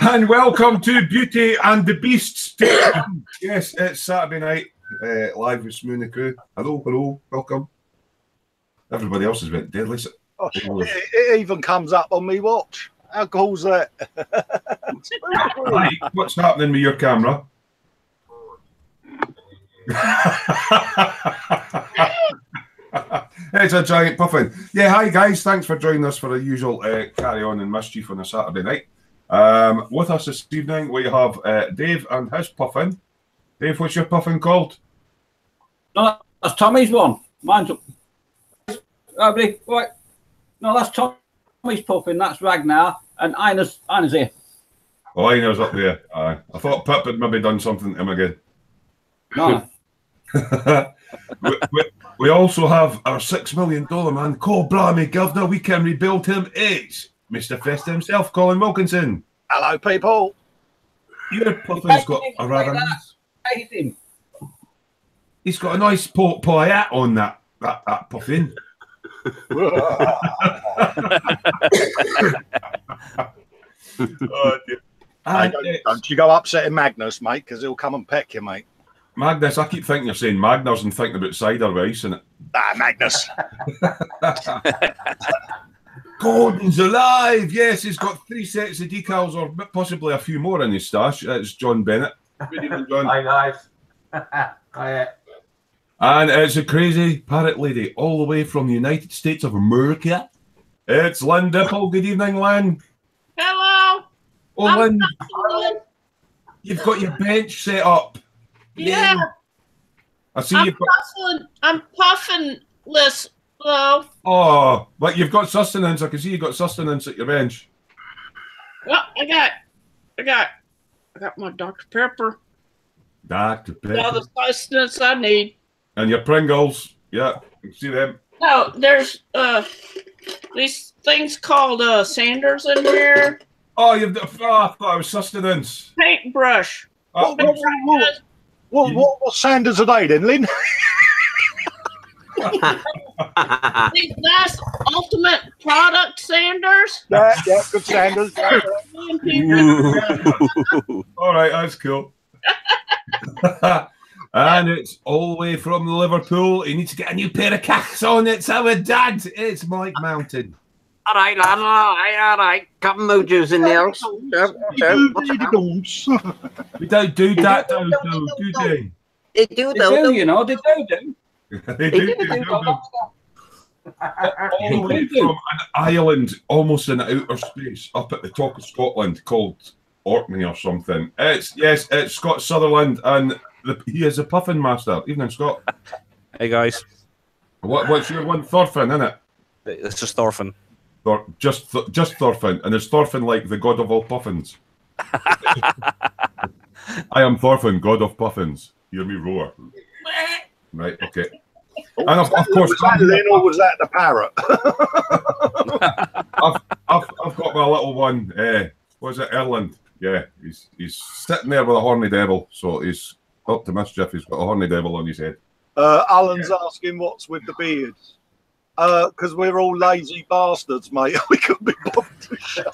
And welcome to Beauty and the Beast. Yes, it's Saturday night, live with Smoo and the crew. Hello, welcome. Everybody else has went deadly. Oh, it even comes up on me watch. How cool's that? Right, what's happening with your camera? It's a giant puffin. Yeah, hi guys. Thanks for joining us for the usual carry on and mischief on a Saturday night. With us this evening, we have Dave and his puffin. Dave, what's your puffin called? No, that's Tommy's one. Mine's up. Everybody, right. No, that's Tommy's puffin. That's Ragnar. And Ina's here. Oh, Ina's up there. I thought Pip had maybe done something to him again. No. we also have our $6 million man, Cole Brammy Governor. We can rebuild him. It's Mr. Festa himself, Colin Wilkinson. Hello, people. Your puffin's got a rather nice. He's got a nice pork pie hat on that puffin. Oh, don't you go upsetting Magnus, mate, because he'll come and peck you, mate. Magnus, I keep thinking you're saying Magnus and thinking about cider with ice in it. Ah, Magnus. Gordon's alive. Yes, he's got 3 sets of decals or possibly a few more in his stash. It's John Bennett. Good evening, John. Hi, guys. Hi. And it's a crazy parrot lady all the way from the United States of America. It's Lynn Dipple. Good evening, Lynn. Hello. Oh, Lynn, you've got your bench set up. Yeah. I see you've got... I'm puffinless, though. Oh, but you've got sustenance. I can see you've got sustenance at your bench. Well, I got my Dr. Pepper. Dr. Pepper. All the sustenance I need. And your Pringles. Yeah, you can see them. No, there's these things called Sanders in here. Oh, I thought it was sustenance. Paintbrush. What Sanders are they then, Lynn? These nice ultimate product Sanders. Yeah, good Sanders. All right, that's cool. And it's all the way from Liverpool. He needs to get a new pair of cacks on. It's our dad. It's Mike Mountain. All right, lad. All right. Couple moojos in there. We don't do that, do they? They do, though. You know, they do. They do. All the way from an island almost in outer space up at the top of Scotland called Orkney or something. It's Scott Sutherland, and he is a puffin master. Evening, Scott. Hey, guys. What's your one? Thorfinn, isn't it? It's just Thorfinn. Just Thorfinn, and is Thorfinn like the god of all puffins? I am Thorfinn, god of puffins. Hear me roar. Right, okay. And of course, was that Lynn or was that the parrot? I've got my little one. Was it Erland? Yeah, he's sitting there with a horny devil, so he's up to mischief. He's got a horny devil on his head. Alan's asking what's with the beards. Because we're all lazy bastards, mate. We couldn't be bothered to shave.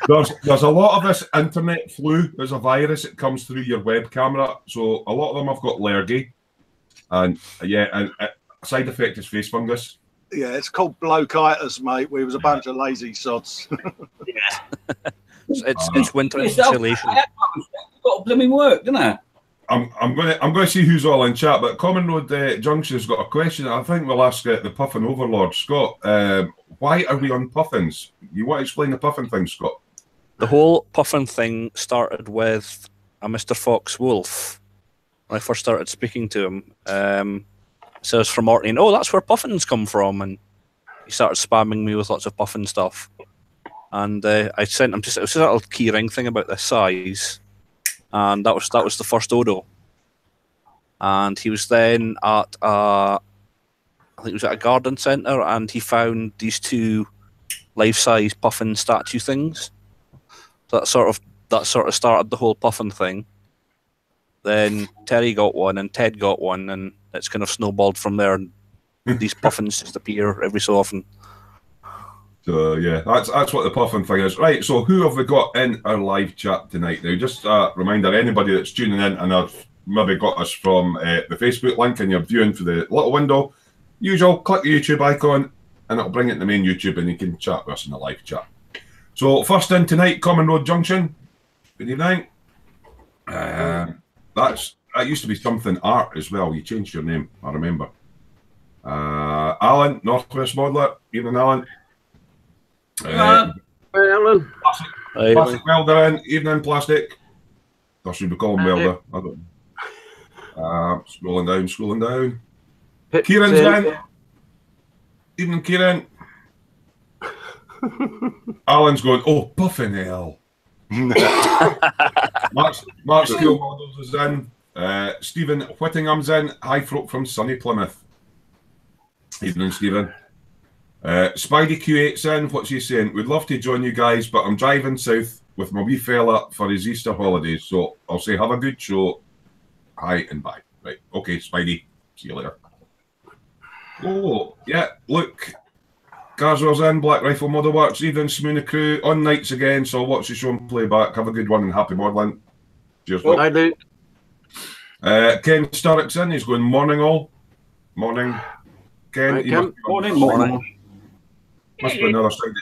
There's a lot of this internet flu. There's a virus that comes through your web camera. So a lot of them have got allergy. And and side effect is face fungus. Yeah, it's called blokitis, mate. We was a bunch of lazy sods. Yeah. It's winter insulation. I've got to blooming work, didn't I? I'm gonna see who's all in chat, but Common Road Junction's got a question. I think we'll ask the Puffin Overlord, Scott. Why are we on puffins? You want to explain the puffin thing, Scott? The whole puffin thing started with a Mr. Fox Wolf. When I first started speaking to him, says from Orkney, oh, that's where puffins come from, and he started spamming me with lots of puffin stuff. And I sent him it was a little key ring thing about the size. And that was the first Odo, and he was then at I think it was at a garden centre, and he found these 2 life-size puffin statue things. So that sort of started the whole puffin thing. Then Terry got one, and Ted got one, and it's kind of snowballed from there. And these puffins just appear every so often. So yeah, that's what the puffin thing is. Right, so who have we got in our live chat tonight? Now, just a reminder, anybody that's tuning in and have maybe got us from the Facebook link and you're viewing through the little window, usual, click the YouTube icon and it'll bring it to the main YouTube and you can chat with us in the live chat. So first in tonight, Common Road Junction. Good evening. That used to be something art as well. You changed your name, I remember. Alan, Northwest Modeler. Evening, Alan. Alan. Plastic welder in. Evening, plastic. Or should we call him welder? I don't know. Scrolling down. Kieran's in. Evening, Kieran. Alan's going, oh, puffin hell. Mark Steel Models is in. Stephen Whittingham's in. High Throat from sunny Plymouth. Evening, Stephen. Spidey Q8's in. What's he saying? We'd love to join you guys, but I'm driving south with my wee fella for his Easter holidays. So I'll say have a good show. Hi and bye. Right. Okay, Spidey. See you later. Oh, yeah. Look. Garswell's in. Black Rifle Model Works. Evening, Smoo the crew. On nights again, so I'll watch the show and play back. Have a good one and happy modelling. Cheers. I do. Ken Starrick's in. He's going morning all. Morning. Ken. Right, Ken. Morning. Must be another side.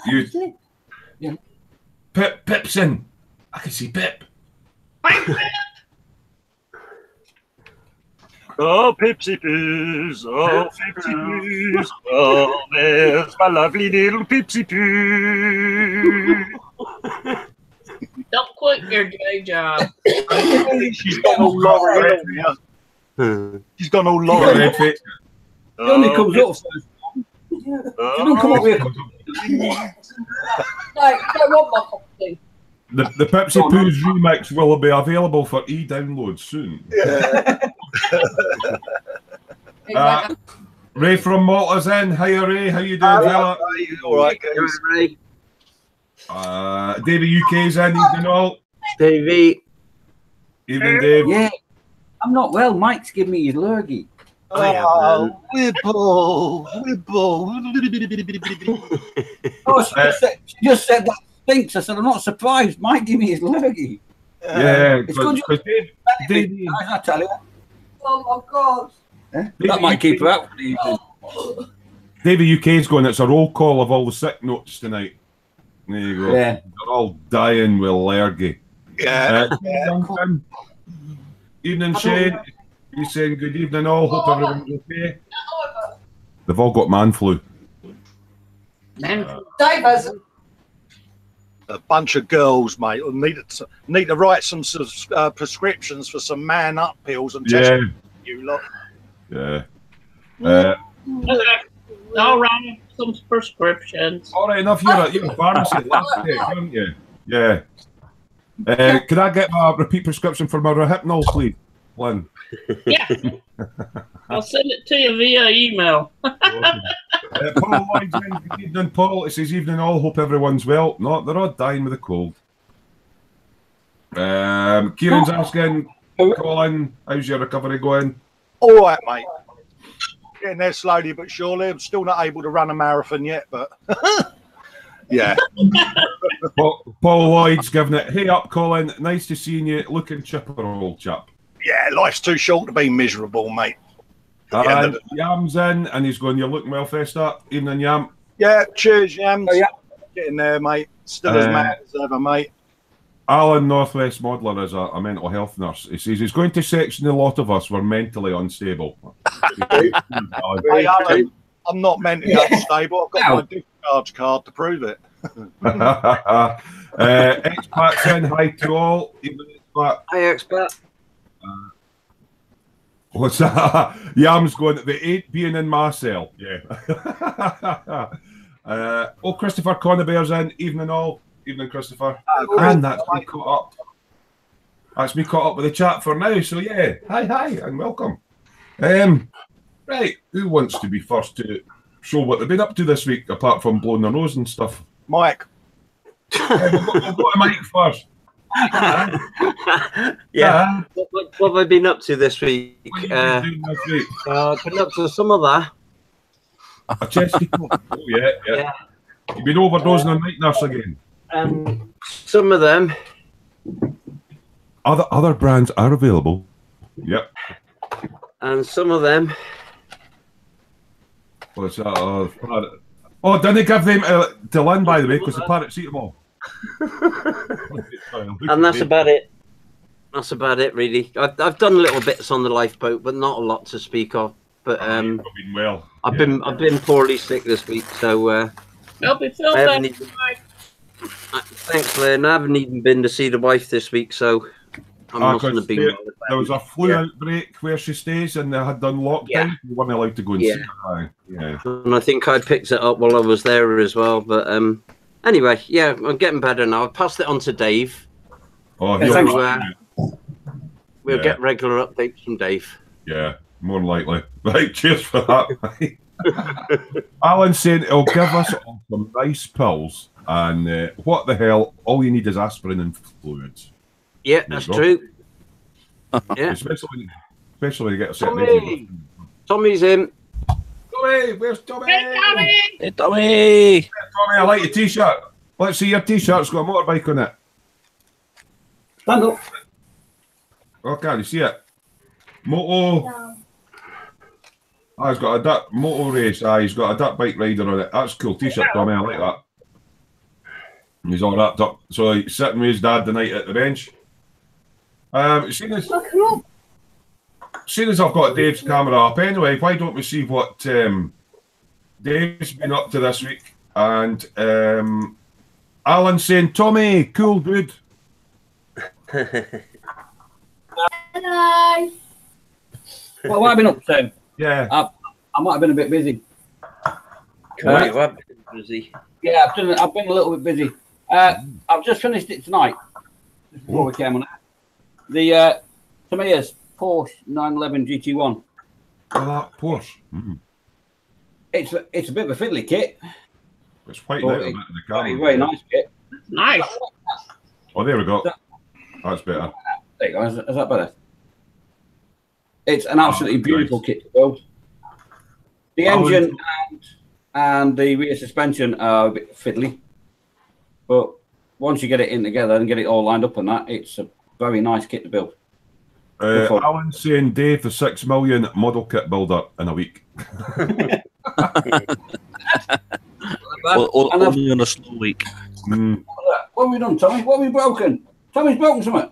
You. Yeah. Pip's in. I can see Pip. Oh, Pipsy Poos, oh, Pipsy Poos, oh, there's my lovely little Pipsy Poo. Don't quit your day job. She's gone all Laura. She's gone all Laura. It only comes up first. You don't come up with a I don't want my coffee. The Pepsi Poo's remix will be available for e-download soon. Ray from Malta's in. Hiya, Ray. How you doing, fella? All right, guys. Davey UK's in. Evening all. Davey. Evening, Dave. Yeah, I'm not well. Mike's giving me his lurgy. Oh, Whipple. Oh, she just said that stinks. I said, I'm not surprised. Mike gave me his lurgy. Yeah, It's good because Davey, I tell you. Oh my god. That might keep her out for the evening. Davey UK's going, it's a roll call of all the sick notes tonight. There you go. Yeah. They're all dying with allergy. Yeah. Evening, Shane. He's saying good evening all. Hope everyone's okay. They've all got man flu. Man, Dave hasn't. A bunch of girls, mate, will need to write some prescriptions for some man up pills and test you lot. Yeah. all right, some prescriptions. All right, enough. You're a pharmacy last day, haven't you? Yeah. Could I get my repeat prescription for my Rohypnol, please, Lynn? Yeah. I'll send it to you via email. Paul Lloyd's in. Good evening, Paul. It says evening all. Hope everyone's well. No, they're all dying with a cold. Kieran's asking, Colin, how's your recovery going? All right, mate. Getting there slowly but surely. I'm still not able to run a marathon yet, but yeah. Paul Lloyd's giving it. Hey up, Colin. Nice to see you. Looking chipper, old chap. Yeah, life's too short to be miserable, mate. And Yam's in, and he's going, you're looking well, Festa. Evening, Yam. Yeah, cheers, Yams. Oh, yeah. Getting there, mate. Still as mad as ever, mate. Alan Northwest Modeler is a mental health nurse. He says he's going to section a lot of us. We're mentally unstable. Hey, Alan, I'm not mentally unstable. I've got my discharge card to prove it. Expat's in. Hi to all. Hi, Expat. What's that? Yam's going, they ain't being in my cell. Yeah. Christopher Connerbear's in. Evening all. Evening, Christopher. And that's me caught up. That's me caught up with the chat for now. So yeah, hi and welcome. Right, who wants to be first to show what they've been up to this week, apart from blowing their nose and stuff? Mike. We'll go to Mike first. Yeah. What have I been up to this week? What have you been doing this week? I've been up to some of that. A chesty coat. Oh, yeah. You've been overdosing on night nurse again. Some of them. Other brands are available. Yep. And some of them. What's that? Oh, didn't give them to Lynn, by the way, because the paracetamol. And that's about it. That's about it, really. I've done little bits on the lifeboat, but not a lot to speak of. But I've been well. I've been poorly sick this week, so Hope you feel I haven't better. even, thanks, Lynn. I haven't even been to see the wife this week, so I'm not going to be. There was a flu outbreak where she stays, and they had done lockdown. You weren't allowed to go and see her. Yeah. And I think I picked it up while I was there as well. But anyway, yeah, I'm getting better now. I passed it on to Dave. Oh, we'll get regular updates from Dave. Yeah, more than likely. Right, cheers for that. Alan's saying he'll give us all some nice pills, and what the hell? All you need is aspirin and fluids. Yeah, that's true. Yeah, especially when you get a certain age. Tommy's in. Tommy, where's Tommy? Hey, Tommy! Hey, Tommy! Tommy, I like your t-shirt. Let's see your t-shirt. It's got a motorbike on it. Stand up. Oh, can you see it? Moto. He's got a dirt moto race. He's got a dirt bike rider on it. That's a cool t-shirt, Tommy. I like that. He's all wrapped up. So he's sitting with his dad tonight at the bench. Seeing as I've got Dave's camera up anyway, why don't we see what Dave's been up to this week? And Alan's saying, Tommy, cool dude. Hello. What have I been up to? Yeah. I might have been a bit busy. I've been busy. Yeah, I've been a little bit busy. I've just finished it tonight. Just before we came on. The Tamiya's Porsche 911 GT1. Oh, that Porsche. Mm. It's a bit of a fiddly kit. It's quite nice in the camera. Very nice kit. Nice. Oh, there we go. That's better. There you go. Is that better? It's an absolutely beautiful kit to build. The engine and the rear suspension are a bit fiddly, but once you get it in together and get it all lined up on that, it's a very nice kit to build. Alan's saying Dave the 6 million model kit builder in a week. Only on a slow week. What have we done, Tommy? What have we broken? Tommy's broken something.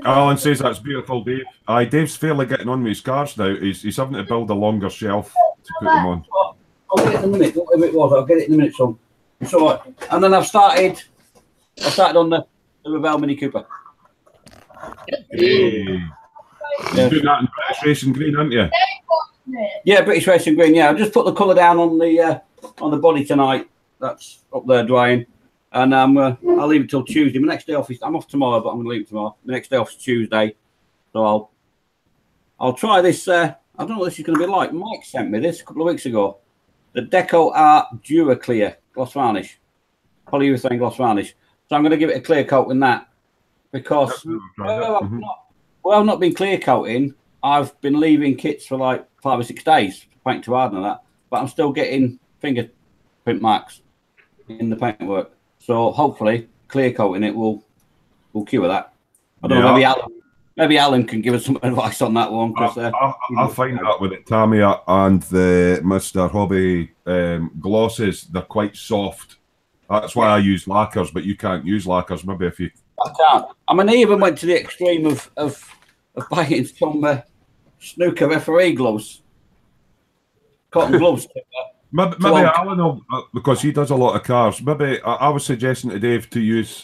Alan says that's beautiful, Dave. Dave's fairly getting on with his cars now. He's having to build a longer shelf to put them on. I'll get it in a minute. Whatever it was, I'll get it in a minute, son. It's all right. And then I started on the Revell Mini Cooper. Hey. You're doing that in British Racing Green, aren't you? Yeah, British Racing Green. Yeah, I just put the colour down on the body tonight. That's up there drying, and I'll leave it till Tuesday. My next day off I'm off tomorrow, but I'm going to leave it tomorrow. My next day off is Tuesday, so I'll try this. I don't know what this is going to be like. Mike sent me this a couple of weeks ago. The Deco Art Dura Clear gloss varnish, polyurethane gloss varnish. So I'm going to give it a clear coat in that because I've not been clear coating. I've been leaving kits for like 5 or 6 days to paint too hard and that, but I'm still getting fingerprint marks in the paintwork. So hopefully clear coating it will cure that. I don't know, maybe Alan can give us some advice on that one. I'll find out with it. Tamiya and the Mr. Hobby glosses, they're quite soft. That's why I use lacquers, but you can't use lacquers. Maybe if you... I can't. I mean, I even went to the extreme of buying some snooker referee gloves, cotton gloves. Maybe Alan will, because he does a lot of cars. Maybe I was suggesting to Dave to use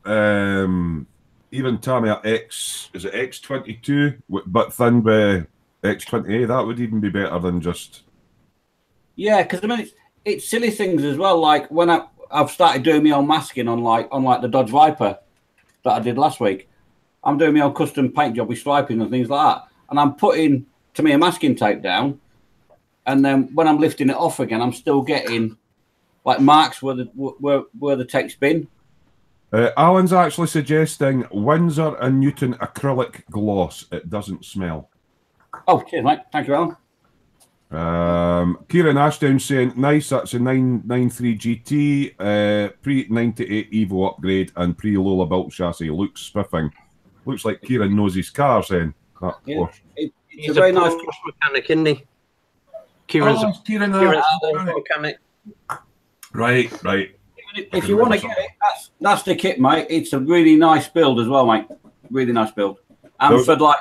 even Tamiya X, is it X22, but thin by X20A. That would even be better than just... Yeah, because I mean, it's silly things as well. Like when I've started doing my own masking on like the Dodge Viper that I did last week. I'm doing my own custom paint job with striping and things like that. And I'm putting, to me, a masking tape down. And then when I'm lifting it off again, I'm still getting like marks where the tape's been. Alan's actually suggesting Windsor and Newton acrylic gloss. It doesn't smell. Oh, cheers, mate. Thank you, Alan. Kieran Ashdown saying, nice, that's a 993 GT, pre-98 Evo upgrade and pre-Lola built chassis. Looks spiffing. Looks like Kieran knows his car, saying. It's a very nice mechanic, isn't he? Kieran's a mechanic. Right. If you want to get it, that's the kit, mate. It's a really nice build as well, mate. Really nice build. And for like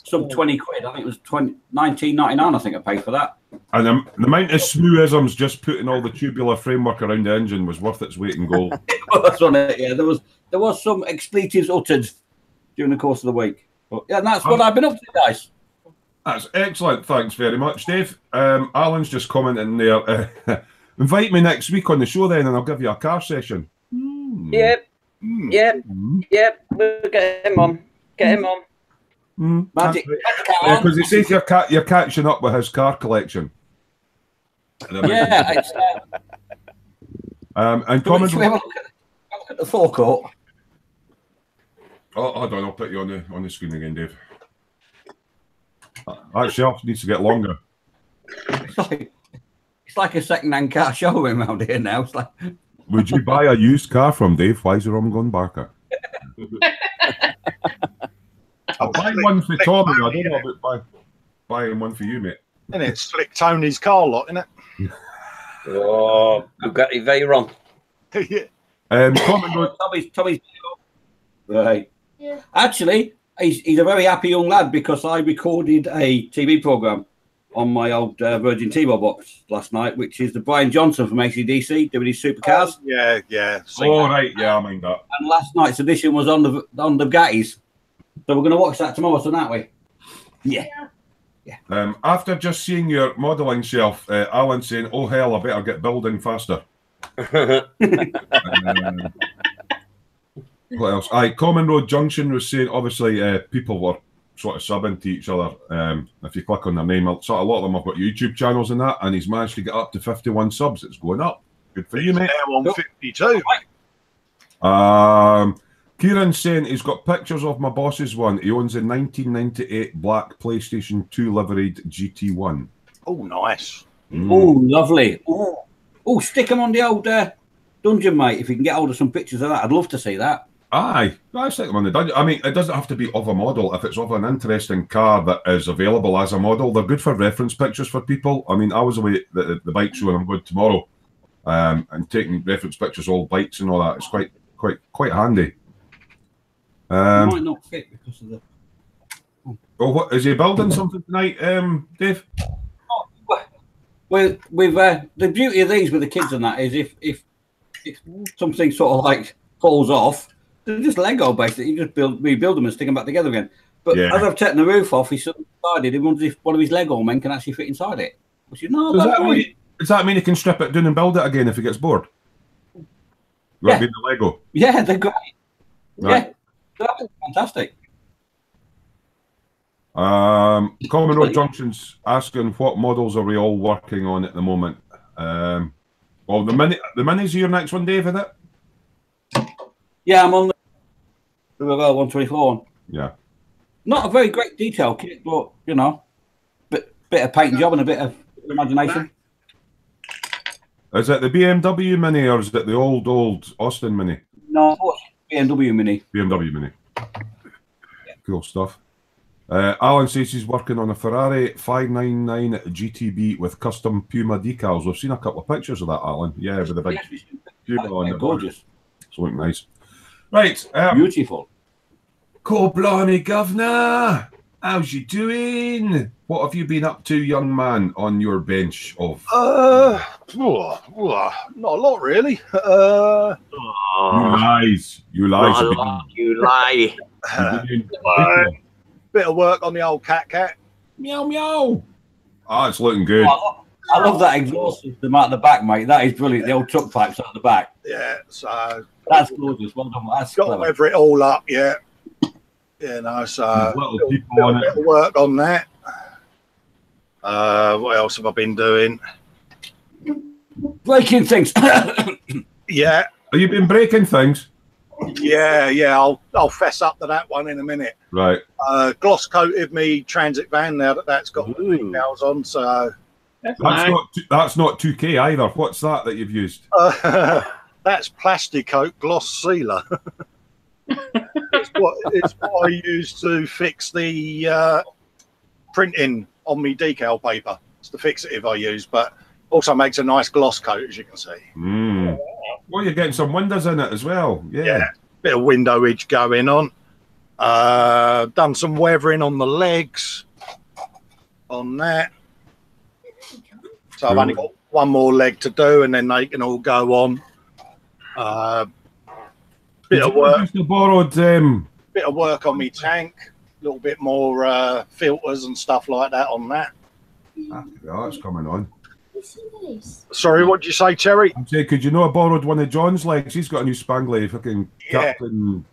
some 20 quid, I think it was 19.99. I think I paid for that. And the amount of Smoo-isms just putting all the tubular framework around the engine was worth its weight in gold. It was on it, yeah. There was some expletives uttered during the course of the week. But yeah, and that's what I've been up to, guys. That's excellent. Thanks very much, Dave. Alan's just commenting there. Invite me next week on the show then, and I'll give you a car session. Yep. We'll get him on. Magic. Because he says you're catching up with his car collection. Yeah. It's, and should we have a look at the forecourt? Oh, hold on, I'll put you on the screen again, Dave. That shelf needs to get longer. It's like a second-hand car showroom around here now. It's like, would you buy a used car from Dave Weiser going Barker? I'll buy one for Tommy. I don't know about buying one for you, mate. And it's Slick Tony's car lot, isn't it? Oh, Bugatti Veyron. Tommy's right. Yeah. Actually, he's a very happy young lad because I recorded a TV program on my old Virgin T-Bob box last night, which is the Brian Johnson from ACDC doing his supercars. Oh, yeah. Right, yeah, I mind that. And last night's edition was on the Bugattis, so we're going to watch that tomorrow, so aren't we? Yeah. After just seeing your modelling shelf, Alan saying, "Oh hell, I better get building faster." What else? Common Road Junction was saying, obviously, people were sort of subbing to each other. If you click on their name, a lot of them have got YouTube channels and that, and he's managed to get up to 51 subs. It's going up. Good for you, mate. Now on 52. Kieran's saying he's got pictures of my boss's one. He owns a 1998 black PlayStation 2 liveried GT1. Oh, nice. Oh, lovely. Oh, stick them on the old dungeon, mate. If you can get hold of some pictures of that, I'd love to see that. Aye, I stick them on the dungeon. I mean, it doesn't have to be of a model. If it's of an interesting car that is available as a model, they're good for reference pictures for people. I mean, I was away at the bike show and I'm going tomorrow, and taking reference pictures of all bikes and all that. It's quite handy. Might not fit because of the. Oh, what is he building something tonight, Dave? With the beauty of these with the kids and that is if something sort of like falls off, they're just Lego basically. You just rebuild them and stick them back together again. But as I've taken the roof off, he suddenly decided he wonders if one of his Lego men can actually fit inside it. Which is no. Does that mean he can strip it down and build it again if he gets bored? Like being the Lego. Yeah, they're great. Right. Yeah. That's fantastic. Common Road Junction's asking what models are we all working on at the moment. Well, the Mini's your next one, Dave, is it? Yeah, I'm on the 124 one. Yeah. Not a very great detail kit, but you know, bit of paint job and a bit of imagination. Is it the BMW Mini or is it the old Austin Mini? No, BMW Mini. BMW Mini. Cool stuff. Alan says he's working on a Ferrari 599 GTB with custom Puma decals. We've seen a couple of pictures of that, Alan. Yeah, with the big Puma on the gorgeous. It's looking nice. Right. Beautiful. Cool, blimey, governor. How's you doing? What have you been up to, young man, on your bench of? Not a lot, really. You lie. You lie. Bit of work on the old cat. Meow, meow. It's looking good. I love that exhaust system out the back, mate. That is brilliant. The old truck pipes out the back. Yeah, so that's gorgeous. Well done. That's got to measure it all up. Yeah, you know. So little people on bit of work on that. What else have I been doing? Breaking things. Yeah. Have you been breaking things? Yeah. I'll fess up to that one in a minute. Right. Gloss coated me transit van now that's got the decals on. So That's not 2K either. What's that you've used? That's Plasticoat gloss sealer. it's what I use to fix the printing on me decal paper. It's the fixative I use, but also makes a nice gloss coat, as you can see. Mm. Well, you're getting some windows in it as well. Yeah. Bit of window edge going on. Done some weathering on the legs on that. So I've only got one more leg to do, and then they can all go on. Bit of work. Just a borrowed. Bit of work on me tank. A little bit more filters and stuff like that on that. Yeah, that's coming on. Sorry, what did you say, Terry? I'm saying, could you know I borrowed one of John's legs? He's got a new spangly fucking Captain.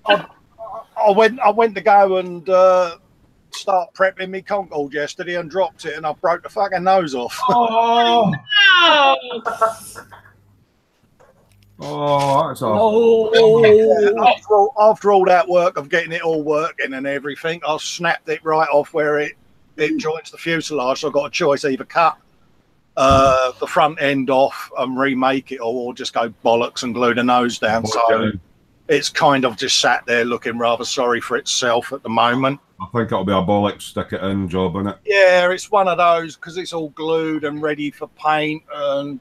I went to go and start prepping me Concord yesterday and dropped it, and I broke the fucking nose off. Oh, that's awful. After all that work of getting it all working and everything, I snapped it right off where it joins the fuselage. So I got a choice: either cut the front end off and remake it, or just go bollocks and glue the nose down. So it's kind of just sat there looking rather sorry for itself at the moment. I think it'll be a bollocks stick it in job, isn't it? Yeah, it's one of those because it's all glued and ready for paint, and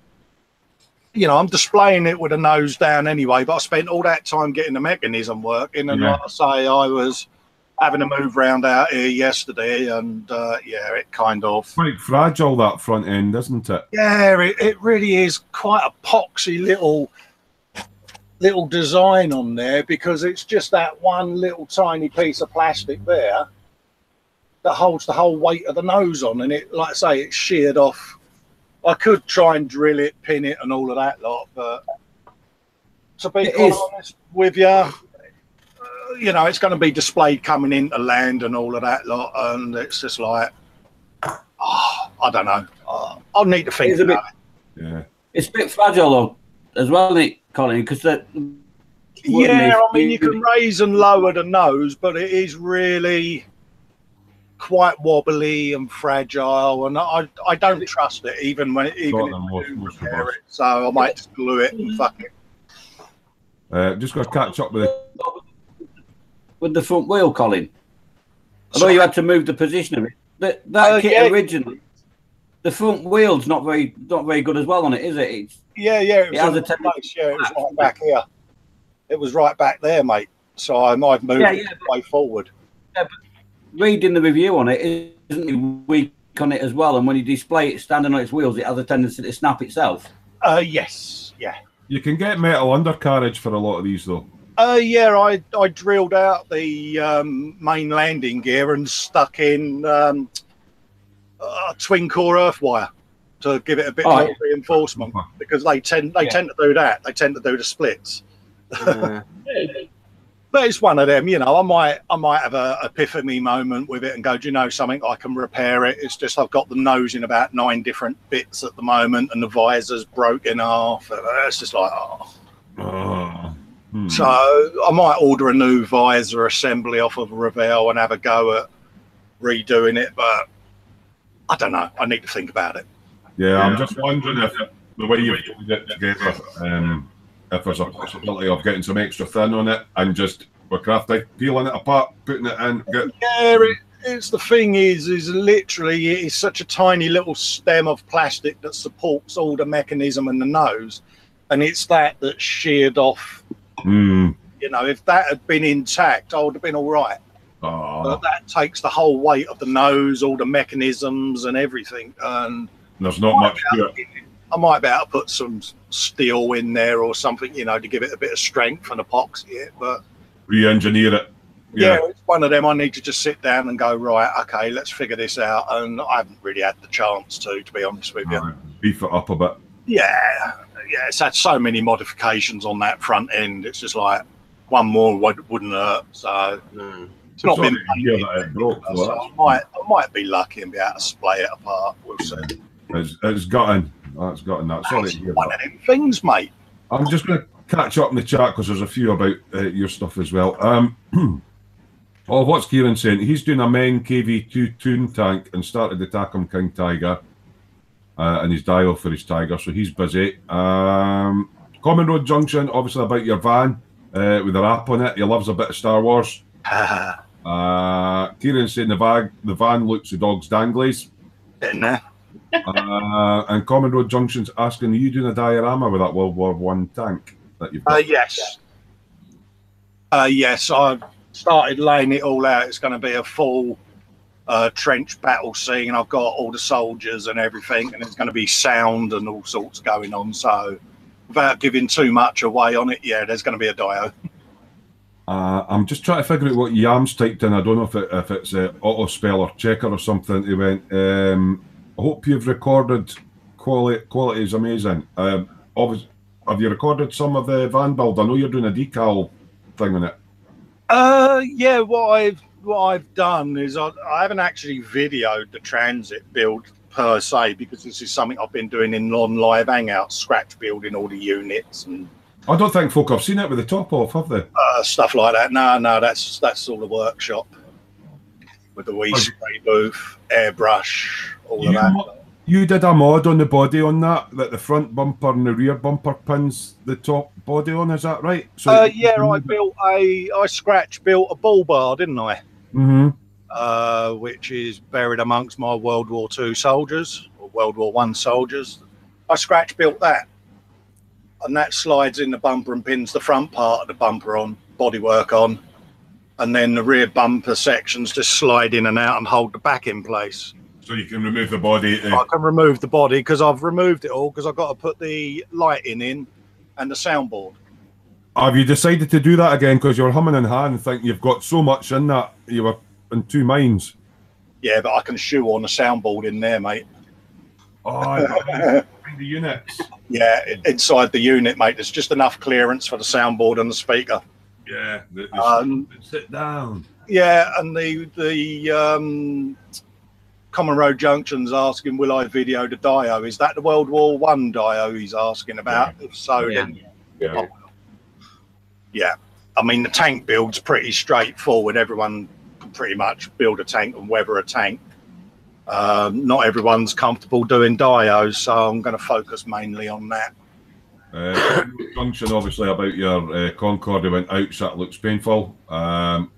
you know, I'm displaying it with a nose down anyway, but I spent all that time getting the mechanism working, and like I say, I was having a move round out here yesterday, and it kind of quite fragile, that front end, isn't it? Yeah, it really is quite a poxy little design on there, because it's just that one little tiny piece of plastic there that holds the whole weight of the nose on, and it, like I say, it's sheared off. I could try and drill it, pin it, and all of that lot, but to be honest with you, you know, it's going to be displayed coming into land and all of that lot, and it's just like, I don't know. I'll need to think about it. Yeah, it's a bit fragile though, as well, isn't it, Colin? Because I mean, you can raise and lower the nose, but it is really quite wobbly and fragile, and I don't trust it even if you repair it. So I might just glue it and fuck it. Just got to catch up with the front wheel, Colin. Although you had to move the position of it. That kit originally, the front wheel's not very good as well on it, is it? It was in place. Yeah, it was right back here. It was right back there, mate. So I might have moved it way forward. Yeah, but reading the review on it, isn't it weak on it as well? And when you display it standing on its wheels, it has a tendency to snap itself. Yes, yeah. You can get metal undercarriage for a lot of these, though. I drilled out the main landing gear and stuck in a twin core earth wire to give it a bit more reinforcement, because they tend to do that. They tend to do the splits. But it's one of them, you know. I might have a epiphany moment with it and go, do you know something? I can repair it. It's just I've got the nose in about 9 different bits at the moment, and the visor's broken off. It's just like, So I might order a new visor assembly off of Revell and have a go at redoing it, but I don't know. I need to think about it. Yeah, I'm just wondering if the way you've put it together, if there's a possibility of getting some extra thin on it and just with crafty peeling it apart, putting it in. It's the thing is literally it is such a tiny little stem of plastic that supports all the mechanism and the nose, and it's that's sheared off. You know, if that had been intact, I would have been all right. But that takes the whole weight of the nose, all the mechanisms and everything, and there's not much to it. I might be able to put some steel in there or something, you know, to give it a bit of strength and epoxy it, but re-engineer it. Yeah, it's one of them I need to just sit down and go, right, okay, let's figure this out, and I haven't really had the chance to be honest with you. Beef it up a bit. Yeah, it's had so many modifications on that front end. It's just like one more wouldn't hurt. So it's not been broke, so I might be lucky and be able to splay it apart. We'll see. It's gutting. That's gutting that. Sorry to hear one that. of them things, mate. I'm just going to catch up in the chat because there's a few about your stuff as well. Oh, what's Kieran saying? He's doing a main KV2 Toon tank and started the Takom King Tiger and his dial for his Tiger, so he's busy. Common Road Junction, obviously about your van with a wrap on it. He loves a bit of Star Wars. Kieran saying the van looks the dog's danglies. Getting there. And Common Road Junction's asking, are you doing a diorama with that World War One tank that you've got? Yes. Yes, I've started laying it all out. It's going to be a full trench battle scene. I've got all the soldiers and everything, and it's going to be sound and all sorts going on. So without giving too much away on it, yeah, there's going to be a dio. I'm just trying to figure out what Yams typed in. I don't know if it's auto spell or checker or something. He went, I hope you've recorded. Quality is amazing. Obviously, have you recorded some of the van build? I know you're doing a decal thing on it. Yeah, what I've done is I haven't actually videoed the transit build per se, because this is something I've been doing in non-live hangouts, scratch building all the units and I don't think folk have seen it with the top off, have they? stuff like that. No, that's all the workshop with the wee spray booth, airbrush, all of that. You did a mod on the body on that the front bumper and the rear bumper pins the top body on, is that right? So Yeah, I scratch built a bull bar, didn't I? Mm-hmm. Which is buried amongst my World War II soldiers or World War I soldiers. I scratch built that, and that slides in the bumper and pins the front part of the bumper on, bodywork on, and then the rear bumper sections just slide in and out and hold the back in place. So you can remove the body. I can remove the body because I've removed it all because I've got to put the lighting in and the soundboard. Have you decided to do that again because you're humming and hawing and thinking you've got so much in that you were in two minds? Yeah, but I can shoehorn a soundboard in there, mate. Oh, the units. Yeah, inside the unit, mate. There's just enough clearance for the soundboard and the speaker. Yeah, sit down. Yeah, and the Common Road Junction's asking, will I video the dio? Is that the World War One dio he's asking about? Yeah. If so, then yeah. I mean, the tank build's pretty straightforward. Everyone can pretty much build a tank and weather a tank. Not everyone's comfortable doing dios, so I'm going to focus mainly on that. Junction, obviously, about your Concorde went out, so that looks painful.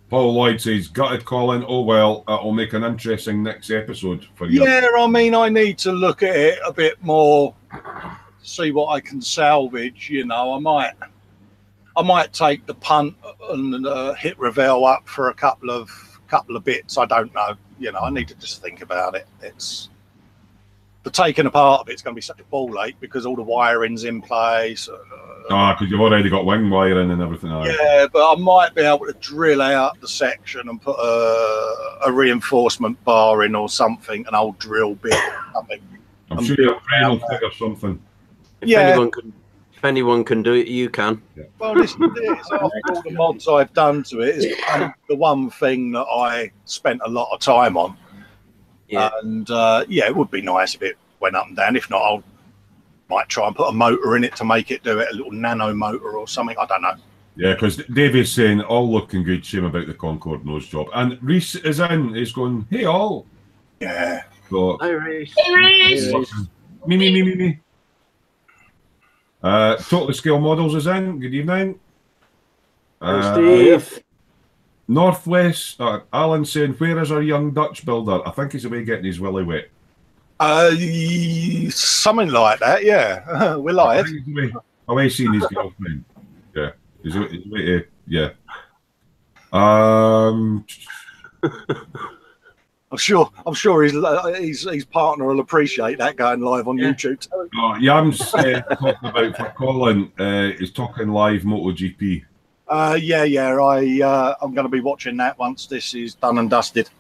Paul Lloyd says, gutted Colin. Oh, well, that'll make an interesting next episode for you. Yeah, I mean, I need to look at it a bit more, see what I can salvage. You know, I might take the punt and hit Ravel up for a couple of bits. I don't know. You know, I need to just think about it. It's the taking apart of it's going to be such a ball ache because all the wiring's in place. Because you've already got wing wiring and everything. Yeah, but I might be able to drill out the section and put a reinforcement bar in or something, an old drill bit or something. I'm sure your brain will figure something. If anyone can do it, you can. Yeah. Well, this is it. So after all the mods I've done to it, it's the one thing that I spent a lot of time on. Yeah. And yeah, it would be nice if it went up and down. If not, I might try and put a motor in it to make it do it, a little nano motor or something. I don't know. Yeah, because Davey's saying all looking good. Shame about the Concorde nose job. And Reese is in. He's going, hey all. Yeah. So, Hi Reese. Hey Reese. Me. Totally Scale Models is in. Good evening. Steve. Northwest. Alan saying, where is our young Dutch builder? I think he's away getting his willy wet. Something like that, yeah. We're live. Away seeing his girlfriend. Yeah. He's away to, yeah. I'm sure his partner will appreciate that going live on YouTube. Yam's talking about for Colin. He's talking live MotoGP. Yeah. I'm going to be watching that once this is done and dusted.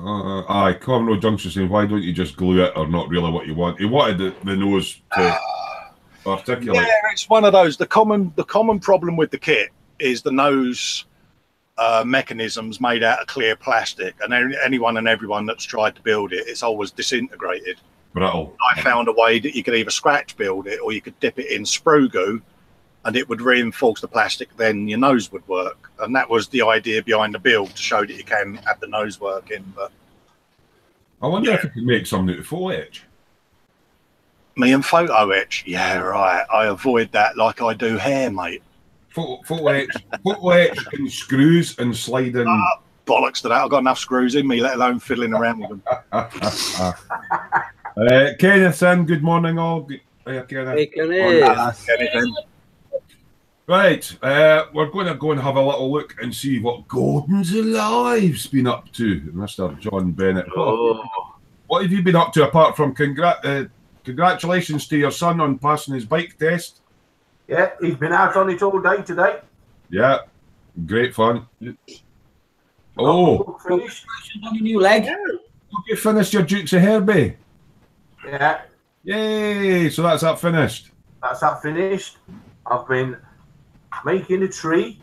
Common Road Junction saying, why don't you just glue it or not really what you want? He wanted the nose to articulate. Yeah, it's one of those. The common problem with the kit is the nose mechanisms made out of clear plastic, and anyone and everyone that's tried to build it, it's always disintegrated. Brittle. I found a way that you could either scratch build it or you could dip it in sprue goo and it would reinforce the plastic, then your nose would work. And that was the idea behind the build, to show that you can have the nose working. But I wonder if you could make something out of full etch. me and photo etch, yeah, right. I avoid that like I do hair, mate. Photo etch and screws and sliding. Bollocks to that. I've got enough screws in me, let alone fiddling around with them. Kenneth's in. Good morning, all. Hey, Kenneth. Hey, Kenneth. Right, we're going to go and have a little look and see what Gordon's Alive's been up to, Mr. John Bennett. Oh. What have you been up to apart from congratulations to your son on passing his bike test? Yeah, he's been out on it all day today. Yeah, great fun. Oh, Congratulations on your new leg. you finished your Dukes of Hairby? Yeah, Yay! So that's that finished. that's that finished. I've been making a tree.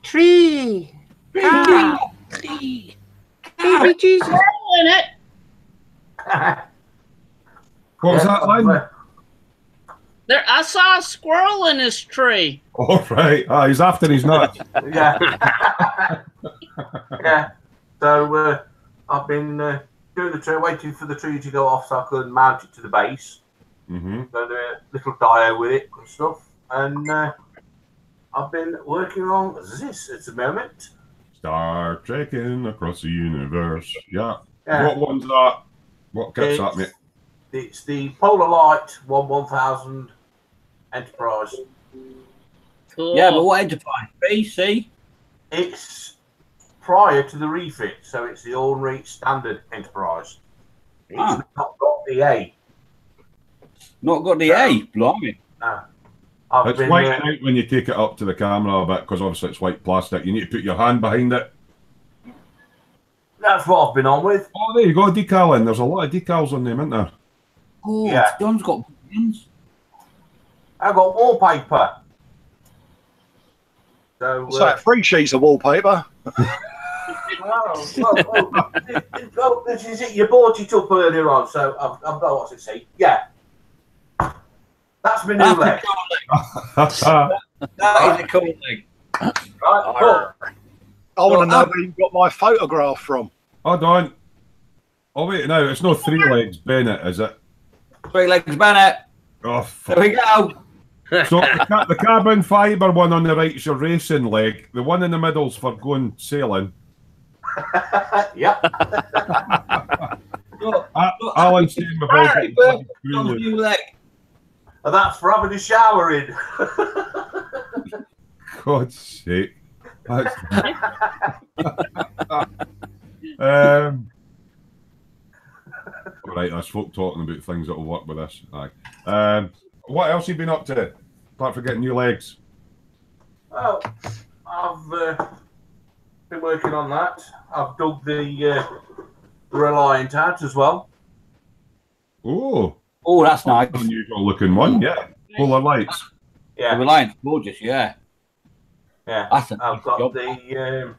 Tree. Baby Jesus in it. What was that, Lynn? There, I saw a squirrel in this tree. All right. He's after his nuts. Yeah. Yeah. So I've been doing the tree, waiting for the tree to go off so I could mount it to the base. Mm-hmm. So the little dio with it and stuff. And I've been working on this at the moment. Star trekking across the universe. Yeah. Yeah. What one's that? What kit's that, mate? It's the Polar Light 1000 Enterprise. Cool. Yeah, but what Enterprise? B, C? It's prior to the refit, so it's the ordinary standard Enterprise. It's Ah. not got the A. Not got the A, blimey. No. I've It's been, white out when you take it up to the camera a bit, because obviously it's white plastic. You need to put your hand behind it. that's what I've been on with. Oh, there you go, decaling. There's a lot of decals on them, isn't there? Oh, Yeah. John's got buttons. I've got wallpaper. So, What's that? 3 sheets of wallpaper. this is it. You bought it up earlier on, so I've got what to say. Yeah. That's my new leg. That is a cool leg. Right, cool. I want to know where you got my photograph from. Hold on. Oh, wait, no, it's no 3 legs, Bennett, is it? 3 legs, Bennett. Oh, fuck. There we go. So the carbon fibre one on the right's your racing leg. The one in the middle's for going sailing. Yep. Alan's saying Right, about John's new leg. And that's for having a shower in. God's sake. That's... All right, that's folk talking about things that will work with us. Aye. What else have you been up to, apart from getting new legs? Well, I've been working on that. I've dug the Reliant out as well. Oh, Oh, that's nice. unusual looking one, yeah. Polar lights. The Yeah, Reliance, gorgeous, yeah. yeah. That's a I've got job. the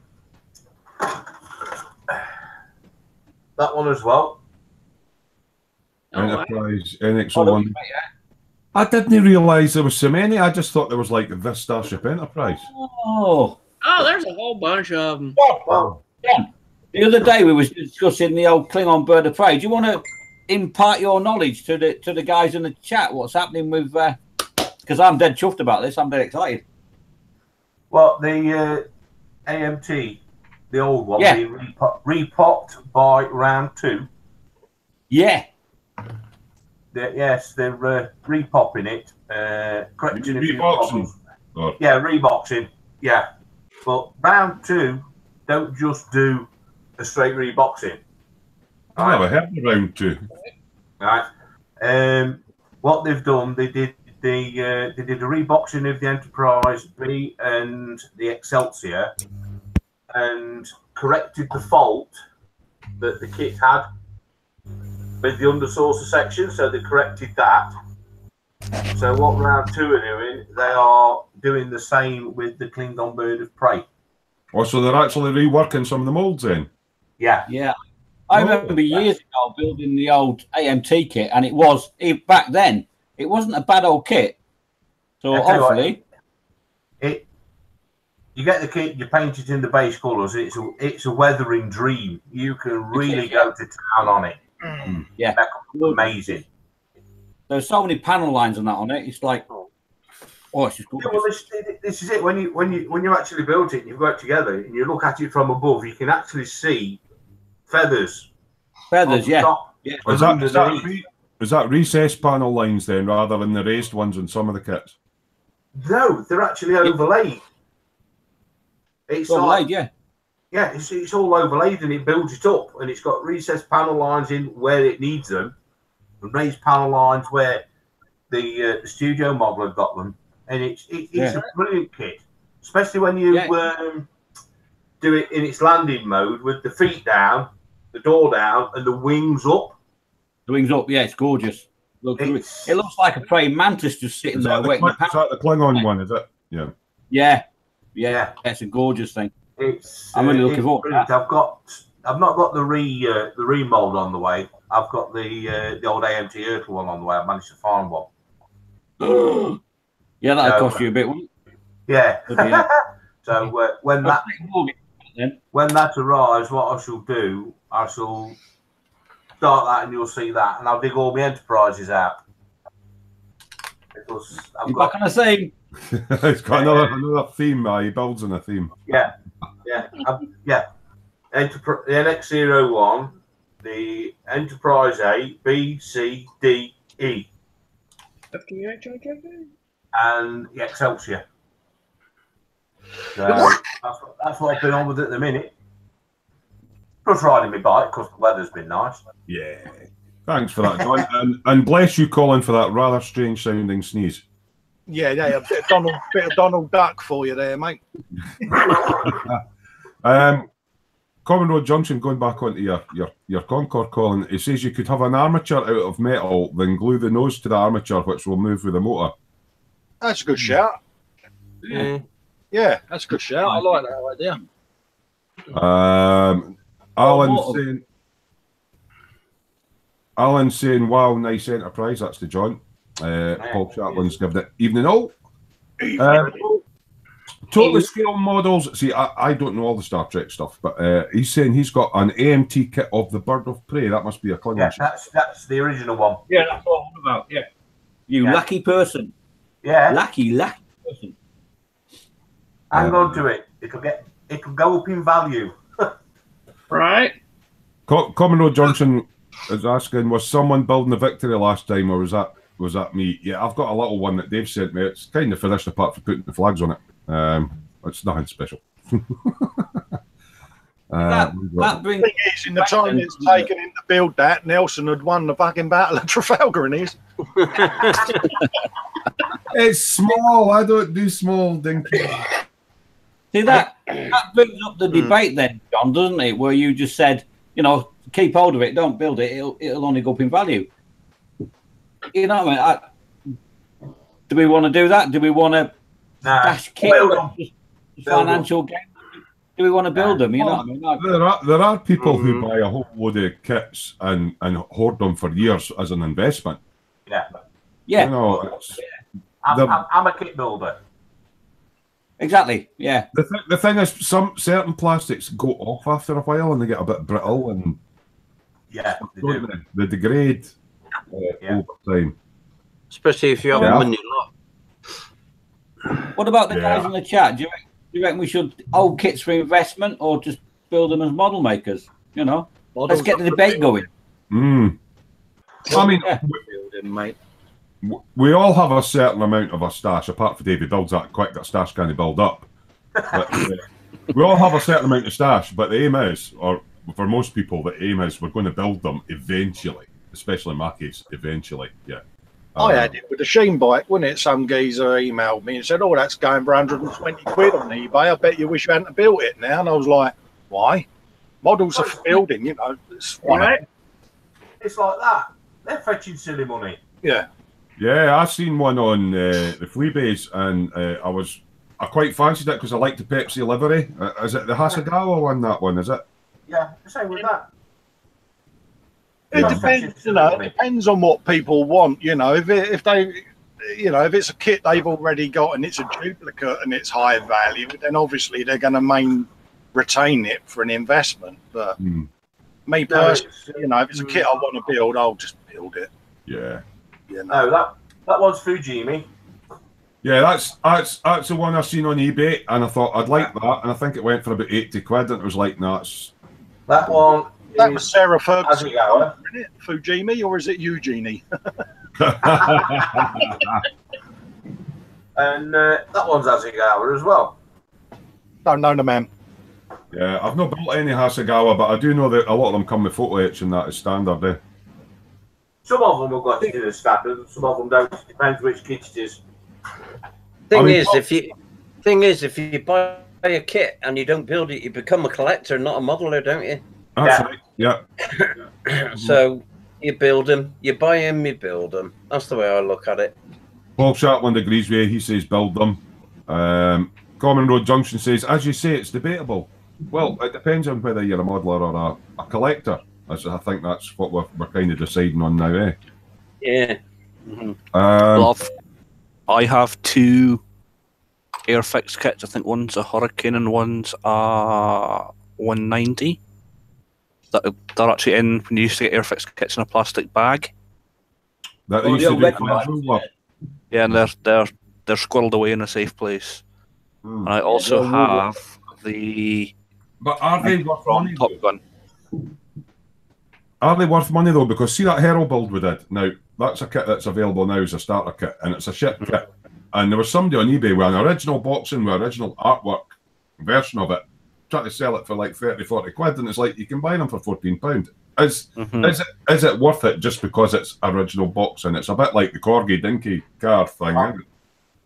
that one as well. Oh, wow. Enterprise NX01. I didn't realise there was so many. I just thought there was like this Starship Enterprise. Oh. Oh, there's a whole bunch of them. Well, The other day we was discussing the old Klingon bird of prey. Do you want to impart your knowledge to the guys in the chat? What's happening with? Because I'm dead chuffed about this. I'm dead excited. well, the AMT, the old one, Yeah. being repopped by round 2. Yeah. Yes, they're repopping it, correcting a few Reboxing. problems. Or- Yeah, reboxing. Yeah, but round 2 don't just do a straight reboxing. I never heard of round 2. Right. What they've done, they did a reboxing of the Enterprise B and the Excelsior, and corrected the fault that the kit had with the undersaucer section. So they corrected that. So what round 2 are doing, they are doing the same with the Klingon bird of prey. Oh, so they're actually reworking some of the moulds then? Yeah. Yeah. I remember years ago building the old AMT kit, and back then it wasn't a bad old kit. So hopefully, you get the kit, you paint it in the base colours. It's a weathering dream. You can really go to town on it. Yeah, amazing. There's so many panel lines on it. It's like, it's just gorgeous. Yeah, well, this is it. When you actually built it, and you've got it together, and you look at it from above, you can actually see feathers. Yeah. Is that recessed panel lines then, rather than the raised ones on some of the kits? No, they're actually overlaid. It's overlaid, yeah. Yeah, it's all overlaid, and it builds it up, and it's got recessed panel lines in where it needs them, and raised panel lines where the studio model have got them, and it's a brilliant kit, especially when you do it in its landing mode with the feet down, the door down, and the wings up. The wings up, yeah, it's gorgeous. It looks like a praying mantis just sitting there waiting. Is that the Klingon one? Is it? Yeah. It's a gorgeous thing. I'm really looking forward to that. I've not got the remold on the way. I've got the old AMT Ertl one on the way. I've managed to find one. Yeah, that'll cost you a bit, won't it? Yeah. So when that arrives, what I shall do, I shall start that, and you'll see that, and I'll dig all my enterprises out. Because I've got back on the same. It's got another theme. He builds in a theme. Yeah. The NX01, the Enterprise A, B, C, D, E, and the Excelsior. So that's what I've been on with at the minute. Just riding my bike because the weather's been nice. Yeah. Thanks for that, John. and bless you, Colin, for that rather strange sounding sneeze. Yeah, a bit of Donald Duck for you there, mate. Common Road Junction, going back onto your Concorde, Colin, it says you could have an armature out of metal, then glue the nose to the armature, which will move with the motor. That's a good shout. Yeah, that's a good shout. I like that idea. Alan's saying, wow, nice enterprise. That's the John. Paul Chaplin's giving it evening all. Total scale models. See, I don't know all the Star Trek stuff, but he's saying he's got an AMT kit of the Bird of Prey. That must be a Klingon. Yeah, that's the original one. Yeah, that's what I'm about. Yeah, you lucky person. Yeah, lucky person. Hang on to it. It'll go up in value. Right. Commodore Johnson is asking, was someone building the Victory last time, or was that me? Yeah, I've got a little one that Dave sent me. It's kind of finished apart from putting the flags on it. It's nothing special. That brings in the time it's taken him to build that, Nelson had won the fucking Battle of Trafalgar in his. It's small. I don't do small dinky. See, that brings up the debate then, John, doesn't it? Where you just said, keep hold of it, don't build it. It'll only go up in value. You know what I mean? Do we want to do that? Do we want to dash kit? Financial gain? Do we want to build them? You know what I mean? There are people who buy a whole load of kits and hoard them for years as an investment. Yeah. I'm a kit builder. Exactly. Yeah. The thing is, certain plastics go off after a while and they get a bit brittle and they degrade over time. Especially if you have them in your lot. What about the guys in the chat? Do you reckon we should old kits for investment or just build them as model makers? Let's get the debate going. I mean, mate. We all have a certain amount of a stash, apart from David builds that quick, that stash can't build up. But, we all have a certain amount of stash, but the aim is, or for most people, the aim is we're going to build them eventually, especially in my case, eventually, yeah. I had it with a Sheen bike, wasn't it? Some geezer emailed me and said, oh, that's going for 120 quid on eBay. I bet you wish you hadn't built it now. And I was like, why? Models are building, It's like that. They're fetching silly money. Yeah. Yeah, I seen one on the Fleabase, and I quite fancied it because I liked the Pepsi livery. Is it the Hasagawa one? That one is it? Yeah, the same with that. It depends, it depends on what people want, if they, if it's a kit they've already got and it's a duplicate and it's high value, then obviously they're going to retain it for an investment. But me personally, if it's a kit I want to build, I'll just build it. Yeah. No, that was Fujimi. Yeah, that's the one I seen on eBay, and I thought I'd like that, and I think it went for about 80 quid, and it was like, no, that one. That was Sarah Ferguson, Asagawa. Isn't it? Fujimi, or is it Eugenie? And that one's Asagawa as well. Don't know the man. Yeah, I've not built any Hasegawa, but I do know that a lot of them come with photo etch, and that is standard, eh? Some of them have got it as standard, and some of them don't. It depends which kit it is. Thing is, if you buy a kit and you don't build it, you become a collector, not a modeler, don't you? That's right. Yeah. So you build them, you buy them, you build them. That's the way I look at it. Paul Sharpland agrees with you. He says build them. Common Road Junction says, as you say, it's debatable. Well, it depends on whether you're a modeler or a collector. I think that's what we're kind of deciding on now, eh? Yeah. I have 2 Airfix kits. I think one's a Hurricane and one's a 190. They're actually in when you used to get Airfix kits in a plastic bag. That they used to do commercial work. Yeah, and they're squirreled away in a safe place. And I also have the. But are they worth money? Top Gun. Are they worth money though? Because see that Hero build we did. Now that's a kit that's available now as a starter kit, and it's a ship kit. And there was somebody on eBay with an original boxing with original artwork version of it, trying to sell it for like 30, 40 quid, and it's like you can buy them for £14. Is it worth it just because it's original boxing? It's a bit like the Corgi Dinky car thing, isn't it?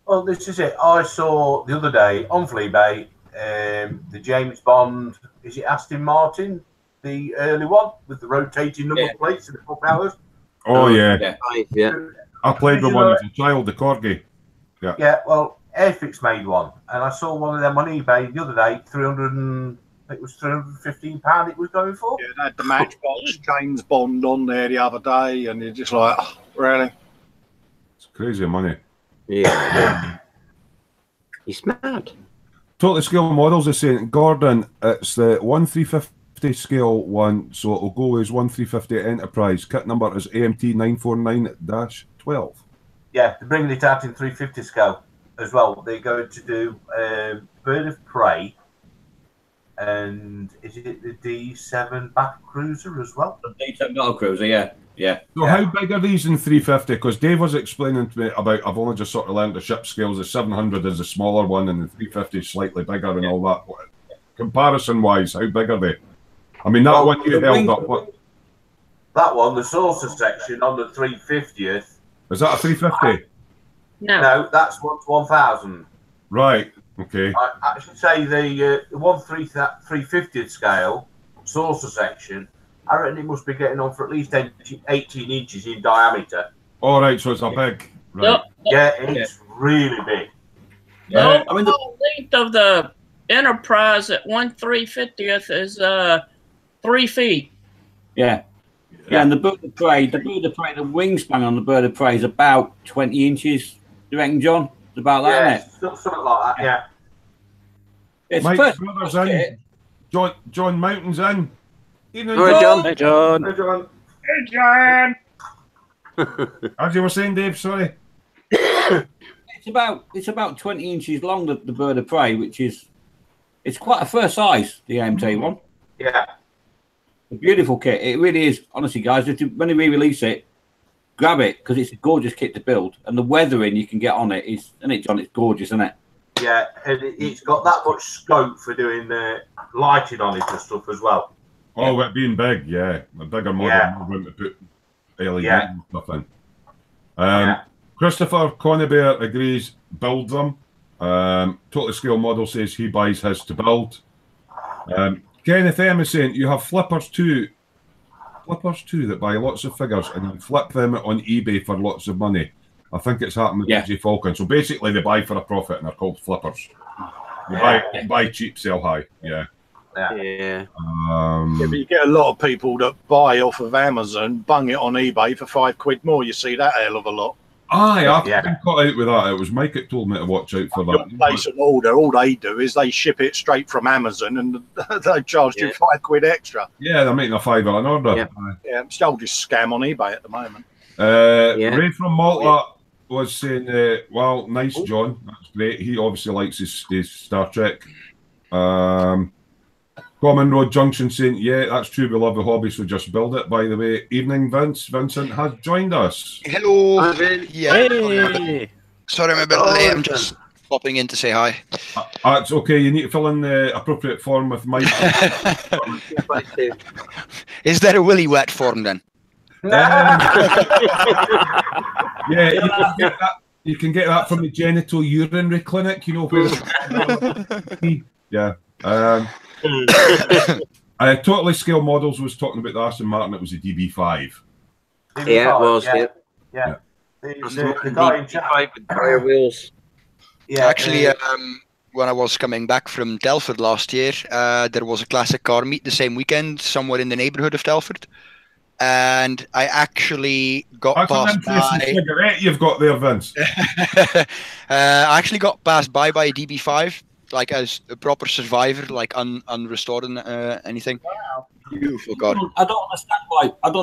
Well, this is it. I saw the other day on Fleabay the James Bond, is it Aston Martin, the early one with the rotating number plates and the propellers? Oh yeah. Yeah. I played with one as a child, the Corgi. Yeah. Yeah, well, Airfix made one, and I saw one of them on eBay the other day. £315 it was going for. Yeah, they had the Matchbox James Bond on there the other day, and you're just like, oh, really? It's crazy money. Yeah. He's mad. Total scale models is saying, Gordon, it's the 1350 scale one, so it'll go as 1350 Enterprise. Kit number is AMT 949-12. Yeah, they're bringing it out in 350 scale as well. They're going to do Bird of Prey, and is it the D7 Battle Cruiser as well? The D7 Battle Cruiser, yeah. So how big are these in 350? Because Dave was explaining to me about, I've only just sort of learned the ship scales. The 700 is the smaller one, and the 350 is slightly bigger and all that. Comparison-wise, how big are they? I mean, that one you held up, what? That one, the saucer section on the 350th. Is that a 350? No, that's 1000. Right, okay. I should say the 350th scale saucer section, I reckon it must be getting on for at least 18 inches in diameter. All right, so it's a big. Right. Yeah, it's really big. Yeah. I mean, the length of the Enterprise at 1/350th is 3 feet. Yeah, and the Bird of Prey, the wingspan on the Bird of Prey is about 20 inches. Do you reckon, John? It's about that, isn't it? Something like that, yeah. It's Mike's brother's in. John Mountain's in. Evening, All right, John. Hey, John. Hey, John. Hey, John. As you were saying, Dave, sorry. It's about 20 inches long, the Bird of Prey, which is it's quite a fair size, the AMT one. Yeah. A beautiful kit. It really is. Honestly, guys, when they re-release it, grab it because it's a gorgeous kit to build, and the weathering you can get on it is, isn't it, John? It's gorgeous, isn't it? Yeah, and it's got that much scope for doing lighting on it and stuff as well. Oh, it being big, yeah. A bigger model, room to put LED and stuff in. Christopher Conybear agrees, build them. Total Scale Model says he buys his to build. Kenneth M is saying, you have flippers too that buy lots of figures and then flip them on eBay for lots of money. I think it's happened with DJ Falcon. So basically they buy for a profit and they're called flippers. You buy cheap, sell high, yeah. Yeah. Yeah, but you get a lot of people that buy off of Amazon, bung it on eBay for £5 more. You see that hell of a lot. Aye, I've been caught out with that. It was Mike that told me to watch out for that. You place an order, all they do is they ship it straight from Amazon and they charge you £5 extra. Yeah, they're making a £5 an order. Yeah, it's the oldest scam on eBay at the moment. Ray from Malta was saying, well, nice, John. That's great. He obviously likes his Star Trek. Common Road Junction saying, yeah, that's true. We love the hobby, so just build it. By the way, evening, Vince. Vincent has joined us. Hello. Yeah. Hey. Sorry, I'm a bit late. I'm just popping in to say hi. It's okay. You need to fill in the appropriate form with Mike. Is there a willy wet form then? Yeah, you can get that from the genital urinary clinic. You know where. Yeah. Totally Scale Models was talking about the Aston Martin. It was a DB5. Yeah, it was. Yeah. The guy in chat. With tire wheels. Yeah. Actually, when I was coming back from Telford last year, there was a classic car meet the same weekend somewhere in the neighbourhood of Telford. And I actually got passed by. Cigarette you've got there, Vince. I actually got passed by a DB5, like as a proper survivor, like unrestored and anything. Wow. Beautiful God. I don't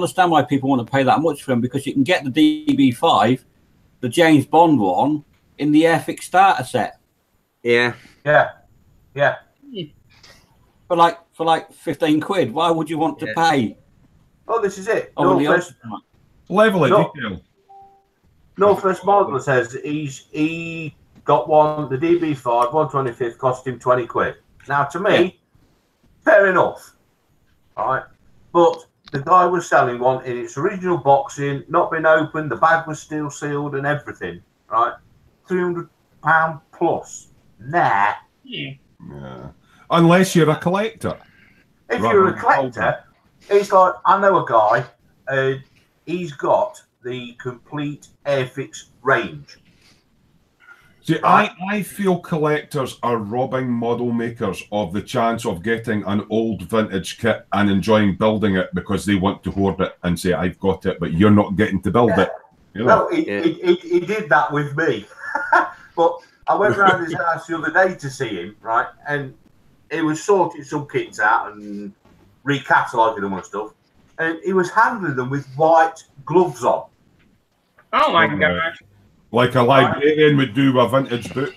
understand why people want to pay that much for them, because you can get the DB5, the James Bond one, in the Airfix starter set. Yeah. For like £15. Why would you want to pay? Oh, this is it. Level of detail. Northwest Modeler says he got one, the DB5, 125th, cost him £20. Now, to me, fair enough. All right. But the guy was selling one in its original boxing, not been opened, the bag was still sealed and everything. Right. £300 plus. Nah. Yeah. Unless you're a collector. If you're a collector, it's like, I know a guy, he's got the complete Airfix range. See, I feel collectors are robbing model makers of the chance of getting an old vintage kit and enjoying building it because they want to hoard it and say, I've got it, but you're not getting to build it. You know? Well, he did that with me. But I went round his house the other day to see him, right? And he was sorting some kits out and recataloguing them and stuff. And he was handling them with white gloves on. Oh my gosh. Like a librarian would do with a vintage book.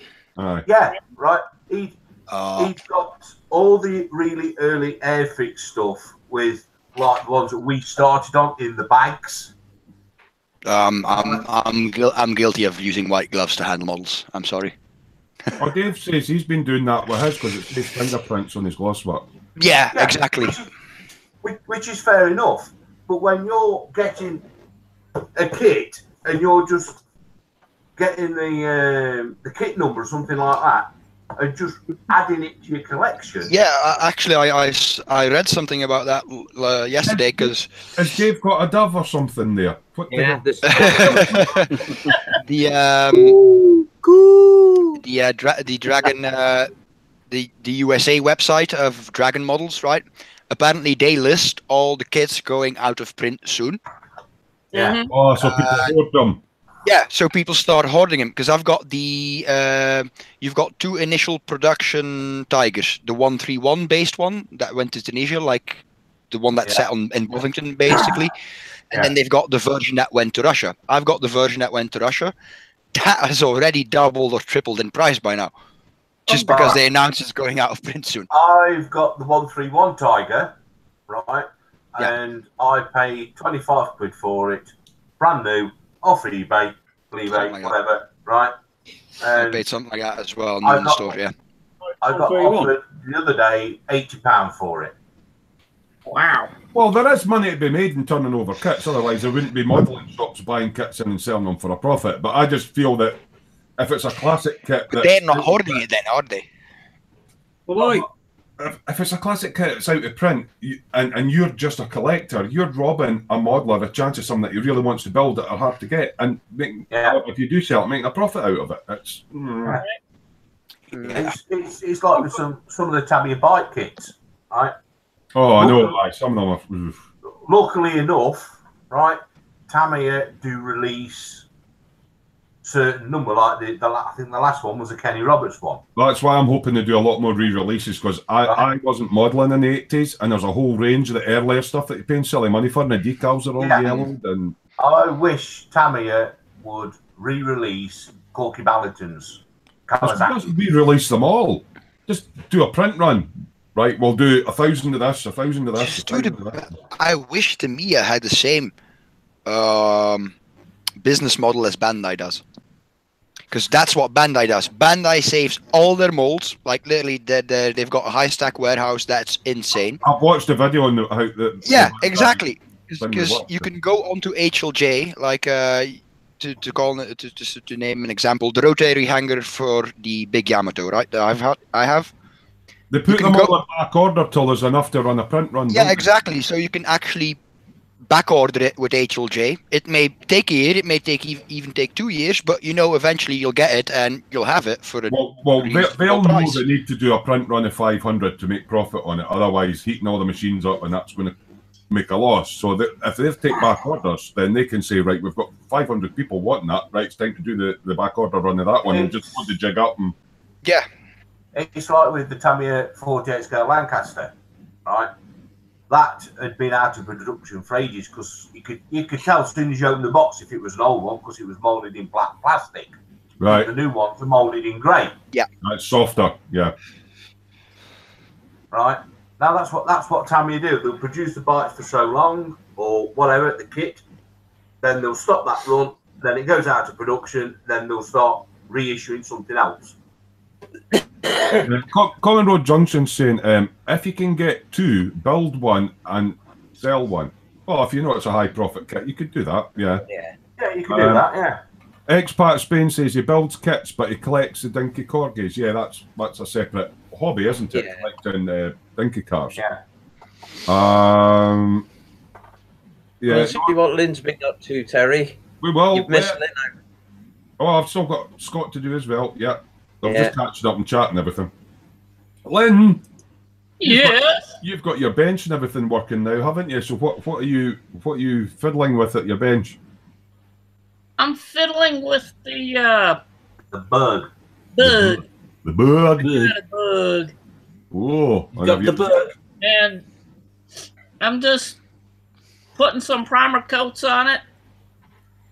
Yeah, right. He'd got all the really early Airfix stuff with like the ones that we started on in the bags. I'm guilty of using white gloves to handle models. I'm sorry. Oh, Dave says he's been doing that with his because it's his fingerprints on his gloss work. Yeah, exactly. Which is fair enough. But when you're getting a kit and you're just getting the kit number or something like that and just adding it to your collection. Yeah, actually, I read something about that yesterday because has Dave got a dove or something there? The Dragon, the USA website of Dragon models, right? Apparently, they list all the kits going out of print soon. Yeah. Oh, so people hoard them. Yeah, so people start hoarding them because I've got you've got two initial production Tigers, the 131 based one that went to Tunisia, like the one that's set in Bovington, basically, and then they've got the version that went to Russia. I've got the version that went to Russia. That has already doubled or tripled in price by now, just because they announced it's going out of print soon. I've got the 131 Tiger, right, and I paid £25 for it, brand new. Off eBay, whatever, right? And I paid something like that as well. I got offered the other day £80 for it. Wow. Well, there is money to be made in turning over kits. Otherwise, there wouldn't be modelling shops buying kits in and selling them for a profit. But I just feel that if it's a classic kit, they're not hoarding it, then, are they? Well, if it's a classic kit that's out of print and you're just a collector, you're robbing a modeler a chance of something that he really wants to build that are hard to get, and if you do sell it, making a profit out of it. It's like with some of the Tamiya bike kits. right? Oh, I know. Like, some of them are. Luckily enough, right, Tamiya do release certain number, like I think the last one was a Kenny Roberts one. That's why I'm hoping to do a lot more re-releases, because I wasn't modelling in the 80s, and there's a whole range of the earlier stuff that you're paying silly money for, and the decals are all yellowed. And I wish Tamiya would re-release Corky Ballotons. Just re-release them all. Just do a print run. Right, we'll do 1,000 of this, 1,000 of this. I wish the Mia had the same business model as Bandai does. Because that's what Bandai does. Bandai saves all their molds. Like, literally, they've got a high-stack warehouse that's insane. I've watched the video on how the... Yeah, exactly. Because you can go onto HLJ, like, to name an example, the rotary hanger for the big Yamato, right, that I have. They put them all in back order till there's enough to run a print run. Yeah, exactly. So you can actually back order it with HLJ. It may take a year, it may even take 2 years, but you know eventually you'll get it and you'll have it for a they'll know they need to do a print run of 500 to make profit on it. Otherwise, heating all the machines up, and that's going to make a loss. So if they take back orders, then they can say, right, we've got 500 people wanting that. Right, it's time to do the back order run of that one, and just put the jig up. And yeah. It's like with the Tamiya 48 scale Lancaster, right? That had been out of production for ages, because you could tell as soon as you opened the box if it was an old one, because it was moulded in black plastic. Right. The new ones are moulded in grey. Yeah. It's softer. Yeah. Right. Now that's what Tamiya do. They'll produce the bikes for so long, or whatever, the kit. Then they'll stop that run. Then it goes out of production. Then they'll start reissuing something else. Colin Road Junction saying, if you can get two, build one and sell one. Well, if you know it's a high profit kit, you could do that. Yeah. Yeah, you can do that. Yeah. Expat Spain says he builds kits, but he collects the dinky corgis. Yeah, that's a separate hobby, isn't it? Yeah. Collecting dinky cars. Yeah. Yeah. We'll see what Lynn's been up to, Terry. We will. You've missed Lynn. Oh, I've still got Scott to do as well. Yeah. I'm just catching up and chatting and everything. Lynn. You've got your bench and everything working now, haven't you? So what are you fiddling with at your bench? I'm fiddling with the bug. Bug. The bug. Got a bug. Oh, Got the bug. And I'm just putting some primer coats on it.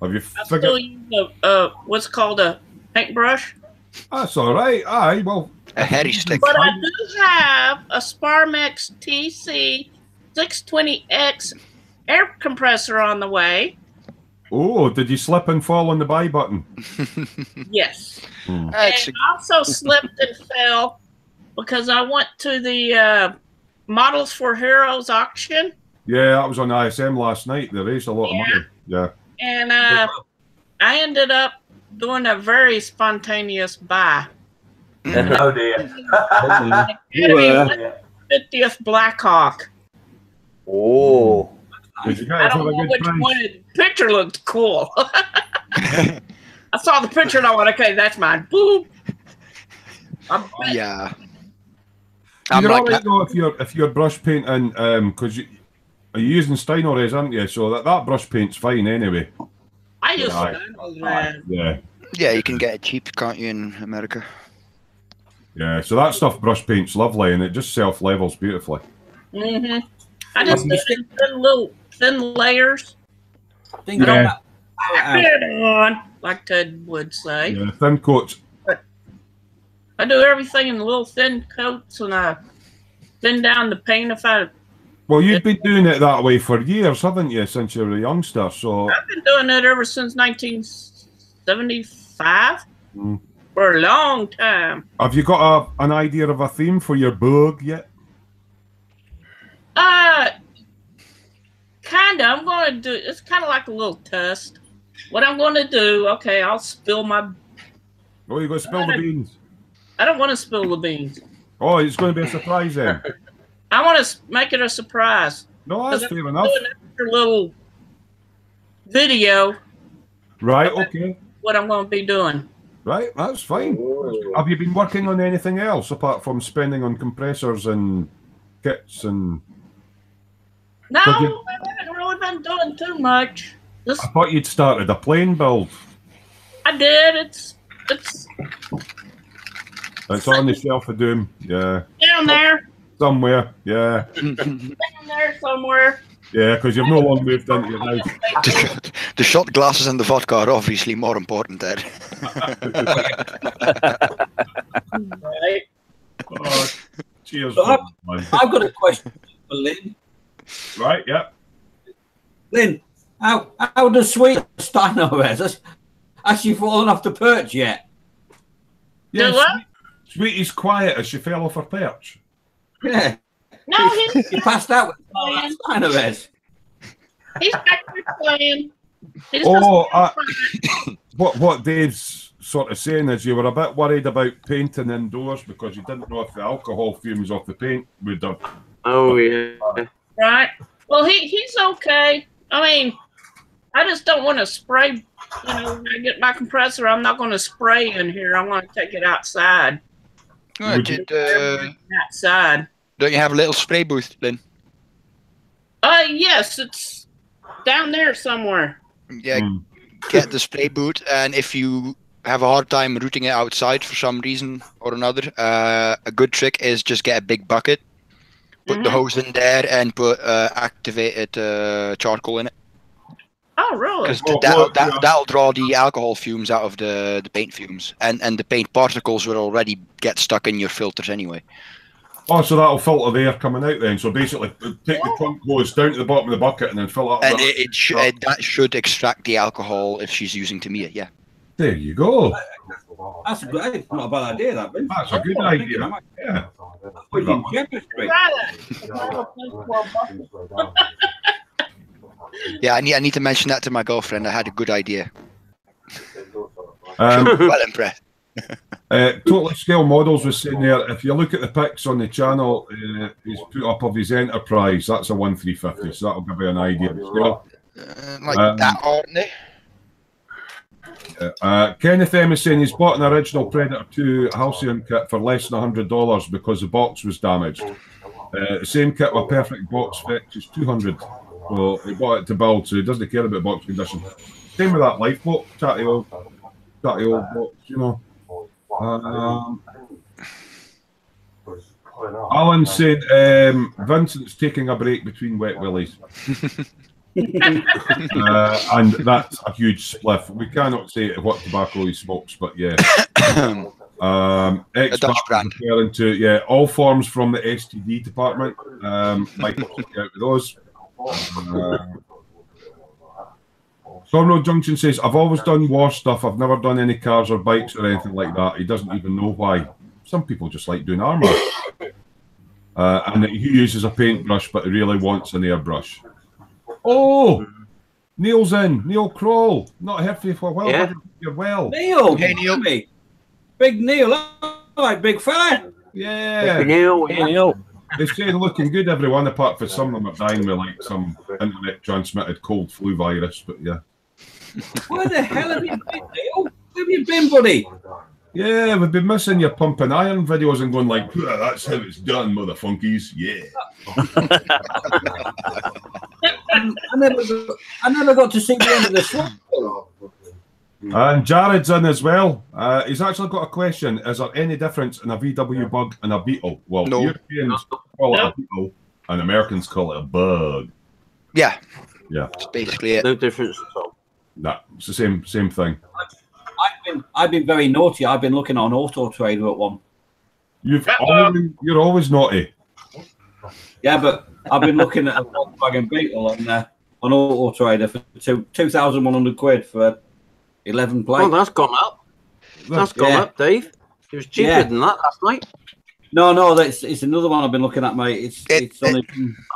Have you I still use what's called a paintbrush. That's all right. Aye, well, a hairy stick. But I do have a Sparmex TC 620X air compressor on the way. Oh, did you slip and fall on the buy button? Yes. And I also slipped and fell because I went to the Models for Heroes auction. Yeah, that was on ISM last night. They raised a lot of money. Yeah. And I ended up doing a very spontaneous buy. Oh dear. 50th Blackhawk. Oh. I don't know which one. The picture looked cool. I saw the picture and I went, okay, that's mine. Boom. Yeah. You're all right though if you're brush painting, because are you using Steino res, aren't you? So that brush paint's fine anyway. I use Steino. Yeah. Yeah, you can get it cheap, can't you, in America? Yeah, so that stuff brush paint's lovely and it just self levels beautifully. Mm-hmm. I just do it in thin layers. Yeah. On, like Ted would say. Yeah, thin coats. I do everything in little thin coats, and I thin down the paint if I. Well, you've been doing it that way for years, haven't you, since you were a youngster? So I've been doing it ever since 1975 for a long time. Have you got an idea of a theme for your bug yet? Kinda. I'm gonna do. It's kind of like a little test. What I'm gonna do? Okay, I'll spill my. Oh, you're going to spill the beans. I don't want to spill the beans. Oh, it's going to be a surprise then. I want to make it a surprise. No, that's fair enough. Doing an extra little video. Right. Okay. What I'm going to be doing. Right, that's fine. Have you been working on anything else apart from spending on compressors and kits and? No, Did you- I haven't really been doing too much. Just, I thought you'd started a plane build. I did. It's It's on the shelf of doom. Yeah. down there. Somewhere. Yeah. Down there somewhere. Yeah, because you've no long moved into your house. The shot glasses and the vodka are obviously more important there. Right. Oh, cheers. So man. I've got a question for Lynn. Right, yeah. Lynn, how does Sweet Steiner has she fallen off the perch yet? Yeah, Do what? Sweetie's quiet as she fell off her perch. Yeah. No, He passed out with Steiner has. he's back there playing. He's Oh, just- what Dave's sort of saying is you were a bit worried about painting indoors because you didn't know if the alcohol fumes off the paint would have. Oh yeah. right. Well, he's okay. I mean, I just don't want to spray. You know, when I get my compressor, I'm not going to spray in here. I want to take it outside. Outside. Don't you have a little spray booth, Lynn? Yes, it's down there somewhere. Yeah, get the spray boot, and if you have a hard time routing it outside for some reason or another, a good trick is just get a big bucket, put the hose in there, and put activated charcoal in it. Oh, really? Because that'll draw the alcohol fumes out of the paint fumes, and the paint particles will already get stuck in your filters anyway. Oh, so that'll filter the air coming out then. So basically, take the trunk hose down to the bottom of the bucket and then fill it up. And that should extract the alcohol if she's using Tamiya, yeah. There you go. That's great. Not a bad idea, that, Ben. That's a good idea. Yeah. We can check it straight. Yeah, I need to mention that to my girlfriend. I had a good idea. Um, Well impressed. Totally Scale Models was saying there, if you look at the pics on the channel, he's put up of his Enterprise. That's a 1350, so that'll give you an idea of the scale. Like that, aren't they? Kenneth M is saying he's bought an original Predator 2 Halcyon kit for less than $100 because the box was damaged. The same kit with perfect box fix is $200. Well, he bought it to build, so he doesn't care about box condition. Same with that lifeboat, chatty old box, you know. Alan said Vincent's taking a break between wet willies. And that's a huge spliff. We cannot say what tobacco he smokes, but yeah. Referring to all forms from the STD department. Michael will get out with those. Conroe Junction says, I've always done war stuff. I've never done any cars or bikes or anything like that. He doesn't even know why. Some people just like doing armour. And he uses a paintbrush, but he really wants an airbrush. Oh, Neil's in. Neil Kroll. Not here for you for a while. Yeah. You're well. Neil. Hey, Neil. Big Neil. All right, big fella. Yeah. Neil. They're saying looking good, everyone, apart from some of them are dying with like some internet transmitted cold flu virus. But yeah. Where the hell have you been, Neil? Where have you been, buddy? Yeah, we've been missing your pumping iron videos and going like, that's how it's done, motherfunkies. Yeah. I never got to see the end of the swamp. And Jared's in as well. He's actually got a question. Is there any difference in a VW bug and a Beetle? Well, No. Europeans call it a Beetle and Americans call it a bug. Yeah. Yeah. That's basically it. No difference at all. Nah, it's the same thing. I've been very naughty. I've been looking on Auto Trader at one. You're always naughty. Yeah, but I've been looking at a Volkswagen Beetle on Auto Trader for 2,100 quid for 11 plates. Well, that's gone up. That's gone up, Dave. It was cheaper than that last night. No, it's another one I've been looking at, mate. It's only.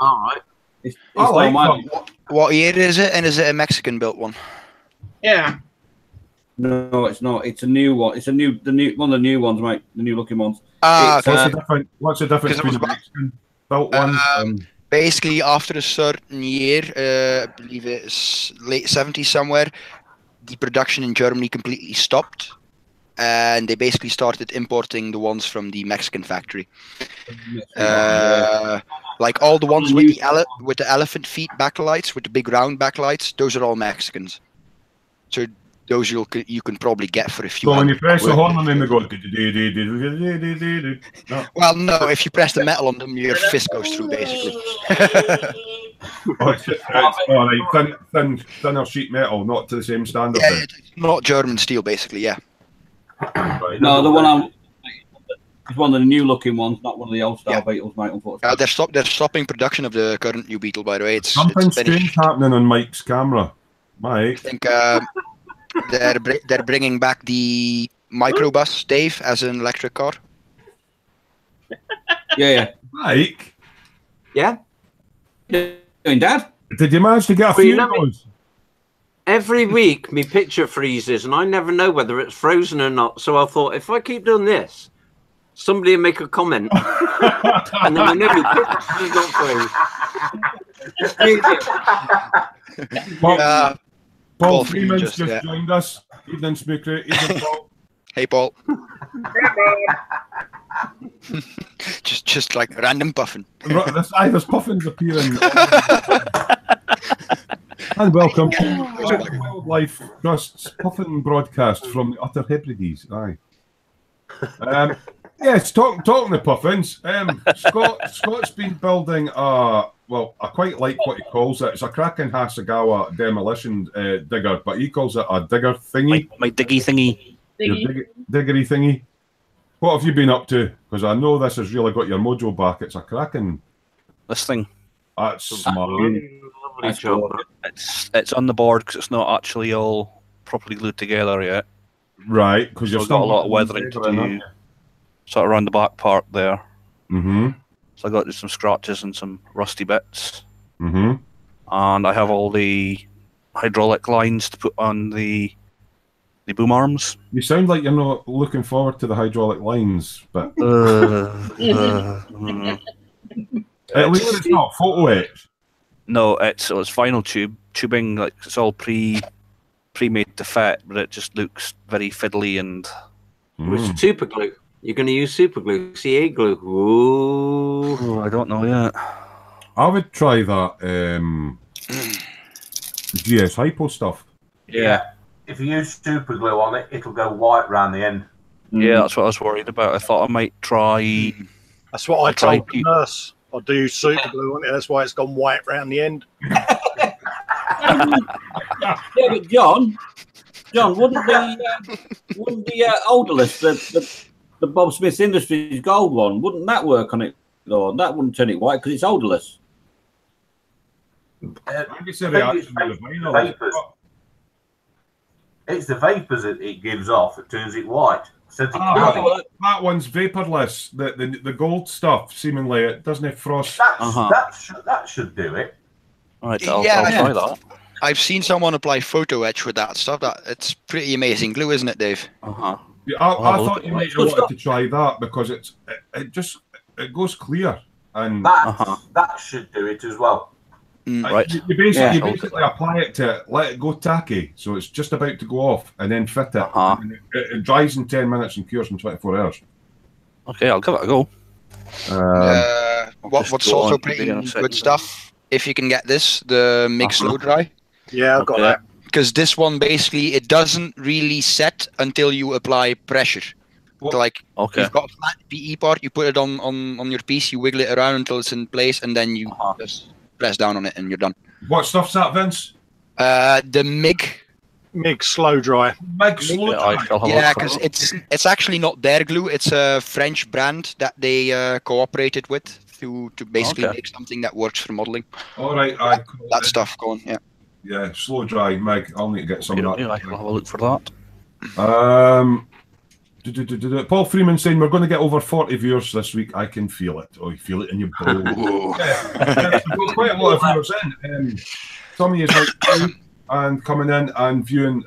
All right. It's not mine. What year is it? And is it a Mexican built one? Yeah. No, it's not. It's a new one. It's one of the new ones, mate. The new looking ones. What's the difference between the Mexican built ones? Basically, after a certain year, I believe it's late 70s somewhere, the production in Germany completely stopped. and they basically started importing the ones from the Mexican factory. Like all the ones with the elephant feet backlights, with the big round backlights, those are all Mexicans. So those you can probably get for a few. So when you press the horn on them, they go. No. Well, no, if you press the metal on them, your fist goes through, basically. All right, thinner sheet metal, not to the same standard. Yeah, it's not German steel, basically. Yeah. Right. No, the one it's one of the new looking ones, not one of the old style Beetles, mate. Unfortunately, They're stopping production of the current new Beetle, by the way. Something strange happening on Mike's camera, Mike. I think they're bringing back the microbus, Dave, as an electric car. Yeah. Mike. Yeah. Doing, Dad? Did you manage to get a few of those? Every week, my picture freezes, and I never know whether it's frozen or not. So I thought, if I keep doing this, somebody will make a comment, and then I know my picture's not frozen. Paul Freeman's just joined us. Evening, Smoo. Evening, Paul. Hey, Paul. just like random puffin. There's puffins appearing. And welcome to Wildlife Trust's puffin broadcast from the Utter Hebrides. Aye. Yes, talking to puffins. Scott's been building I quite like what he calls it. It's a Kraken Hasegawa demolition digger, but he calls it a digger thingy. My diggy thingy. Diggery thingy. What have you been up to? Because I know this has really got your mojo back. It's a Kraken. This thing. That's smart. It's on the board because it's not actually all properly glued together yet. Right, because you've got a lot of weathering to do. Sort of around the back part there. Mm-hmm. So I got some scratches and some rusty bits. Mm-hmm. And I have all the hydraulic lines to put on the boom arms. You sound like you're not looking forward to the hydraulic lines, but at least it's not photo etched. No, it's vinyl tubing. Like it's all pre-made to fit, but it just looks very fiddly and. With super glue. You're going to use super glue, CA glue. Ooh. I don't know yet. I would try that GS Hypo stuff. Yeah. If you use super glue on it, it'll go white round the end. Yeah, that's what I was worried about. I thought I might try. That's what I told the nurse. I do super glue on it. That's why it's gone white round the end. Yeah, but John, wouldn't the Odorless, the Bob Smith Industries gold one, wouldn't that work on it? Though that wouldn't turn it white because it's odorless. It's the vapors it gives off that turns it white. That one's vaporless. The gold stuff, seemingly, it doesn't have frost. That should do it. All right, I'll try that. I've seen someone apply photo etch with that stuff. It's pretty amazing glue, isn't it, Dave? Yeah, I thought you might have wanted to try that because it goes clear and that should do it as well. Right. You basically apply it to it, let it go tacky, so it's just about to go off, and then fit it. And it dries in 10 minutes and cures in 24 hours. Okay, I'll give it a go. What's also pretty good stuff, if you can get this, the MIG Slow Dry. Yeah, I've got that. Because this one, basically, it doesn't really set until you apply pressure. So, like, you've got a flat PE part, you put it on your piece, you wiggle it around until it's in place, and then you just press down on it, and you're done. What stuff's that, Vince? The MIG Slow Dry. MIG Slow Dry. Yeah, because it's actually not their glue. It's a French brand that they cooperated with to basically make something that works for modeling. All right, that stuff going. Yeah, Slow Dry MIG. I'll need to get some of that. I can have a look for that. Paul Freeman saying we're going to get over 40 viewers this week. I can feel it. Oh, you feel it in your bones. We've got quite a lot of viewers in. Some of you like and coming in and viewing.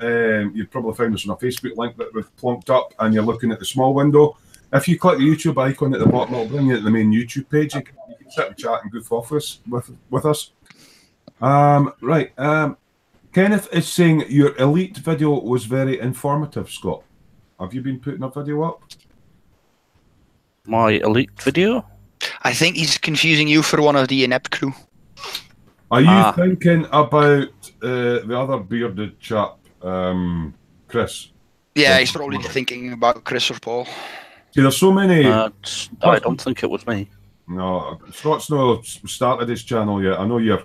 You've probably found us on a Facebook link that we've plunked up, and you're looking at the small window. If you click the YouTube icon at the bottom, it'll bring you to the main YouTube page. You can sit and chat and goof off with us. Right. Kenneth is saying your Elite video was very informative, Scott. Have you been putting a video up? My elite video? I think he's confusing you for one of the inept crew. Are you thinking about the other bearded chap, Chris? Yeah, he's probably thinking about Chris or Paul. See, there's so many. I don't think it was me. No, Scott's not started his channel yet. I know you're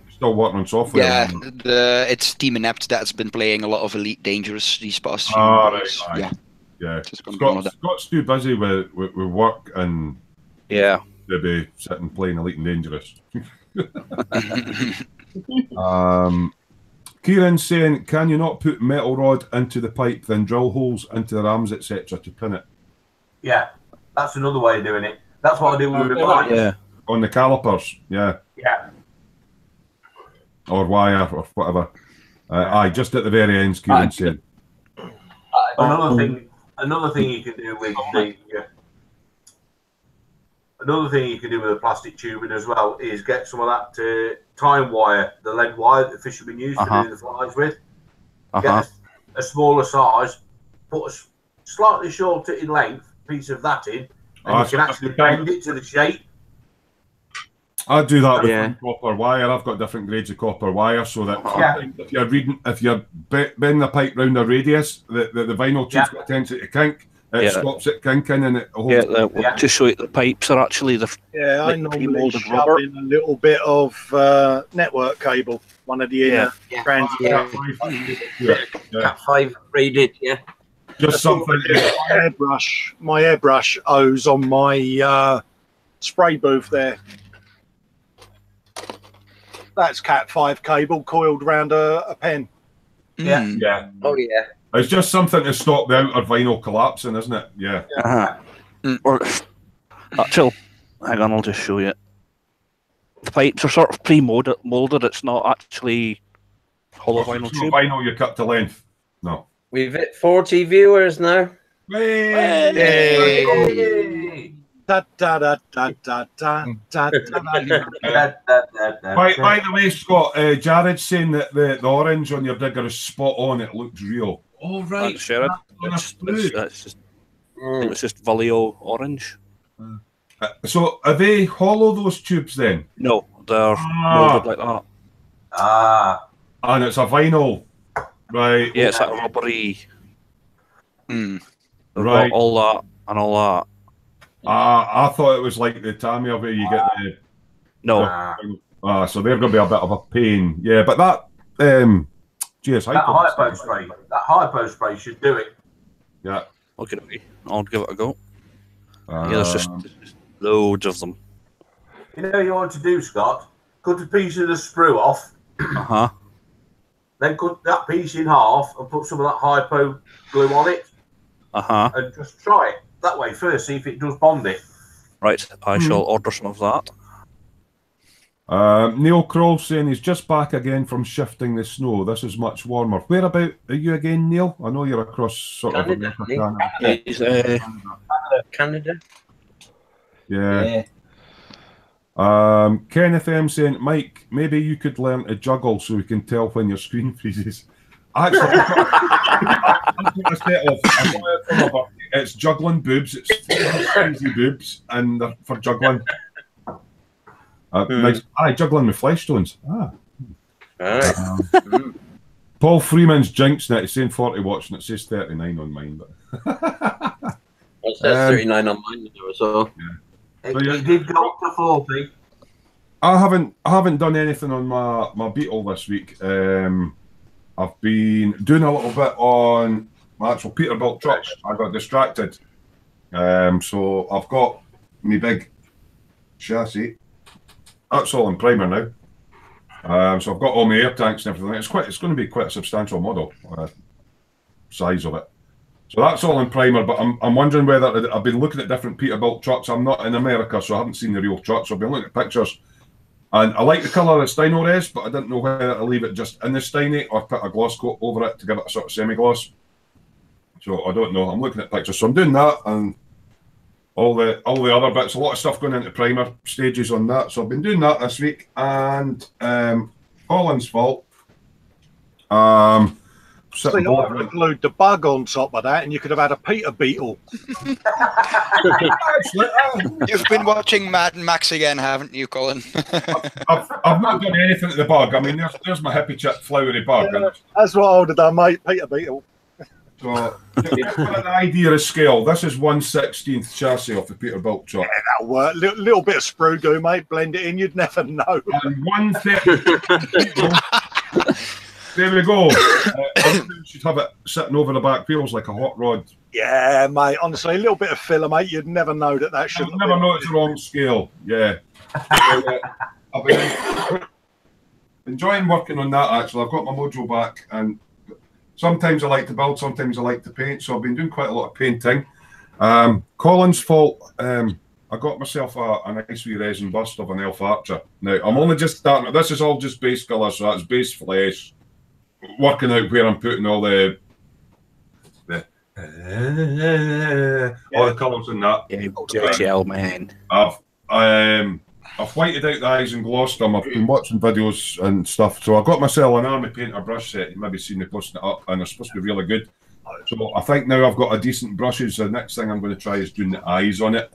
still working on software. Yeah, it's Team Inept that's been playing a lot of Elite Dangerous these past few months. Right. Yeah. Scott's too busy with work and to be sitting playing Elite and Dangerous. Kieran's saying, can you not put metal rod into the pipe, then drill holes into the rams, etc. to pin it? Yeah, that's another way of doing it. That's what I do with the bikes. Yeah. On the calipers, yeah. Or wire or whatever. Just at the very end, Kieran said. Another thing you can do with the plastic tubing as well is get some of that time wire, the lead wire that the fishermen use to do the flies with. Get a smaller size, put a slightly shorter in length piece of that in, and you can actually bend it to the shape. I do that with copper wire. I've got different grades of copper wire, so that if you're bending the pipe round a radius, the vinyl tube's got a tendency to kink. It stops it kinking, and it holds. To show you, the pipes are actually the I normally shove in a little bit of network cable, one of the inner strands. Cat 5 braided, Just something. My airbrush hose on my spray booth there. That's Cat 5 cable coiled round a pen. Yeah. Oh yeah. It's just something to stop the outer vinyl collapsing, isn't it? Yeah. Or actually, hang on, I'll just show you. The pipes are sort of pre-molded. It's not actually hollow vinyl tube. Vinyl you cut to length. No. We've hit 40 viewers now. Hey! Da, da, da, da, da, da, da, By the way, Scott, Jared's saying that the orange on your digger is spot on. It looks real. Oh, right. Sure. It's just Vallejo orange. So are they hollow, those tubes, then? No, they're molded like that. And it's a vinyl. Right. Yeah, it's like rubbery. Right. All that and all that. I thought it was like the Tamiya where you get the... No. So they're going to be a bit of a pain. Yeah, but that... that hypo spray should do it. Yeah. Okay, I'll give it a go. There's just loads of them. You know what you want to do, Scott? Cut a piece of the sprue off. Then cut that piece in half and put some of that hypo glue on it. And just try it that way first, see if it does bond it. Right, I shall order some of that. Neil Kroll saying he's just back again from shifting the snow. This is much warmer. Whereabout are you again, Neil? I know you're across sort of Canada. Yeah. Kenneth M saying, Mike, maybe you could learn to juggle so we can tell when your screen freezes. Actually, it's juggling boobs. It's crazy boobs, and they're for juggling. Nice. Juggling with flesh stones. Paul Freeman's jinxing it. He's saying 40 watching. It says 39 on mine, but it says 39 on mine as well. It did go up to 40. I haven't done anything on my Beetle this week. I've been doing a little bit on my actual Peterbilt truck. I got distracted. So I've got my big chassis. That's all in primer now. So I've got all my air tanks and everything. It's going to be quite a substantial model, size of it. So that's all in primer. But I'm wondering whether I've been looking at different Peterbilt trucks. I'm not in America, so I haven't seen the real truck. So I've been looking at pictures, and I like the colour that Steino is, but I didn't know whether to leave it just in the Steiny or put a gloss coat over it to give it a sort of semi-gloss. So I don't know. I'm looking at pictures, so I'm doing that and all the other bits. A lot of stuff going into primer stages on that. So I've been doing that this week, and Colin's fault. See, I would have glued the bug on top of that, and you could have had a Peter beetle. You've been watching Mad Max again, haven't you, Colin? I've not done anything to the bug. I mean, there's my hippie chip flowery bug. Yeah, that's what I would have done, mate. Peter beetle. So, just for an idea of scale, this is 1/16 chassis off the Peterbilt truck. Yeah, that'll work. Little bit of sprue goo, mate. Blend it in. You'd never know. And 1/30. There we go. You should have it sitting over the back wheels like a hot rod. Yeah, mate. Honestly, a little bit of filler, mate. You'd never know that should. I've never know it's the wrong scale. Yeah. I've been enjoying working on that, actually. I've got my mojo back, and sometimes I like to build, sometimes I like to paint. So I've been doing quite a lot of painting. Colin's fault. I got myself a nice wee resin bust of an elf archer. Now, I'm only just starting. This is all just base colour, so that's base flesh. Working out where I'm putting all the colours in that. Yeah, dirty old man. I've whited out the eyes and glossed them. I've been watching videos and stuff. So I got myself an army painter brush set. You maybe seen me posting it up, and they're supposed to be really good. So I think now I've got a decent brushes. The next thing I'm going to try is doing the eyes on it.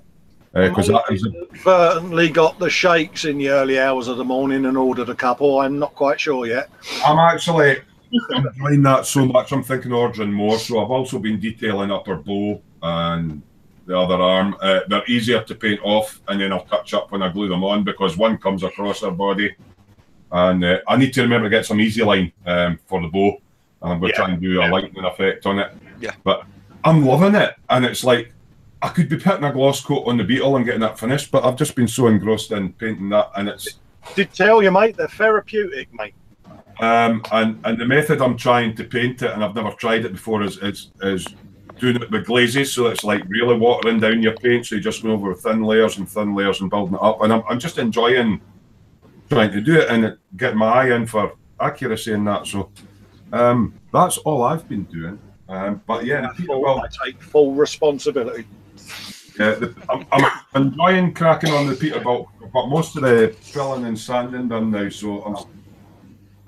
Because that is certainly got the shakes in the early hours of the morning and ordered a couple. I'm not quite sure yet. I'm actually enjoying that so much. I'm thinking of ordering more. So I've also been detailing upper bow and the other arm. They're easier to paint off, and then I'll touch up when I glue them on, because one comes across their body. And I need to remember to get some easy line for the bow, and I'm going to try and do a lightning effect on it. Yeah. But I'm loving it, and it's like I could be putting a gloss coat on the Beetle and getting that finished, but I've just been so engrossed in painting that, and it's. Did tell you, mate, they're therapeutic, mate. And the method I'm trying to paint it, and I've never tried it before, is doing it with glazes, so it's like really watering down your paint, so you're just going over thin layers and building it up, and I'm just enjoying trying to do it and getting my eye in for accuracy in that. So that's all I've been doing. But yeah, I take full responsibility. Yeah, I'm enjoying cracking on the Peterbilt, but most of the filling and sanding done now, so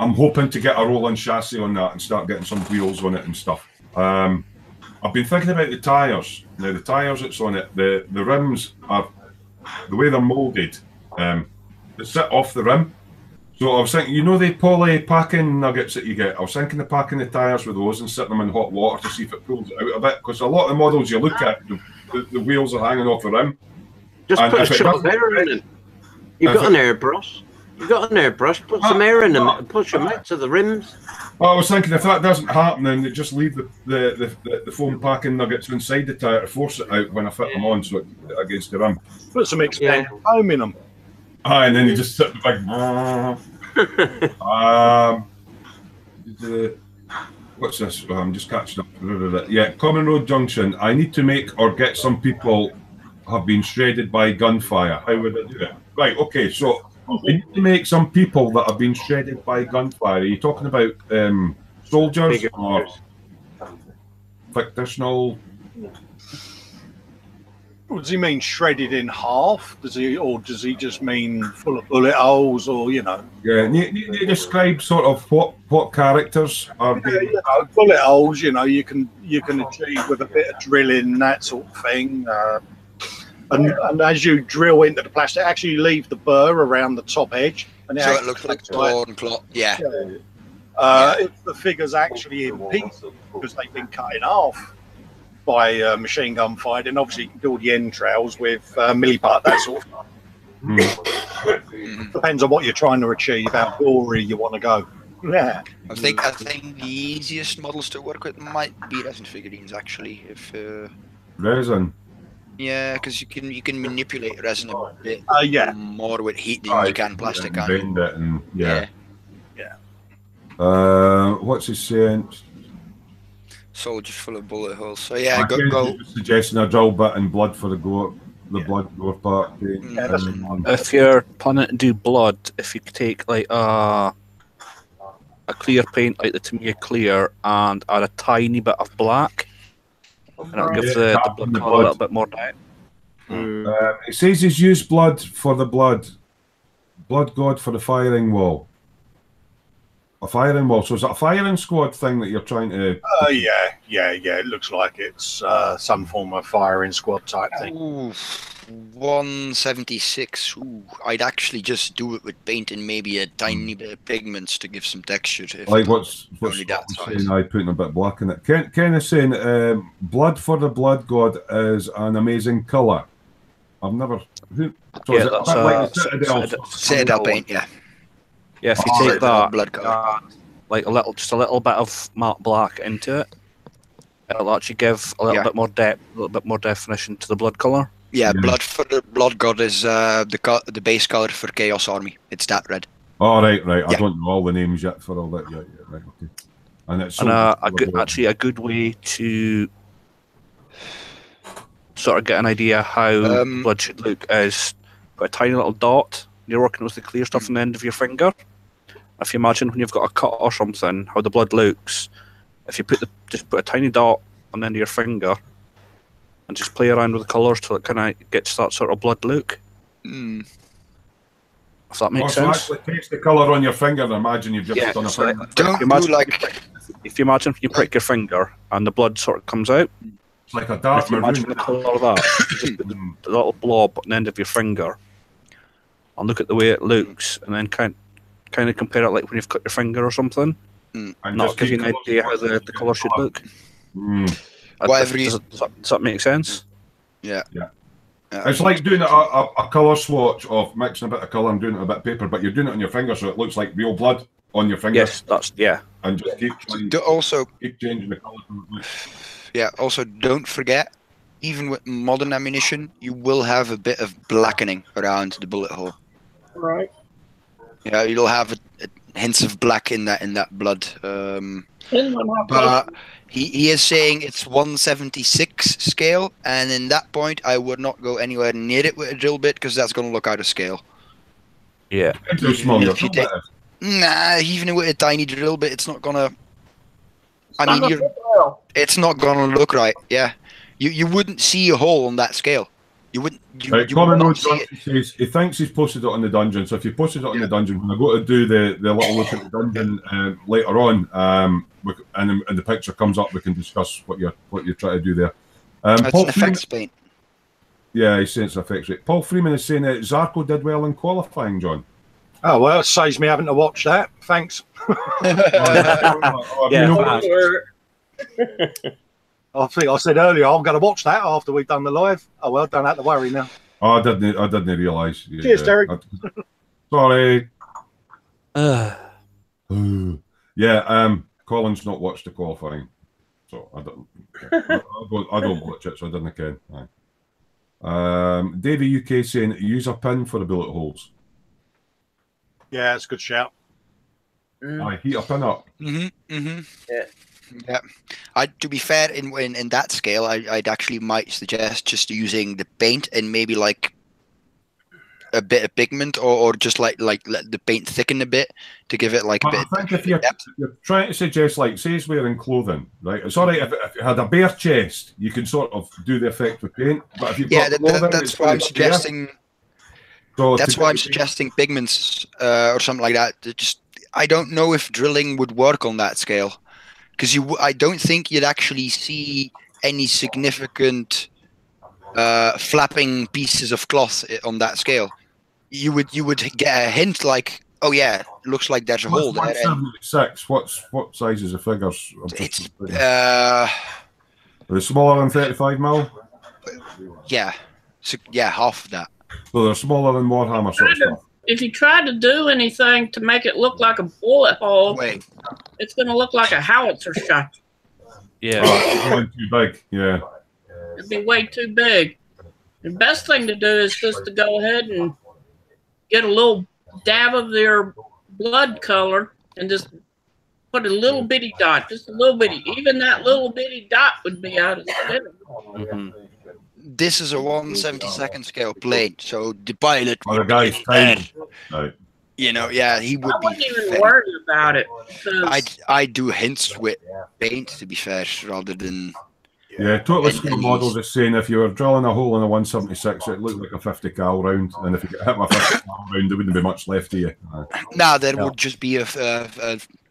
I'm hoping to get a rolling chassis on that and start getting some wheels on it and stuff. I've been thinking about the tyres. Now, the tyres that's on it, the rims are, the way they're moulded, they sit off the rim. So I was thinking, you know the poly packing nuggets that you get? I was thinking of packing the tyres with those and setting them in hot water to see if it pulls it out a bit, because a lot of the models you look at, the wheels are hanging off the rim. Just put a shot of air in it. You've got an airbrush. You've got an airbrush. Put some air in them and push them out to the rims. Well, I was thinking if that doesn't happen, then they just leave the foam packing nuggets inside the tyre to force it out when I fit them on, so it's against the rim. Put some expanded foam in them. And then you just sit the big. What's this? I'm just catching up. Yeah, Common Road Junction. I need to make or get some people have been shredded by gunfire. How would I do it? Right. Okay. So I need to make some people that have been shredded by gunfire. Are you talking about soldiers or fictional? Does he mean shredded in half? Does he just mean full of bullet holes, or you know? Yeah, you describe sort of what characters are being... you know, bullet holes. You know, you can achieve with a bit of drilling, that sort of thing. And as you drill into the plastic, actually leave the burr around the top edge, and so it looks like torn cloth. Yeah. If the figure's actually in pieces because they've been cut in half by machine gun fire, and obviously you can do all the entrails with milliput, that sort of stuff. Depends on what you're trying to achieve, how gory you want to go. Yeah. I think the easiest models to work with might be resin figurines, actually. If resin. Yeah, because you can manipulate resin a bit more with heat than you can plastic. Bend it and yeah. What's he saying? Soldiers full of bullet holes. So yeah, go. Suggesting a drill bit and blood for the blood gore part. If you're planning to do blood, if you take like a clear paint like the Tamiya Clear and add a tiny bit of black, and it'll give the blood colour a little bit more depth. It says he's used blood for the blood god for the firing wall. A firing wall. So is it a firing squad thing that you're trying to? Yeah. It looks like it's some form of firing squad type thing. Ooh, 176. Ooh, I'd actually just do it with paint and maybe a tiny bit of pigments to give some texture. If Like what's only that saying? size. I putting a bit of black in it. Ken is saying, "Blood for the Blood God is an amazing colour." I've never. So Yeah, is it a that's bit like the Citadel? Citadel paint, yeah. Yeah, if you Oh, take that, blood colour. like just a little bit of matte black into it, it'll actually give a little bit more depth, a little bit more definition to the blood color. Yeah, Blood for the Blood God is the base color for Chaos Army. It's that red. Oh, right. I Yeah. don't know all the names yet for all that. Yeah, right, okay. And it's And a good way to sort of get an idea how blood should look is put a tiny little dot. You're working with the clear stuff on the end of your finger. If you imagine when you've got a cut or something, how the blood looks. If you just put a tiny dot on the end of your finger and just play around with the colours till it kind of gets that sort of blood look. Mm. If that makes so sense. actually takes the colour on your finger and imagine you've just done a so finger. if you imagine you prick your finger and the blood sort of comes out. It's like a dark If you imagine the colour of that, just put the little blob on the end of your finger and look at the way it looks, and then kind of compare it like when you've cut your finger or something. And that'll give you an idea how the colour should look. Whatever does that make sense? Yeah. It's like doing a colour swatch of mixing a bit of colour and doing it a bit of paper, but you're doing it on your finger so it looks like real blood on your finger. Yes, and just keep changing the colour. Yeah, also don't forget, even with modern ammunition, you will have a bit of blackening around the bullet hole. Right. Yeah, you'll have hints of black in that blood. But he is saying it's 176 scale, and in that point, I would not go anywhere near it with a drill bit because that's going to look out of scale. Yeah. Too small. Nah, even with a tiny drill bit, it's not gonna. It's not gonna look right. Yeah, you wouldn't see a hole on that scale. You wouldn't. Connor knows says he thinks he's posted it on the dungeon. So if you posted it on the dungeon, when I go to do the little look at the dungeon later on, and the picture comes up, we can discuss what you're trying to do there. It's an effects paint. Yeah, he's saying it's effects rate. Paul Freeman is saying that Zarko did well in qualifying, John. Oh well, it saves me having to watch that. Thanks. I think I said earlier I'm going to watch that after we've done the live. Oh well, don't have to worry now. Oh, I didn't realise. Yeah, cheers, Terry. Sorry. Colin's not watched the qualifying, so I don't. I don't watch it, so I didn't care. Davey UK saying use a pin for the bullet holes. Yeah, it's a good shout. I heat a pin up. Yeah. To be fair, in that scale, I'd actually might suggest just using the paint and maybe like a bit of pigment, or just like let the paint thicken a bit to give it like a bit. I think if you're trying to suggest, like, say he's wearing clothing, right? It's all right if you had a bare chest, you can sort of do the effect with paint. But if you've got clothing, that's why I'm suggesting. That's why I'm suggesting pigments or something like that. I don't know if drilling would work on that scale. Because I don't think you'd actually see any significant flapping pieces of cloth on that scale. You would get a hint like, oh yeah, it looks like there's a hole there. 176. What size is the figures? It's are they smaller than 35mm? Yeah, so, yeah, half of that. So they're smaller than Warhammer sort of stuff. If you try to do anything to make it look like a bullet hole, it's going to look like a howitzer shot. Yeah. It's going too big. Yeah. It'd be way too big. The best thing to do is just to go ahead and get a little dab of their blood color and just put a little bitty dot, just a little bitty. Even that little bitty dot would be out of center. This is a 1/72 scale plate, so the pilot. Oh, the guy's tiny. Right. You know, yeah, he would be. I wouldn't even worry about it. I do hints with paint, to be fair, rather than. Yeah, Total Scale Models is saying if you were drilling a hole in a 176, it looked like a 50 cal round, and if you get hit with a 50 cal round, there wouldn't be much left of you. No, there would just be a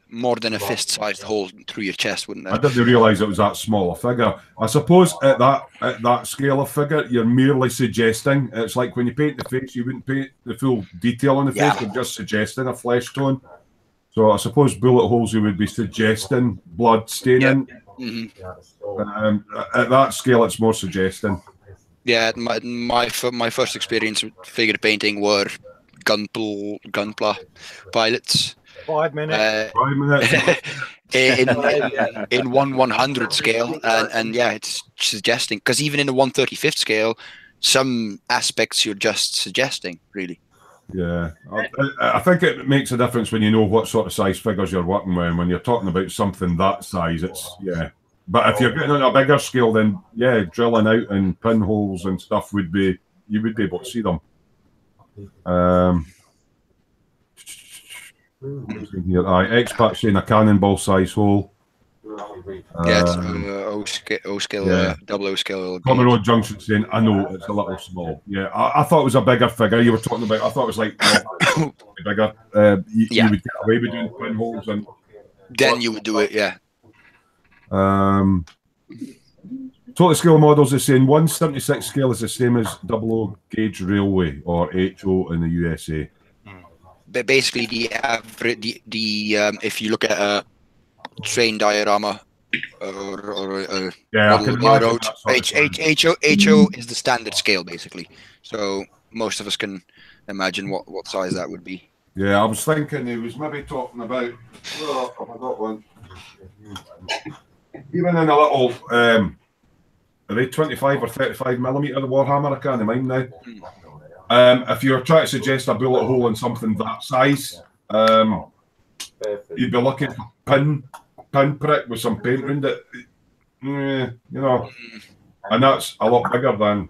more than a fist-sized hole through your chest, wouldn't I it? didn't realise it was that small a figure. I suppose at that scale of figure, you're merely suggesting. It's like when you paint the face, you wouldn't paint the full detail on the face. You're just suggesting a flesh tone. So I suppose bullet holes, you would be suggesting blood staining. At that scale, it's more suggesting. Yeah, my first experience with figure painting were Gunpla pilots. 5 minutes. 5 minutes. in 1/100 scale, and yeah, it's suggesting, because even in the 1/35 scale, some aspects you're just suggesting, really. Yeah, I think it makes a difference when you know what sort of size figures you're working with. And when you're talking about something that size, it's But if you're getting on a bigger scale, then drilling out and pinholes and stuff you would be able to see them. Expat saying a cannonball size hole. It's O scale, double O scale. Common Road Junction saying, I know it's a little small. Yeah, I thought it was a bigger figure you were talking about. I thought it was like bigger. You would get away with doing pinholes, and then you would do it. Yeah. Total scale models is saying 1/76 scale is the same as 00 gauge railway or HO in the USA. But basically, the average, if you look at a train diorama or a road, HO is the standard scale, basically. So most of us can imagine what size that would be. Yeah, I was thinking he was maybe talking about. Oh, I got one. Even in a little, are they 25 or 35 millimeter Warhammer? I can't mind now. If you were trying to suggest a bullet hole in something that size, you'd be looking for pin prick with some paint around it. You know, and that's a lot bigger than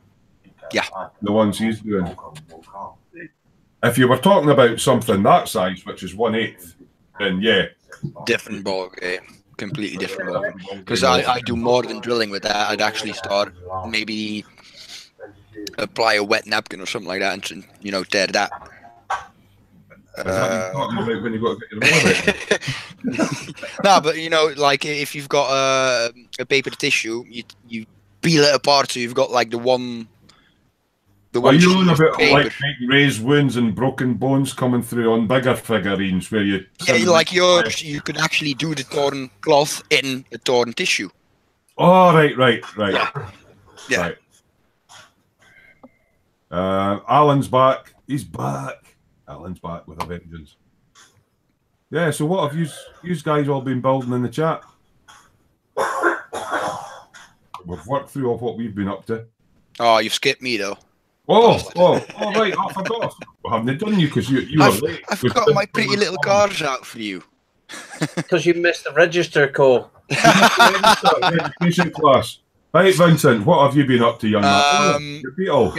the ones he's doing. If you were talking about something that size, which is 1/8, then different ball game. Completely different ball, because I do more than drilling with that. I'd actually start maybe apply a wet napkin or something like that, and tear that. When you got to get your No, but like if you've got a paper tissue, you peel it apart, so you've got like the one. Are you on about like raised wounds and broken bones coming through on bigger figurines where you? Yeah, like you could actually do the torn cloth in a torn tissue. Oh, right. Yeah. Right. Alan's back. He's back. Alan's back with a vengeance. Yeah. So what have you guys all been building in the chat? We've worked through all what we've been up to. Oh, you've skipped me though. Oh, right. I forgot. Well, haven't they done you because you were late? I've got my pretty little cars out for you. Because you missed the register call. Registration class. Right, Vincent, what have you been up to, young man? Your Beetle.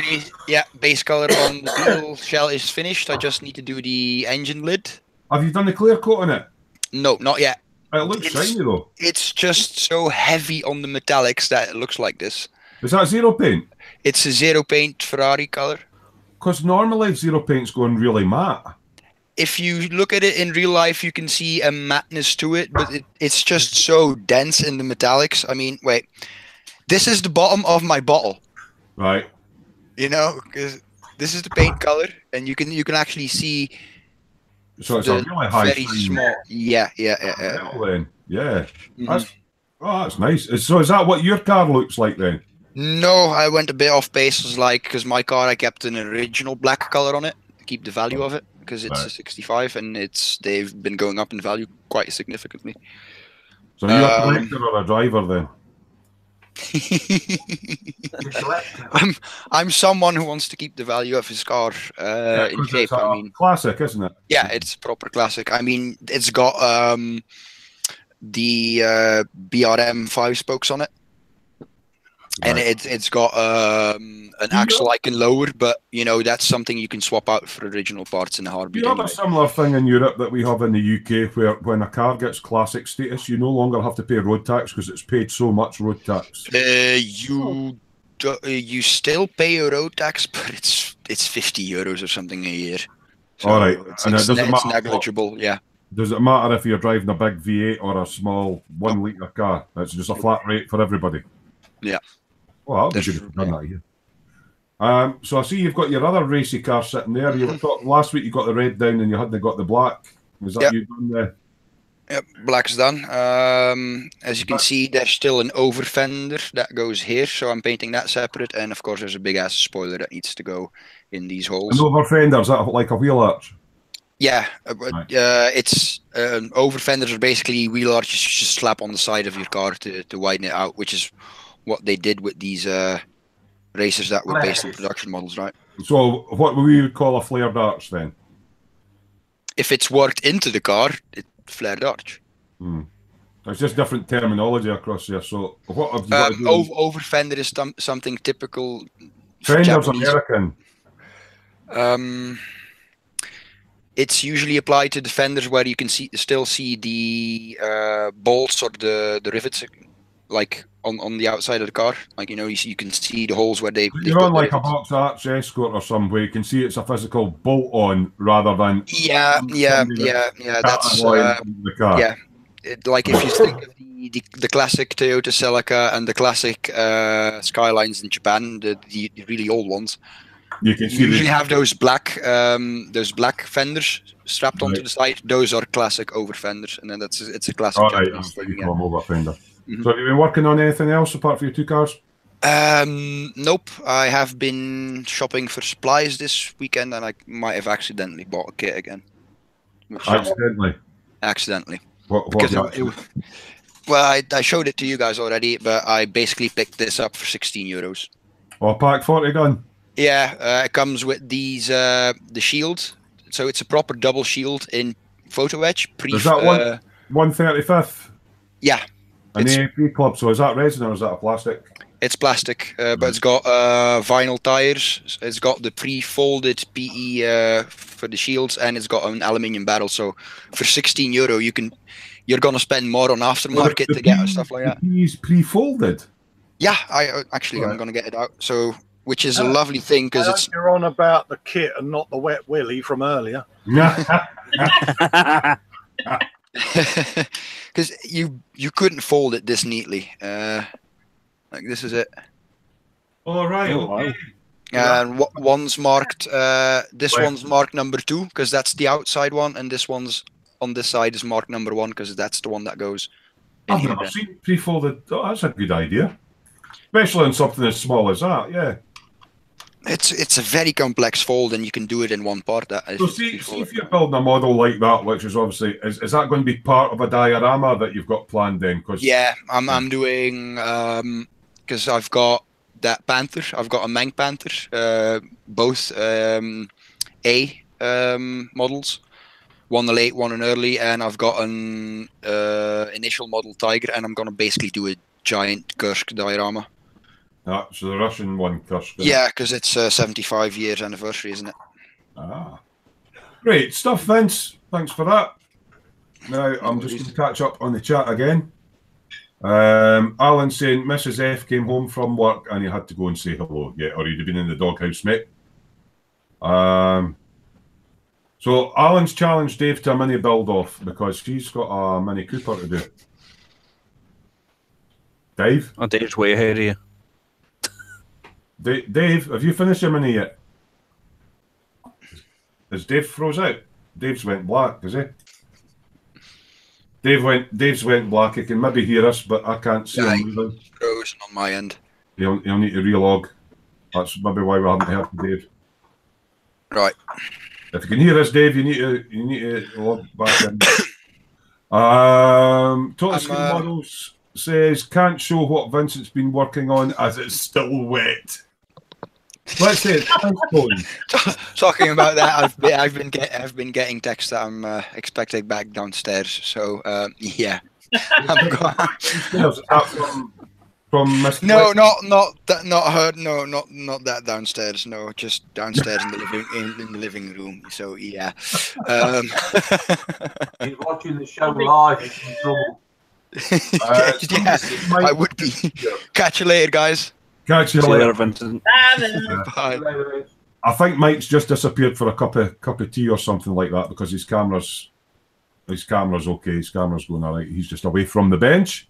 Base colour on the Beetle shell is finished. I just need to do the engine lid. Have you done the clear coat on it? No, not yet. It looks shiny though. It's just so heavy on the metallics that it looks like this. Is that zero paint? It's a zero paint Ferrari colour. Because normally zero paint's going really matte. If you look at it in real life, you can see a matteness to it, but it's just so dense in the metallics. I mean, wait. This is the bottom of my bottle. Right. Because this is the paint color, and you can actually see. So it's a really high. Very small. Yeah. Then. Yeah. That's nice. So is that what your car looks like then? No, I went a bit off base, because my car, I kept an original black color on it to keep the value of it, because it's a 65 and they've been going up in value quite significantly. So you're a collector or a driver then? I'm someone who wants to keep the value of his car in shape. I mean, classic, isn't it? Yeah, it's proper classic. I mean, it's got the BRM 5 spokes on it. And it's got an axle I can lower, but that's something you can swap out for original parts in a heartbeat. You have a similar thing in Europe that we have in the UK, where when a car gets classic status, you no longer have to pay road tax because it's paid so much road tax. You still pay a road tax, but it's €50 or something a year. So all right, it's negligible. Yeah. Does it matter if you're driving a big V8 or a small 1 litre car? It's just a flat rate for everybody. Yeah. Well, that would be good if you've done that here. So I see you've got your other racy car sitting there. You were talking last week. You got the red down and you hadn't got the black. Was that you done there? Yep, black's done. As you can see, there's still an over fender that goes here, so I'm painting that separate. And of course, there's a big ass spoiler that needs to go in these holes. An over fender, is that like a wheel arch? Yeah, it's over fenders are basically wheel arches you just slap on the side of your car to widen it out, which is what they did with these racers that were based on production models, right? So what we would call a flared arch then? If it's worked into the car, it's flared arch. It's just different terminology across here. So what have you got to do? Over fender is something typical. Fender's American. It's usually applied to the fenders where you can still see the bolts or the rivets, like on the outside of the car. Like, you know, you can see the holes where they. You're on like a box arch Escort or something where you can see it's a physical bolt on rather than. Yeah. That's the car. Yeah. Like if you think of the classic Toyota Celica and the classic Skylines in Japan, the really old ones. You can see usually have those black fenders strapped onto the side. Those are classic over fenders, and then it's a classic. All right, over fender. So have you been working on anything else apart from your two cars? Nope. I have been shopping for supplies this weekend, and I might have accidentally bought a kit again. Accidentally. What well, I showed it to you guys already, but I basically picked this up for €16. Oh, pack 40 gun. Yeah, it comes with these the shield, so it's a proper double shield in photo etch. Is that 1/35? Yeah. An AAP club. So is that resin or is that a plastic? It's plastic, but it's got vinyl tires. It's got the pre-folded PE for the shields, and it's got an aluminium barrel. So for €16, you're gonna spend more on aftermarket to get stuff like that. PE's pre-folded. Yeah, I'm gonna get it out. So. Which is a lovely thing because it's. You're on about the kit and not the wet willy from earlier. Because you couldn't fold it this neatly. Like this is it. All right. Okay. And one's marked. This one's marked number 2 because that's the outside one, and this one's on this side is marked number 1 because that's the one that goes. I've never seen pre-folded. Oh, that's a good idea, especially on something as small as that. Yeah. It's a very complex fold, and you can do it in one part. So see if you're building a model like that, which is obviously is that going to be part of a diorama that you've got planned then? Yeah, I'm doing because I've got that Panther. I've got a Mank Panther, both A models, one a late, one an early, and I've got an initial model Tiger, and I'm going to basically do a giant Kursk diorama. So the Russian one, Kursk. Yeah, because it's 75 years anniversary, isn't it? Great stuff, Vince. Thanks for that. Now I'm just going to catch up on the chat again. Alan saying Mrs. F came home from work and he had to go and say hello. Yeah, or he'd have been in the doghouse, mate. So Alan's challenged Dave to a mini build off because he's got a Mini Cooper to do. Dave? Oh, Dave's way ahead of you. Dave, have you finished your mini yet? Is Dave froze out? Dave's went black, is he? Dave's went black. He can maybe hear us, but I can't see him moving. Frozen on my end. He'll need to relog. That's maybe why we haven't heard from Dave. Right. If you can hear us, Dave, you need to log back in. Total Screen Models says can't show what Vincent's been working on as it's still wet. Let's say it's talking about that. I've been getting texts that I'm expecting back downstairs. So yeah, from Mr. No, not her. No, not that downstairs. No, just downstairs in the living room. So yeah. He's watching the show live. He's in trouble. Yeah, I would be. Catch you later, guys. Catch you later, Vincent. Bye. I think Mike's just disappeared for a cup of tea or something like that because his camera's his camera's okay. His camera's going all right. He's just away from the bench.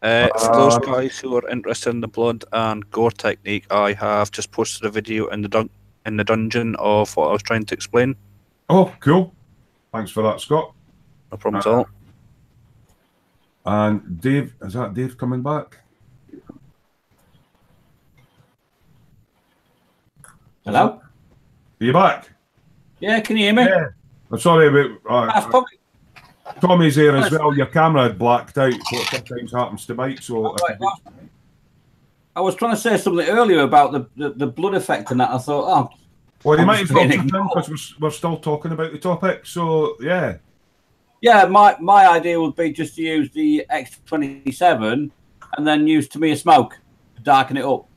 For those guys who are interested in the blood and gore technique, I have just posted a video in the dungeon of what I was trying to explain. Oh, cool. Thanks for that, Scott. No problem at all. And Dave, is that Dave coming back? Hello? Are you back? Yeah, can you hear me? Yeah. I'm sorry about That's probably... Tommy's there as well. Your camera had blacked out, so it sometimes happens to Mike. So I was trying to say something earlier about the blood effect and that. I thought, oh, well, you might as well because we're still talking about the topic. So yeah, yeah. My idea would be just to use the X27 and then use Tamiya smoke to darken it up.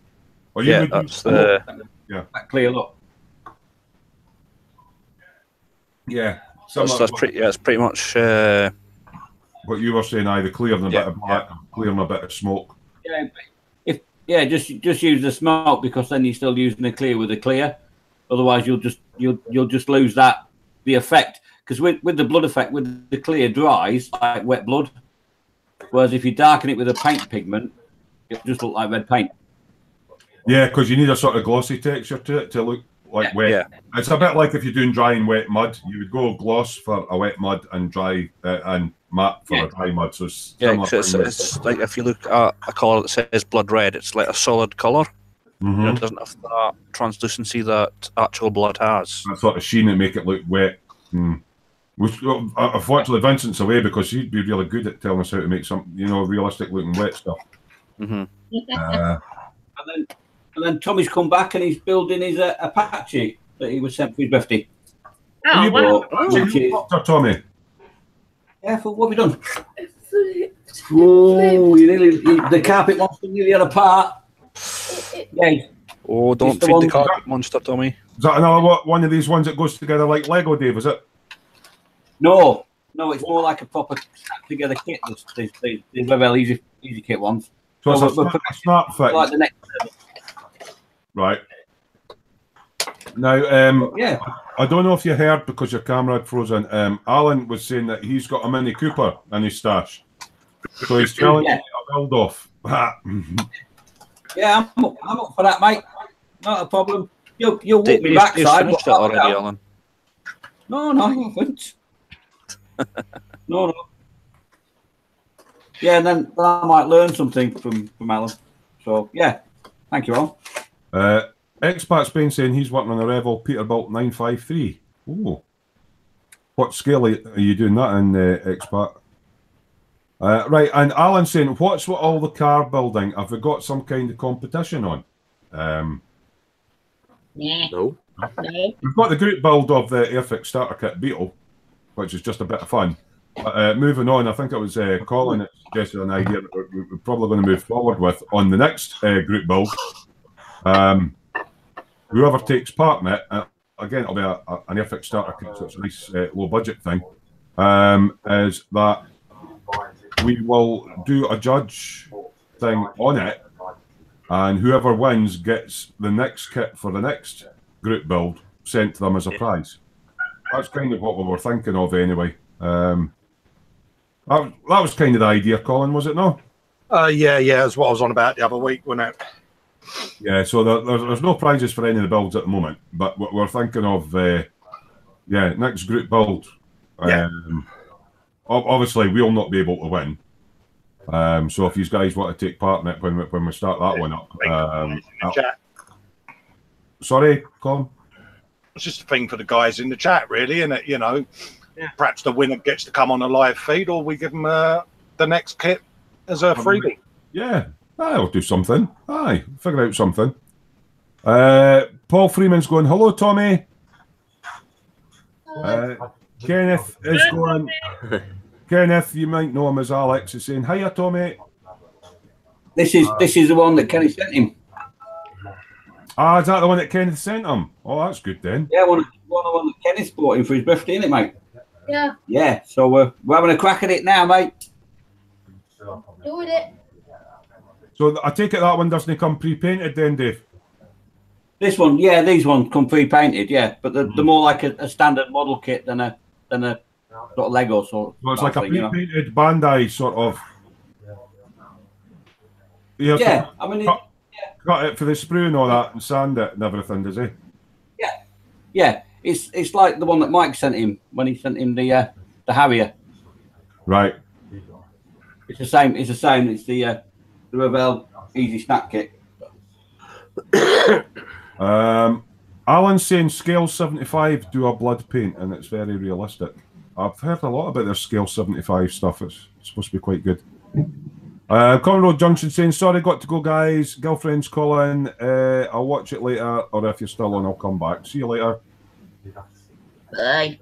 Well, yeah, that's the that clear look. Yeah. That's pretty much what you were saying. Either clearing a bit of black, clearing a bit of smoke. Yeah, just use the smoke because then you're still using the clear with the clear. Otherwise, you'll just lose the effect. Because with the blood effect, with the clear dries like wet blood. Whereas if you darken it with a paint pigment, it'll just look like red paint. Yeah, because you need a sort of glossy texture to it to look like wet. Yeah. It's a bit like if you're doing dry and wet mud. You would go gloss for a wet mud and dry and matte for a dry mud. So it's like if you look at a colour that says blood red, it's like a solid colour. Mm-hmm. It doesn't have that translucency that actual blood has. That sort of sheen and make it look wet. Unfortunately, Vincent's away because he'd be really good at telling us how to make some, realistic looking wet stuff. Mm-hmm. And then Tommy's come back and he's building his Apache that he was sent for his birthday. Oh, wow. Tommy. Yeah, what have we done? Oh, the carpet monster nearly had a part. Yeah. Oh, don't feed the carpet monster, Tommy. Is that another one of these ones that goes together like Lego, Dave, is it? No, it's more like a proper together kit. These easy kit ones. So it's a snap fit. Like the next right. Now, I don't know if you heard because your camera had frozen. Alan was saying that he's got a Mini Cooper in his stash. So he's telling me a build off. Yeah, I'm up for that, mate. Not a problem. You'll walk me backside. Finished it already, Alan? No, I haven't. No. Yeah, and then I might learn something from Alan. So, yeah. Thank you, all. Expat Spain saying he's working on a Revol Peterbilt 953. Oh. What scale are you doing that in, Expat? Right, and Alan saying, what's with all the car building? Have we got some kind of competition on? No. We've got the group build of the Airfix starter kit Beetle, which is just a bit of fun. But moving on, I think it was Colin that suggested an idea that we're probably going to move forward with on the next group build. Whoever takes part in it, again, it'll be an Airfix starter kit, so it's a nice low budget thing, is that we will do a judge thing on it, and whoever wins gets the next kit for the next group build sent to them as a prize. That's kind of what we were thinking of anyway. That was kind of the idea, Colin, was it no? Yeah, that's what I was on about the other week, wasn't it? Yeah, so there's no prizes for any of the builds at the moment, but we're thinking of, next group build. Obviously, we'll not be able to win. So if you guys want to take part in it when we start that one up. Sorry, Colin? It's just a thing for the guys in the chat, really, isn't it? Perhaps the winner gets to come on a live feed, or we give them the next kit as a freebie. Yeah, I'll do something. Aye, figure out something. Paul Freeman's going, hello, Tommy. Kenneth is going. Kenneth, you might know him as Alex, is saying, hiya, Tommy. This is the one that Kenny sent him. Ah, is that the one that Kenneth sent him? Oh, that's good then. Yeah, one that Kenneth bought him for his birthday, isn't it, mate? Yeah. Yeah, so we're having a crack at it now, mate. Doing it. So I take it that one doesn't come pre-painted then, Dave? This one, yeah, these ones come pre-painted, yeah, but they're more like a standard model kit than a sort of Lego sort. Well, it's like a thing, you know. pre-painted Bandai sort of. Yeah, I mean, cut it for the sprue and all that, and sand it and everything, does he? yeah. It's like the one that Mike sent him when he sent him the Harrier. Right. It's the same. It's the same. It's the Revell Easy Snap Kit. Alan's saying scale 75 do a blood paint, and it's very realistic. I've heard a lot about their scale 75 stuff. It's supposed to be quite good. Common Road Junction saying, sorry, got to go, guys. Girlfriend's calling. I'll watch it later, or if you're still on, I'll come back. See you later. Bye.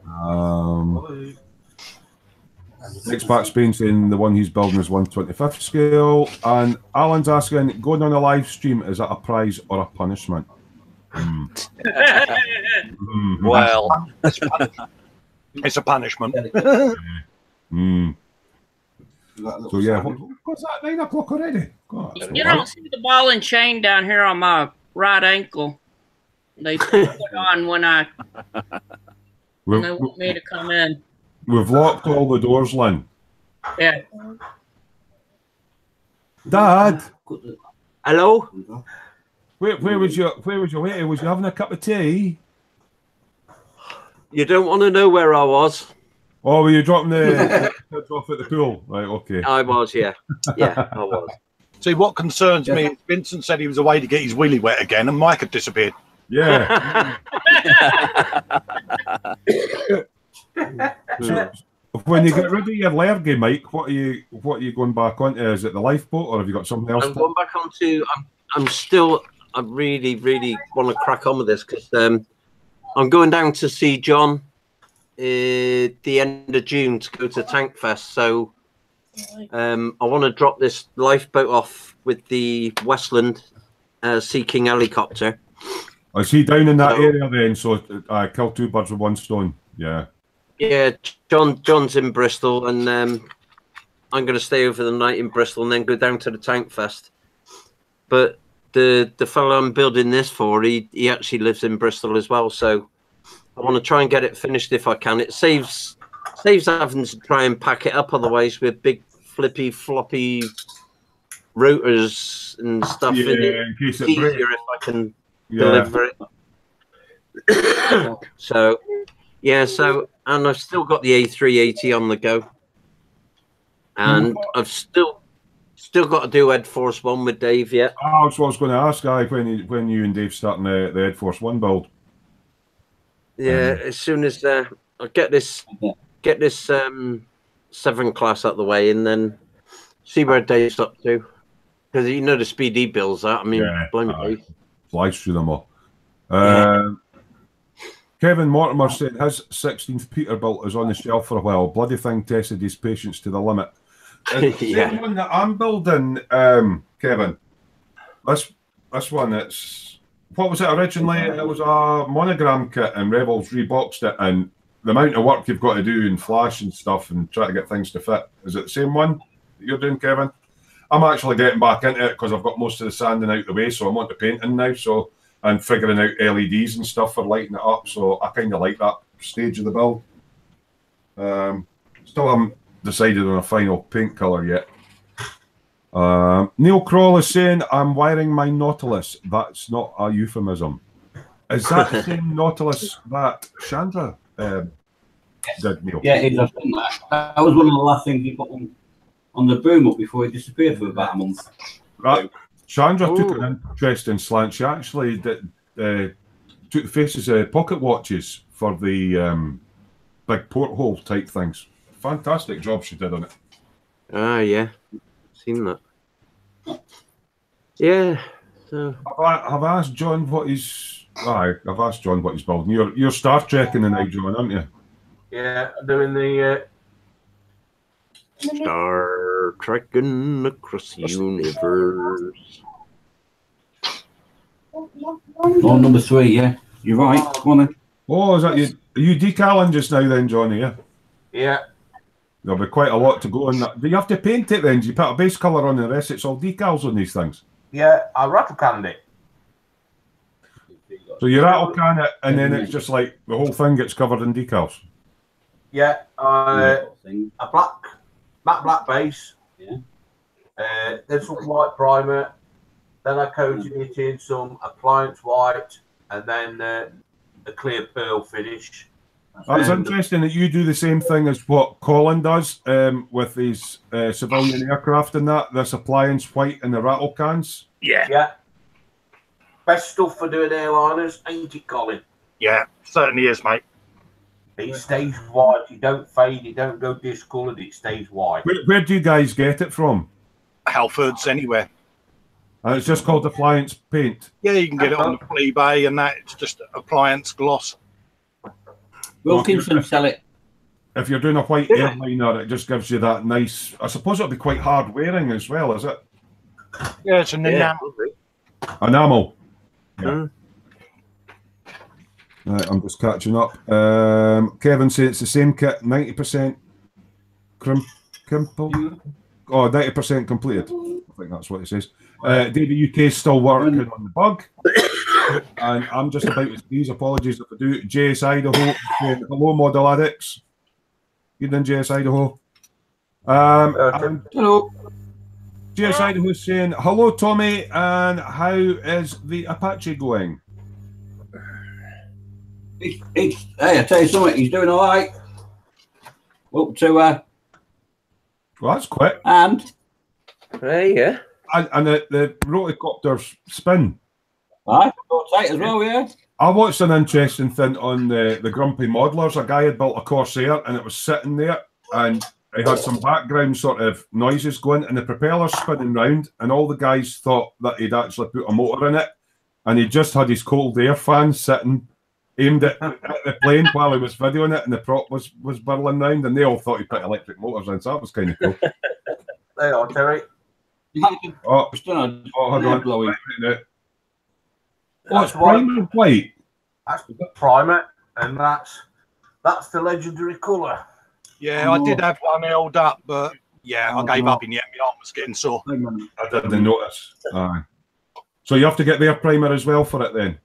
Expat Spain saying the one he's building is 1/25th scale. And Alan's asking, going on a live stream, is that a prize or a punishment? Well, It's a punishment. So yeah, what's that, 9 o'clock already? God, You don't see the ball and chain down here on my right ankle. They put it on when they want me to come in. We've locked all the doors, Lynn. Yeah. Dad, Hello? where was your lady? Was you having a cup of tea? You don't want to know where I was? Oh, were you dropping the kids off at the pool? Right, okay. I was, yeah. Yeah, I was. See, what concerns me is Vincent said he was away to get his willy wet again, and Mike had disappeared. Yeah. So, when you get rid of your Lergy, Mike, what are you going back onto? Is it the lifeboat, or have you got something else? I'm going back onto. I really want to crack on with this because I'm going down to see John the end of June to go to Tank Fest. So I want to drop this lifeboat off with the Westland Sea King helicopter. Is he down in that area then? So kill two birds with one stone. Yeah. Yeah, John's in Bristol, and I'm going to stay over the night in Bristol and then go down to the Tank Fest. But the fellow I'm building this for, he actually lives in Bristol as well, so I want to try and get it finished if I can. It saves having to try and pack it up otherwise with big flippy floppy rotors and stuff in it. In case it easier breaks. if I can deliver it. So and I've still got the A380 on the go, and I've still got to do Ed Force 1 with Dave yet. Oh, that's what I was going to ask, Guy, when you and Dave starting the Ed Force 1 build. Yeah, as soon as I get this 7 class out of the way, and then see where Dave's up to, because you know the speed he builds that. I mean, blimey, flies through them all. Kevin Mortimer said his 16th Peterbilt is on the shelf for a while. Bloody thing tested his patience to the limit. The one that I'm building, Kevin. This one, it's what was it originally? It was a monogram kit, and Rebels reboxed it. And the amount of work you've got to do in Flash and stuff, and try to get things to fit. Is it the same one that you're doing, Kevin? I'm actually getting back into it because I've got most of the sanding out the way, so I'm on to painting now. So. And figuring out LEDs and stuff for lighting it up, so I kind of like that stage of the build. Still haven't decided on a final paint colour yet. Neil Kroll is saying, I'm wiring my Nautilus. That's not a euphemism. Is that the same Nautilus that Chandra did, Neil? Yeah, it is. That was one of the last things he put on the boom up before he disappeared for about a month. Right. Chandra took an interesting slant. She actually took the faces of pocket watches for the big porthole type things. Fantastic job she did on it. Ah, yeah. Seen that. Yeah. So I've asked John what he's... I've asked John what he's building. You're Star Trekking the night, John, aren't you? Yeah, doing the... Star Trekking across the universe. Oh, number 3, yeah. You're right. Come on then. Oh, is that you? Are you decaling just now then, Johnny? Yeah. Yeah. There'll be quite a lot to go on that. Do you have to paint it then? Do you put a base colour on the rest? It's all decals on these things. Yeah, I rattle canned it. So you rattle can it, and then it's just like the whole thing gets covered in decals. Yeah, a matte black base. Yeah. Then some white primer. Then I coated it in some appliance white, and then a clear pearl finish. That's interesting that you do the same thing as what Colin does with his civilian aircraft and that. This appliance white and the rattle cans. Yeah. Yeah. Best stuff for doing airliners, ain't it, Colin? Yeah, certainly is, mate. It stays white. It don't fade. It don't go discoloured. It stays white. Where do you guys get it from? Halfords anywhere. And it's just called appliance paint. Yeah, you can get it on the eBay and that. It's just appliance gloss. Wilkinson sell it. If you're doing a white airliner, it just gives you that nice. I suppose it'll be quite hard wearing as well, is it? Yeah, it's an enamel. Enamel. Yeah. Right, I'm just catching up. Kevin said it's the same kit, 90% crimple. Oh, 90% completed. I think that's what it says. David UK is still working on the bug. And I'm just about to sneeze. Apologies if I do. JS Idaho saying, hello, model addicts. Evening, JS Idaho. Hello. JS Idaho saying, hello, Tommy, and how is the Apache going? Hey, I tell you something, he's doing all right. Up to well, that's quick. And yeah. And the roticopters spin. Aye, tight as well, yeah. I watched an interesting thing on the Grumpy Modelers. A guy had built a Corsair and it was sitting there and he had some background sort of noises going and the propeller's spinning round and all the guys thought that he'd actually put a motor in it and he just had his cold air fan sitting aimed at the plane while he was videoing it and the prop was whirling round and they all thought he put electric motors in, so that was kind of cool. There you are, Terry. Oh, hold on. Blowing. Oh, it's primer white. That's primer, and that's the legendary colour. Yeah, I did have one held up, but yeah, I gave up in the end. My arm was getting sore. I didn't notice. Aye. So you have to get their primer as well for it then?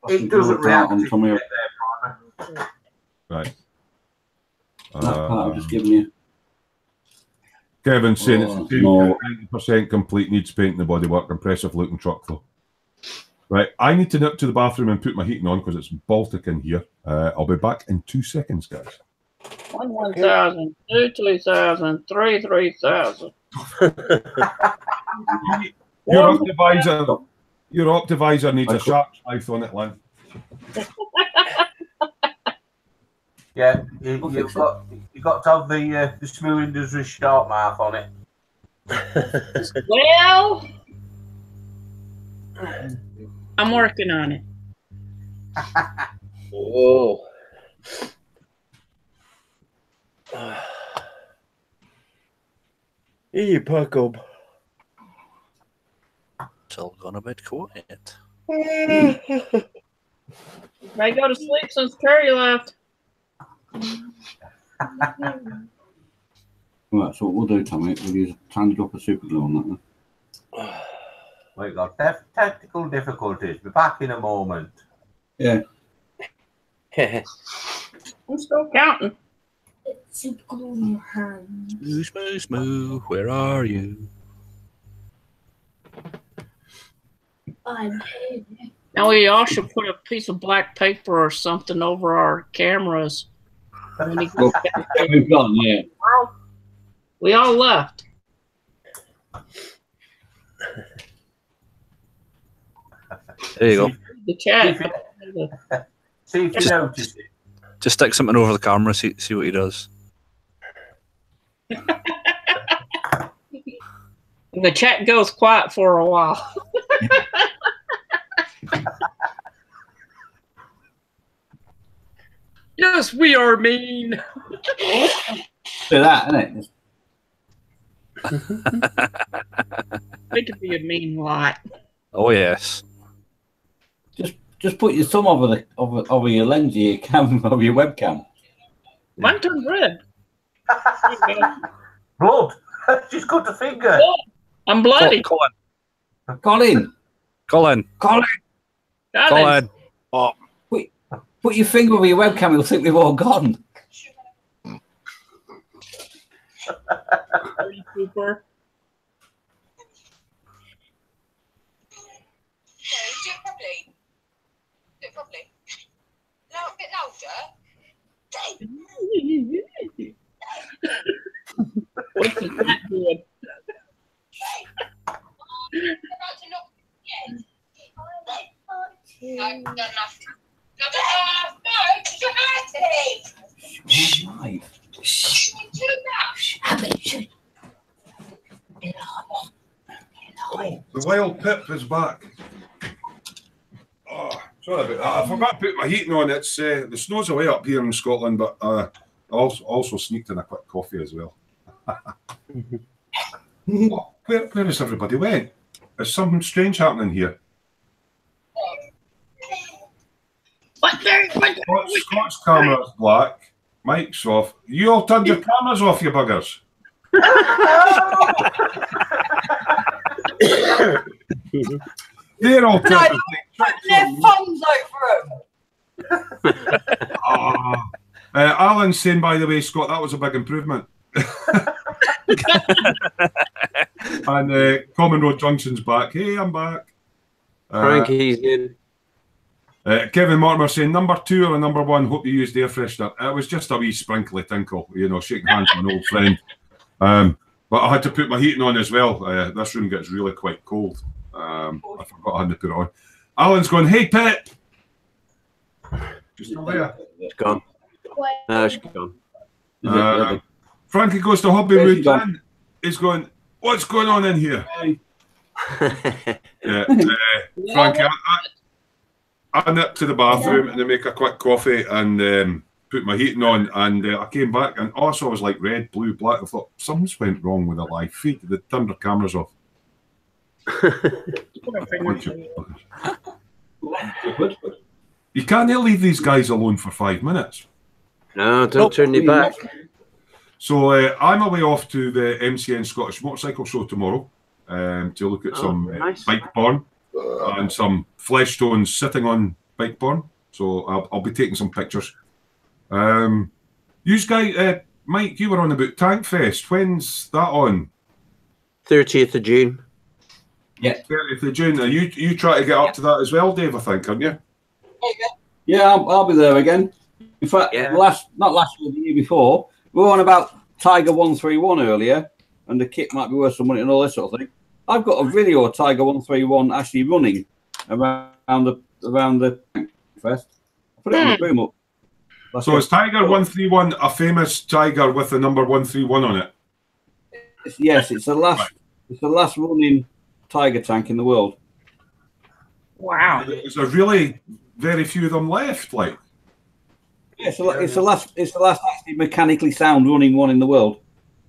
It doesn't react to get their primer. Right. I'm just giving you. Kevin saying it's 90% complete, needs paint in the bodywork. Impressive looking truck though. Right, I need to nip to the bathroom and put my heating on because it's Baltic in here. I'll be back in 2 seconds, guys. 1,000, 2,000, 3,000. Your Optivisor needs a sharp knife on it, Lynn. Yeah, you've got to have the Smoo Industries sharp mouth on it. Well, I'm working on it. Oh. You pack up. It's all gone a bit quiet. May go to sleep since Terry left. Right, so what we'll do, Tommy, we'll use a tiny drop of super glue on that then. We've got technical difficulties. Be back in a moment. Yeah. I'm still counting. Super glue in your hand. Smoo, where are you? I'm here. Now we all should put a piece of black paper or something over our cameras. When he goes back there. We've gone, yeah. Well, we all left. There you go. The chat. See if you notice it. Just stick something over the camera, see what he does. And the chat goes quiet for a while. Yes, we are mean. Do that, isn't it? They could be a mean lot. Oh yes. Just put your thumb over your lens of your cam over your webcam. Mine turned red. Blood. She's got the finger. Oh, I'm bloody. Colin. Colin. Oh, put your finger over your webcam. You'll think we've all gone. Cooper. Do it properly. Do it properly. A bit louder. What's that doing? About to knock again. No, not enough. Not enough. No, it's your Right. Oh, the wild Pip is back. Oh, sorry about that. I forgot to put my heating on. It's the snow's away up here in Scotland, but I also sneaked in a quick coffee as well. Oh, where has everybody went? There's something strange happening here. Scott's camera's black. Mike's off. You all turned your cameras off, you buggers. They're all turned. Their thumbs over them. Alan's saying, by the way, Scott, that was a big improvement. And Common Road Junction's back. Hey, I'm back. Frankie's in. Kevin Mortimer saying, number 2 or number 1, hope you used air freshener. It was just a wee sprinkly tinkle, you know, shaking hands with an old friend. But I had to put my heating on as well. This room gets really quite cold. I forgot I had to put it on. Alan's going, hey, Pip. She's still there. It's gone. No, she's gone. Frankie goes to Hobby Wood and he's going, what's going on in here? Frankie, I nipped to the bathroom and I make a quick coffee and put my heating on, and I came back and also I was like red, blue, black. I thought something's went wrong with the live feed. They turned their cameras off. You can't leave these guys alone for 5 minutes. No, don't turn your back. So I'm away off to the MCN Scottish Motorcycle Show tomorrow to look at some bike porn and some flesh stones sitting on bike porn. So I'll be taking some pictures. You guys, Mike, you were on about Tank Fest. When's that on? 30th of June. Yeah. 30th of June. You try to get up to that as well, Dave, I think, aren't you? Yeah, I'll be there again. In fact, not last year, the year before, we were on about Tiger 131 earlier, and the kit might be worth some money and all this sort of thing. I've got a video of Tiger 131 actually running around the Tank Fest. I put it on the boom up. So is Tiger 131 a famous Tiger with the number 131 on it? Yes, it's the last running Tiger tank in the world. Wow. There's a really very few of them left, like. Yeah, it's the last actually mechanically sound running one in the world.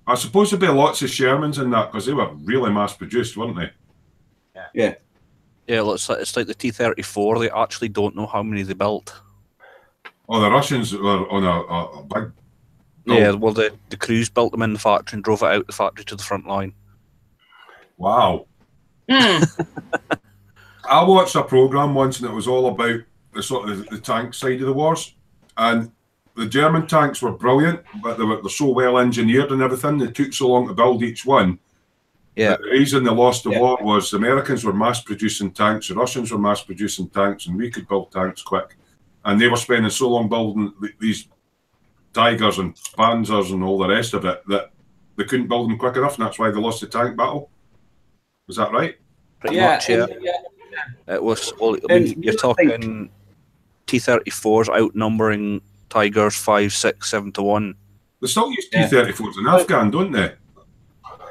I suppose there'd be lots of Shermans in that because they were really mass produced, weren't they? Yeah. Yeah, it's like the T-34. They actually don't know how many they built. Oh, the Russians were on a big... Yeah, well, the crews built them in the factory and drove it out the factory to the front line. Wow. I watched a programme once and it was all about the sort of the tank side of the wars. And the German tanks were brilliant, but they're so well engineered and everything. They took so long to build each one. Yeah. The reason they lost the war was the Americans were mass producing tanks, the Russians were mass producing tanks, and we could build tanks quick. And they were spending so long building these Tigers and Panzers and all the rest of it that they couldn't build them quick enough, and that's why they lost the tank battle. Was that right? Pretty much, yeah. It was. Well, I mean, you're talking T-34s outnumbering Tigers 5, 6, 7 to 1. They still use T-34s in Afghan, don't they?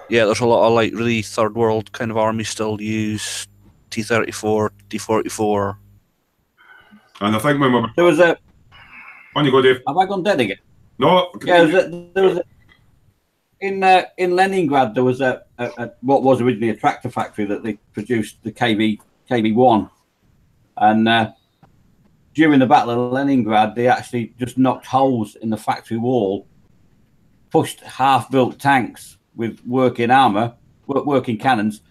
Yeah, there's a lot of like really third world kind of armies still use T-34, T-44. And I think when we were... There was a... On you go, Dave. Have I gone dead again? No. Yeah, there was a... In Leningrad, there was a what was originally a tractor factory that they produced the KV1. And during the Battle of Leningrad, they actually just knocked holes in the factory wall, pushed half-built tanks with working armour, working cannons,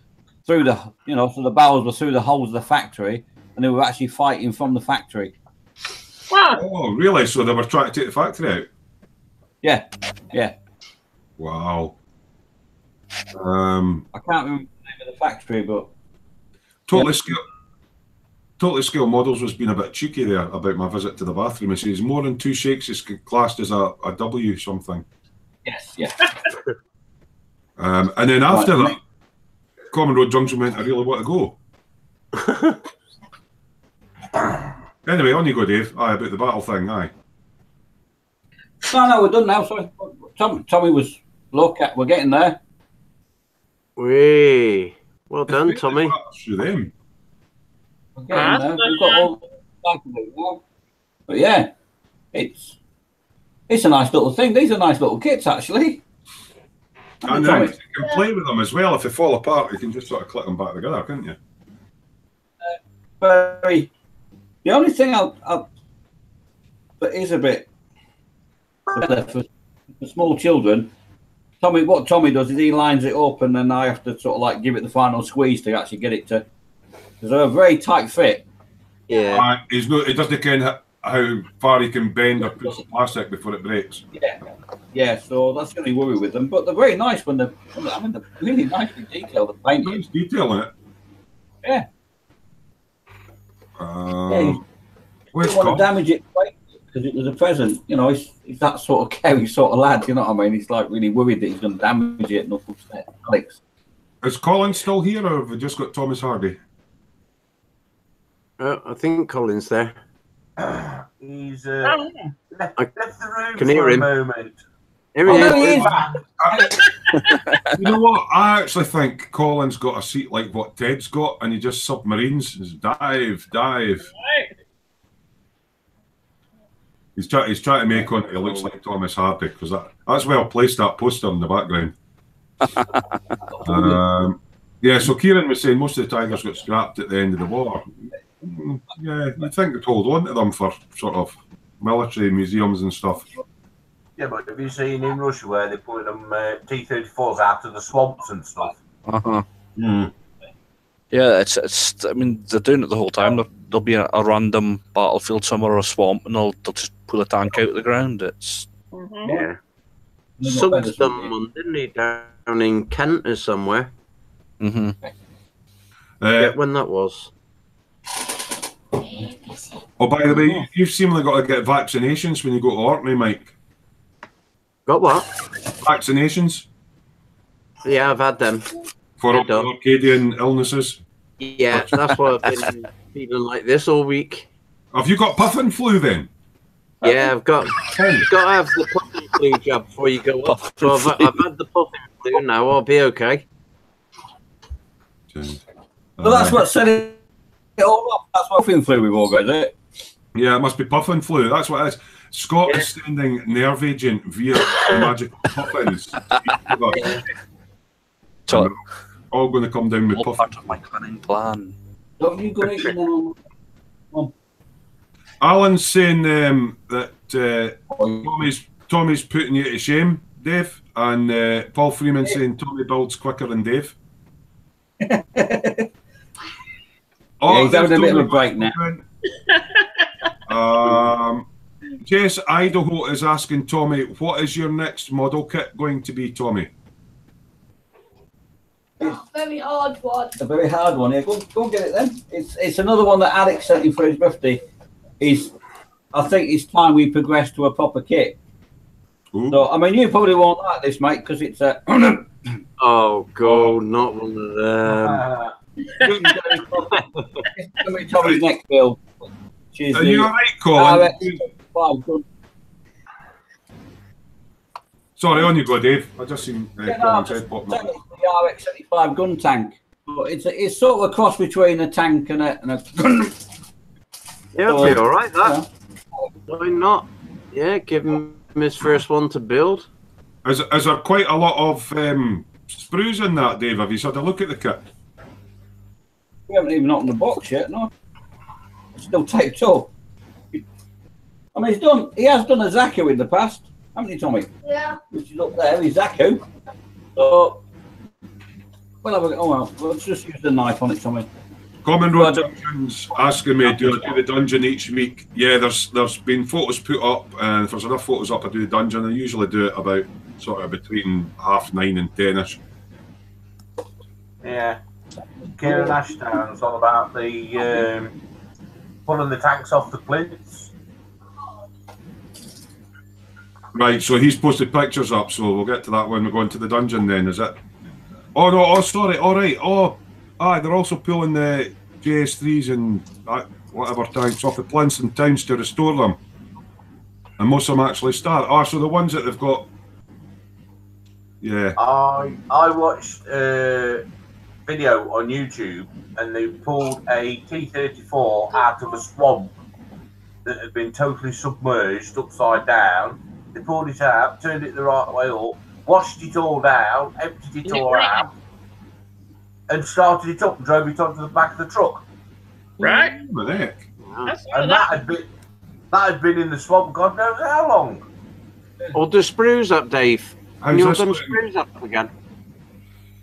through the, so the barrels were through the holes of the factory, and they were actually fighting from the factory. Wow. Oh, really? So they were trying to take the factory out? Yeah, yeah. Wow. I can't remember the name of the factory, but Totally Scale Models was being a bit cheeky there about my visit to the bathroom. He says more than 2 shakes is classed as a W something. yes, yeah. And then after that, Common Road Junction went, I really want to go. Anyway, on you go, Dave. Aye, about the battle thing, aye. No, we're done now. Sorry. Tommy was look at. We're getting there. Way. Well done, Tommy. Through them. We're getting there. We've got all the now. But yeah, it's a nice little thing. These are nice little kits, actually. And then you can play with them as well. If they fall apart, you can just sort of click them back together, can't you? Very. The only thing that is a bit for small children. What Tommy does is he lines it up, and then I have to sort of like give it the final squeeze to actually get it to. Because they're a very tight fit. Yeah. It doesn't care how far he can bend a piece of plastic before it breaks. Yeah. So that's the only worry with them. But they're very nice when they're really nicely detailed and painted. Nice detail in it. Yeah. You Where's don't want to damage it because it was a present. You know, he's that sort of carry sort of lad. You know what I mean? He's like really worried that he's going to damage it. Alex. Is Colin still here, or have we just got Thomas Hardy? I think Colin's there. He's left the room Can for hear a him. moment. Here he is. You know what? I actually think Colin's got a seat like what Ted's got, and he just submarines. Dive. He's trying to make on it. He looks like Thomas Hardy because that's well placed. That poster in the background. Yeah. So Kieran was saying most of the Tigers got scrapped at the end of the war. Yeah, you'd think they'd hold on to them for sort of military museums and stuff. Yeah, but have you seen in Russia where they're putting them T-34s out of the swamps and stuff? Yeah, it's. I mean, they're doing it the whole time. There'll be a random battlefield somewhere or a swamp, and they'll just pull a tank out of the ground. It's Yeah. Suggs done one, didn't he, down in Kent or somewhere? Mm-hmm. When that was. Oh, by the way, you've seemingly got to get vaccinations when you go to Orkney, Mike. Got what? Vaccinations? Yeah, I've had them. For Arcadian illnesses? Yeah, that's why I've been feeling like this all week. Have you got puffin flu then? Yeah, I've got to have the puffin flu jab before you go up. So I've had the puffin flu now. I'll be okay. Well, that's what set it all up. That's what puffin flu we've all got, is it? Yeah, it must be puffin flu. That's what it is. Scott is sending nerve agent via magical puffins. So, all going to come down with all puffins. part of my cunning plan. Don't you go eating them? Alan's saying that Tommy's putting you to shame, Dave, and Paul Freeman saying Tommy builds quicker than Dave. Yeah, he's having a bit of a break now. Jess Idaho is asking Tommy, what is your next model kit going to be, Tommy? Very hard one. A very hard one. Yeah, go and get it then. It's another one that Alex sent him for his birthday. I think it's time we progress to a proper kit. Ooh. So I mean, you probably won't like this, mate, because it's a. Oh God, not one of them. It's Tommy's next build. Are you alright, Colin? Sorry, on you go, Dave. I just seen Colin's head popping up. The RX-75 gun tank. But it's sort of a cross between a tank and a gun. Yeah, it'll be all right. That. Why not? Yeah, give him his first one to build. Is there quite a lot of sprues in that, Dave? Have you had a look at the kit? We haven't even opened the box yet, no. It's still taped up. I mean, he has done a Zaku in the past, haven't you, Tommy? Yeah. Which is up there, he's Zaku. So, let's just use the knife on it, Tommy. Common Road Junction's asking me, do I do the dungeon each week? Yeah, there's been photos put up, and if there's enough photos up, I do the dungeon. I usually do it about sort of between 9:30 and 10ish. Yeah. Kieran Ashdown's on about the pulling the tanks off the plinths. Right, so he's posted pictures up, so we'll get to that when we go into the dungeon then, is it? Oh no, oh sorry, alright, they're also pulling the JS3s and whatever tanks off the plinths and towns to restore them. And most of them actually start. So the ones that they've got... Yeah. I watched a video on YouTube and they pulled a T-34 out of a swamp that had been totally submerged upside down. They pulled it out, turned it the right way up, washed it all down, emptied it all out, and started it up and drove it onto the back of the truck. Right? What the heck? And that had been in the swamp God knows how long. Or the sprues up, Dave. How's You this them looking? sprues up again.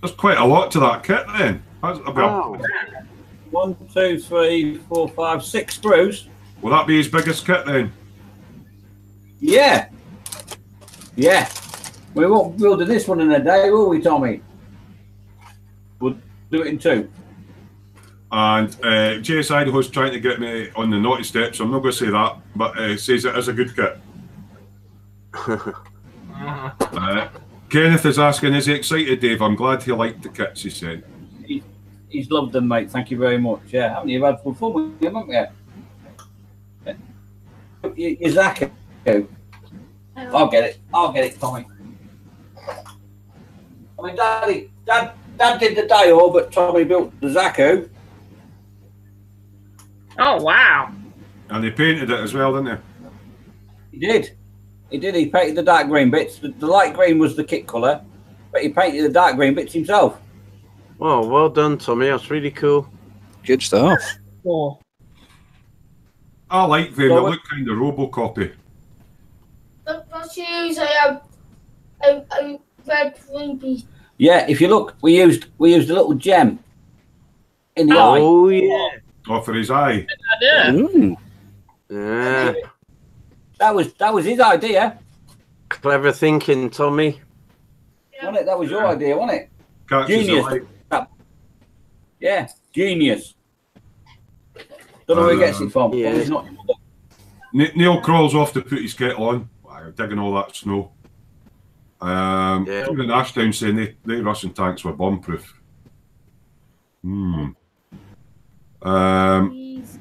There's quite a lot to that kit then. That's Oh. 1, 2, 3, 4, 5, 6 screws. Will that be his biggest kit then? Yeah. Yeah. We won't build this one in a day, will we, Tommy? We'll do it in 2. And JS Idaho's trying to get me on the naughty steps. I'm not going to say that, but says it is a good kit. Kenneth is asking, is he excited, Dave? I'm glad he liked the kits, he said. He's loved them, mate. Thank you very much. Yeah, haven't you had fun with them, haven't you? Your Zacko. I'll get it, Tommy. I mean, Dad did the Dio, but Tommy built the Zacko. Oh, wow. And he painted it as well, didn't he? He did. He did. He painted the dark green bits. The light green was the kit colour, but he painted the dark green bits himself. Oh, well done, Tommy. That's really cool. Good stuff. Cool. I like them. They look kind of Robocop-y. But use a red ruby. Yeah, if you look, we used a little gem in the eye. Oh, yeah. Oh, for his eye. Yeah. That was his idea. Clever thinking, Tommy. Wasn't it? That was your idea, wasn't it? Catches Genius. Yeah, genius. Don't know where he gets it from. Yeah. But he's not. Neil crawls off to put his kettle on. Wow, digging all that snow. Even Ashdown saying they Russian tanks were bomb-proof.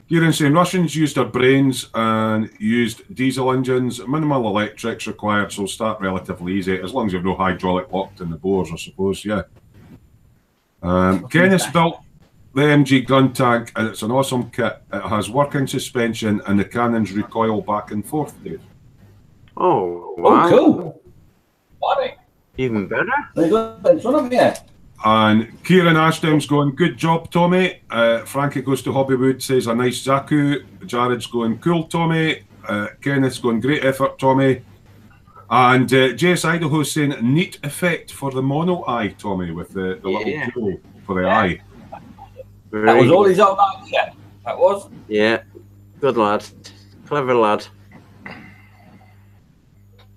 Kieran saying Russians used their brains and used diesel engines. Minimal electrics required, so start relatively easy, as long as you've no hydraulic locked in the bores, I suppose, yeah. Kenneth's built the MG gun tank, and it's an awesome kit. It has working suspension, and the cannons recoil back and forth, Dave. Oh, wow. Oh, cool. Funny. Even better. And Kieran Ashdown's going, good job, Tommy. Frankie goes to Hobbywood, says a nice Zaku. Jared's going, cool, Tommy. Kenneth's going, great effort, Tommy. And JS Idaho's saying, neat effect for the mono eye, Tommy, with the little jewel for the eye. That was all his own idea. That was. Yeah. Good lad. Clever lad.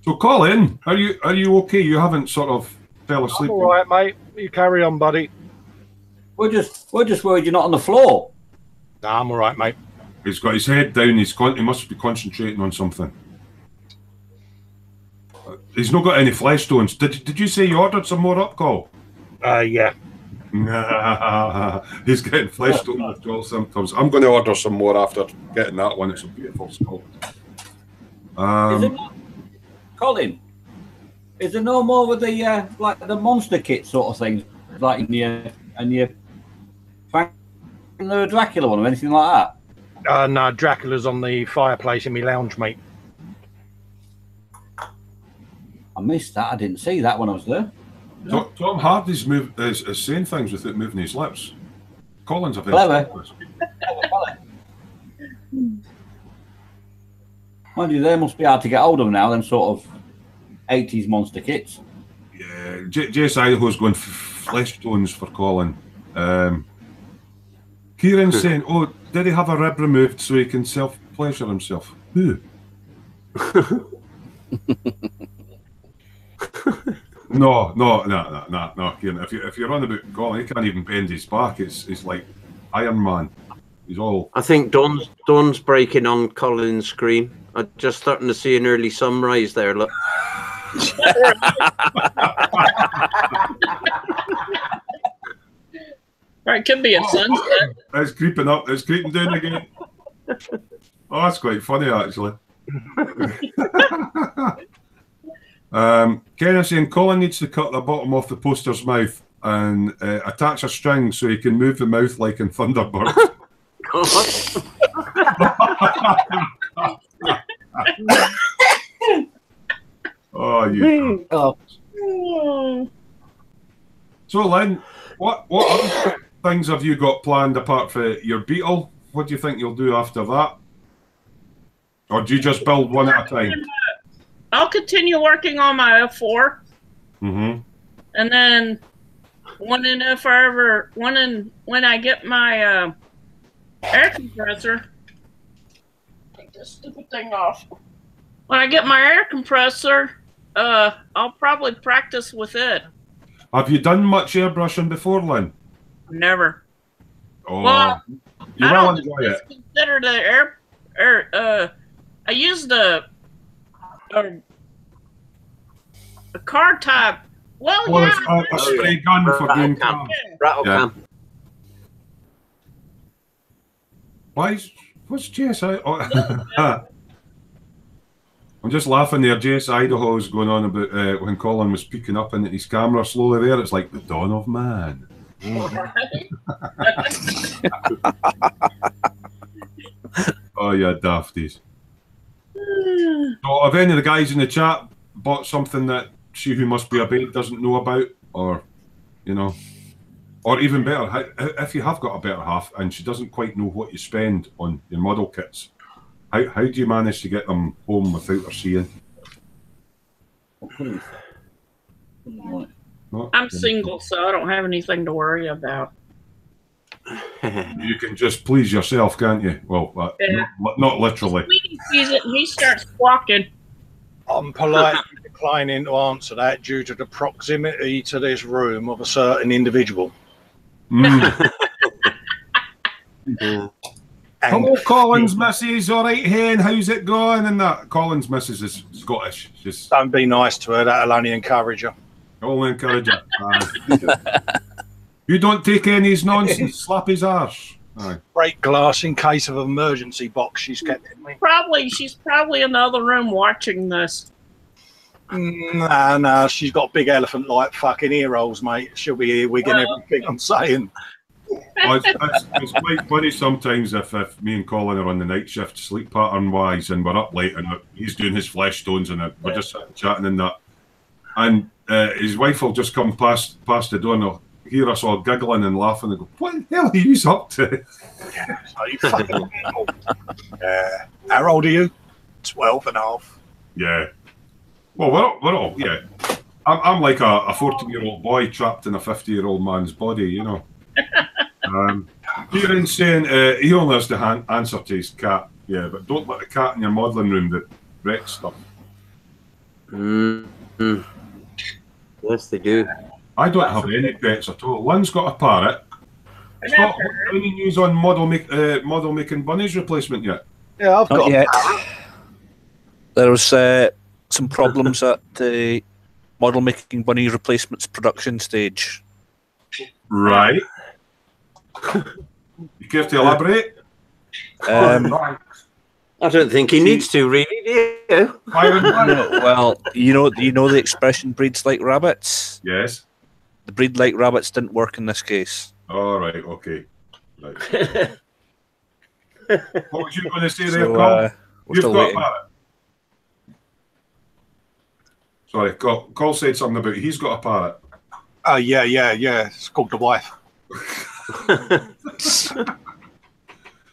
So, Colin, are you okay? You haven't sort of fell asleep? I'm all right, mate. You carry on, buddy. We're just worried you're not on the floor. Nah, I'm all right, mate. He's got his head down. He must be concentrating on something. He's not got any flesh stones. Did you say you ordered some more up, Col? Yeah. He's getting flesh stone withdrawal symptoms. I'm going to order some more after getting that one. It's a beautiful skull. Colin, is there no more with the like the monster kit sort of things, like in your Dracula one or anything like that? No, Dracula's on the fireplace in my lounge, mate. I missed that. I didn't see that when I was there. Tom Hardy's is saying things without moving his lips. Colin's a very clever. Mind you, they must be hard to get hold of now, them sort of 80s monster kits. Yeah, JS Idaho's going flesh stones for Colin. Kieran's saying, oh, did he have a rib removed so he can self-pleasure himself? Who? No. Kieran, if you're on about Colin, he can't even bend his back. It's like Iron Man. He's all. I think Dawn's breaking on Colin's screen. I'm just starting to see an early sunrise there. Look. Right, could be a sunset. It's creeping up. It's creeping down again. Oh, that's quite funny, actually. Ken is saying Colin needs to cut the bottom off the poster's mouth and attach a string so he can move the mouth like in Thunderbird. Oh, you. Oh. So, Lynn, what other things have you got planned apart from your Beetle? What do you think you'll do after that? Or do you just build one at a time? I'll continue working on my F4. Mm-hmm. And then when I get my air compressor, take this stupid thing off. When I get my air compressor, I'll probably practice with it. Have you done much airbrushing before, Lynn? Never. Oh, well, you I will don't enjoy it. consider the I used a car type. Well, yeah. It's a spray gun for doing cars. Rattle cam. What's JS? Oh. I'm just laughing there. JS Idaho's going on about when Colin was peeking up into his camera slowly there. It's like the dawn of man. Oh, yeah, dafties. So, have any of the guys in the chat bought something that she who must be a babe doesn't know about? Or, you know, or even better, if you have got a better half and she doesn't quite know what you spend on your model kits, how do you manage to get them home without her seeing? I'm single, so I don't have anything to worry about. You can just please yourself, can't you? Well, not literally. Sweetie sees it and he starts squawking. I'm politely declining to answer that due to the proximity to this room of a certain individual. Hello, Colin's missus. All right, hen, how's it going? And that Colin's missus is Scottish. Just don't be nice to her. That'll only encourage her. Only encourage her. You don't take any of his nonsense. Slap his arse. Break glass in case of emergency box. She's kept in me. She's probably in the other room watching this. Nah. She's got big elephant-like fucking ear holes, mate. She'll be here wigging everything I'm saying. It's quite funny sometimes if me and Colin are on the night shift, sleep pattern wise, and we're up late and he's doing his flesh stones and we're just sitting chatting and that, and his wife will just come past the door and he'll hear us all giggling and laughing and go, "What the hell are you up to?" How old are you? 12 and a half. Yeah. Well, we're all yeah. I'm like a 14-year-old boy trapped in a 50-year-old man's body, you know. Kieran's saying he only has to answer to his cat. Yeah, but don't let the cat in your modelling room that wrecks stuff. Yes, they do. I don't have any pets at all. Lynn's got a parrot. Scott, any news on model making bunnies replacement yet? Yeah, I've got. Not yet. There was some problems at the model making bunny replacements production stage. Right. You care to elaborate? I don't think he needs to, really, do you? No, well, you know the expression "breeds like rabbits." Yes. The breed like rabbits didn't work in this case. All right. Okay. Right. What was you going to say there, So, Col? we're You've still got waiting. a parrot. Sorry, Col said something about he's got a parrot. Oh, yeah. It's called the wife.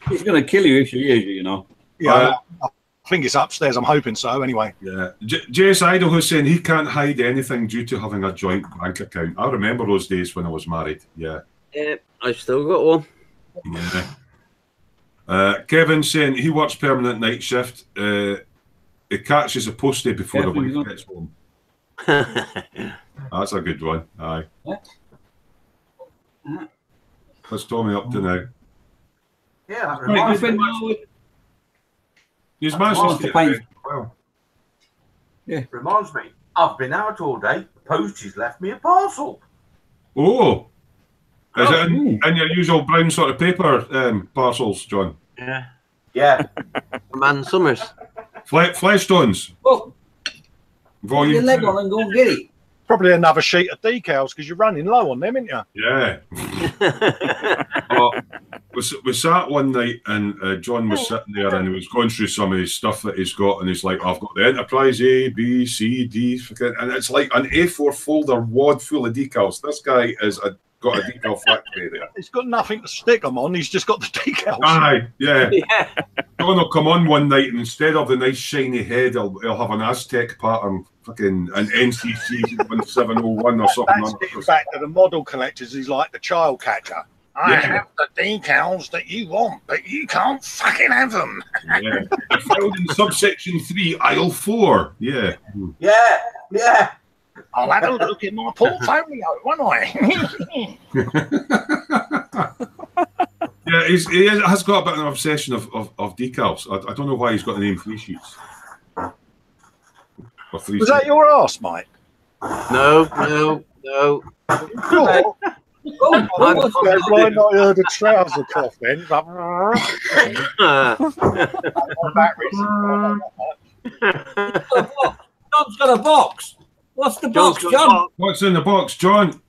He's going to kill you if you use it, you know. Yeah, I think it's upstairs. I'm hoping so, anyway. Yeah. J.S. Idaho's saying he can't hide anything due to having a joint bank account. I remember those days when I was married. Yeah. I've still got one. Yeah. Kevin's saying he works permanent night shift. He catches a postie before the wife gets home. That's a good one. Aye. Yeah. What's Tommy up to now? Yeah, that Right, reminds good me. thing He's managed to paint. get well. Reminds me. I've been out all day. Post has left me a parcel. Oh, is it in your usual brown sort of paper parcels, John? Yeah. Yeah. Man Summers. Fleshstones. Oh, put Volume your leg 2. on and go and get it. Probably another sheet of decals because you're running low on them, aren't you? Yeah. We sat one night and John was sitting there and he was going through some of his stuff that he's got, and he's like, I've got the Enterprise A, B, C, D, and it's like an A4 folder wad full of decals. This guy got a decal factory there. He's got nothing to stick them on. He's just got the decals. Aye, yeah. John will come on one night and instead of the nice shiny head, he'll have an Aztec pattern, fucking an NCC 1701 or something. That's getting back to the model collectors. He's like the child catcher. I have the decals that you want, but you can't fucking have them. Yeah. Filed in subsection 3, aisle 4. Yeah. Yeah. Yeah. I'll have a look in my portfolio, won't I? Yeah, he has got a bit of an obsession of decals. I don't know why he's got the name 3 sheets. Or 3 Was that sheets. your arse, Mike? No. Oh, I not heard a trouser cough then. But... John's got a box. What's the box, John? What's in the box, John?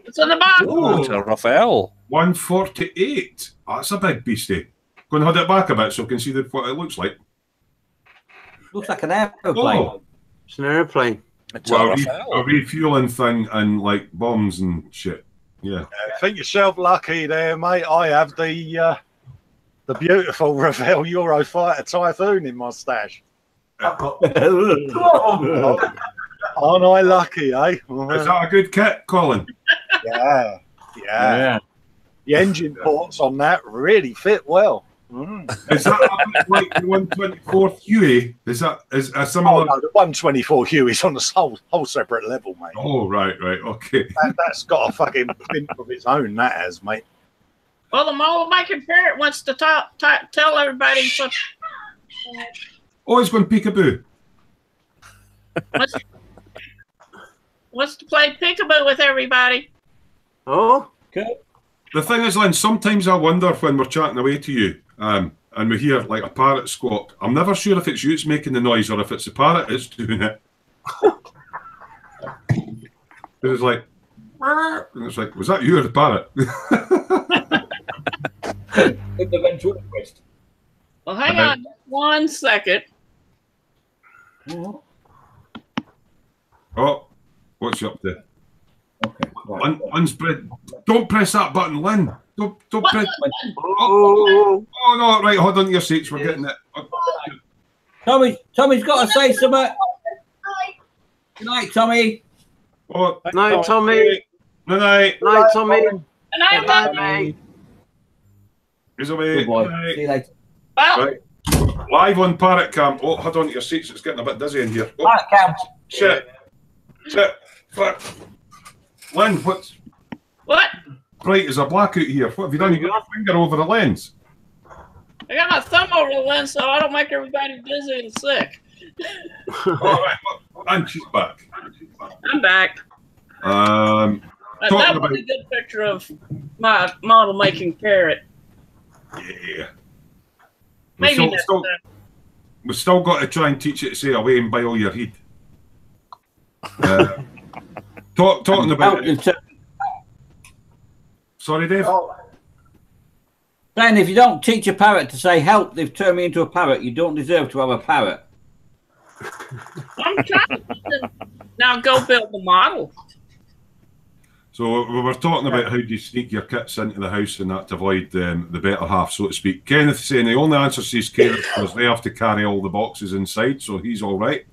It's in the box. Oh, It's a Raphael. 148. Oh, that's a big beastie. Go and hold it back a bit so we can see what it looks like. Looks like an airplane. Oh, It's an airplane. It's well, a a Raphael. refueling thing and like bombs and shit. Yeah. think yourself lucky there, mate. I have the beautiful Ravel Eurofighter Typhoon in my stash. Aren't I lucky, eh? Is that a good kit, Colin? Yeah. The engine ports on that really fit well. Is that like the 124 Huey? Is that a similar? Oh, no, the 124 Huey's on a whole separate level, mate. Oh, right, okay. That's got a fucking pimp of its own, that has, mate. Well, the model making parrot wants to tell everybody something. Oh, he's going peekaboo. Wants to play peekaboo with everybody. Oh, okay. The thing is, Lynn, sometimes I wonder when we're chatting away to you, and we hear like a parrot squawk. I'm never sure if it's you that's making the noise or if it's the parrot that's doing it. It's like, and it's like, was that you or the parrot? In the ventriloquist. Well, hang on just 1 second. Oh, what's you up to? Okay. Right. Unspread. Don't press that button, Lynn. Don't press. oh, Oh no! Right, hold on to your seats. We're getting it. Tommy's got to say something. Good night, Tommy. Oh, night, Tommy. Good night. Night, Tommy. And I'm done. He's away. Good boy. Good night. See you later. Well, Right. Live on Parrot Cam. Oh, hold on to your seats. It's getting a bit dizzy in here. Oh, Right, Cam. shit. Fuck. Lynn, what's what? bright as a blackout here? What have you done? You got your finger over the lens. I got my thumb over the lens so I don't make everybody dizzy and sick. All right. And she's back. I'm back. Talking That about was a good picture of my model making parrot. yeah. Maybe next time. We've still got to try and teach it to say away and buy all your heat. Talking about it. Sorry, Dave. Saying if you don't teach a parrot to say help, they've turned me into a parrot. You don't deserve to have a parrot. I'm trying to now go build the model. So we were talking about how do you sneak your kits into the house and that to avoid the better half, so to speak. Kenneth saying the only answer she's scared because they have to carry all the boxes inside, so he's all right.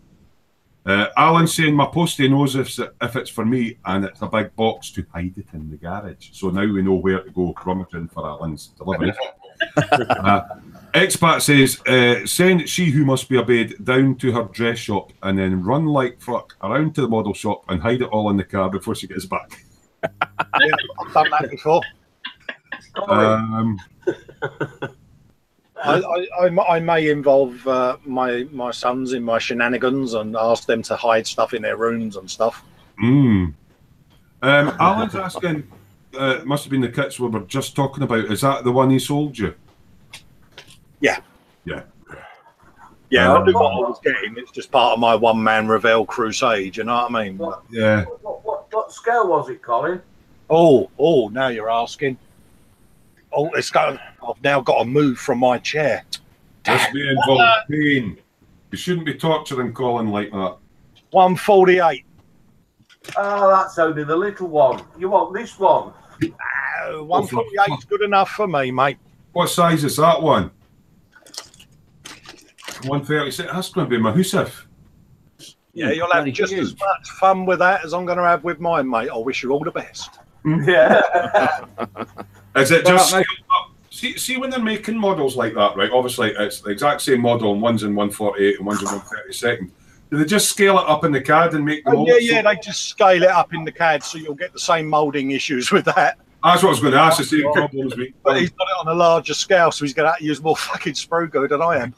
Alan saying my postie knows if it's for me and it's a big box to hide it in the garage. So now we know where to go rummaging for Alan's delivery. Expat says, send she who must be obeyed down to her dress shop and then run like fuck around to the model shop and hide it all in the car before she gets back. Yeah, I've done that before. I may involve my sons in my shenanigans and ask them to hide stuff in their rooms and stuff. Alan's asking, must have been the kits we were just talking about. Is that the one he sold you? Yeah. Yeah. Yeah, I knew what I was getting. It's just part of my one-man Ravel crusade, you know what I mean? Yeah. What scale was it, Colin? Oh, now you're asking. Oh, I've now got to move from my chair. This may involve pain. You shouldn't be torturing Colin like that. 148. Oh, that's only the little one. You want this one? 148 is good enough for me, mate. What size is that one? 136. That's going to be Mahusive. Yeah, you'll have just as much fun with that as I'm going to have with mine, mate. I wish you all the best. Yeah. Is it just scaled up? See when they're making models like that, right? Obviously, it's the exact same model, and one's in 148 and one's in 132nd. Do they just scale it up in the CAD and make the mold? Yeah, they just scale it up in the CAD, so you'll get the same moulding issues with that. That's what I was going to ask, the same problems. But he's got it on a larger scale, so he's going to have to use more fucking sprue glue than I am.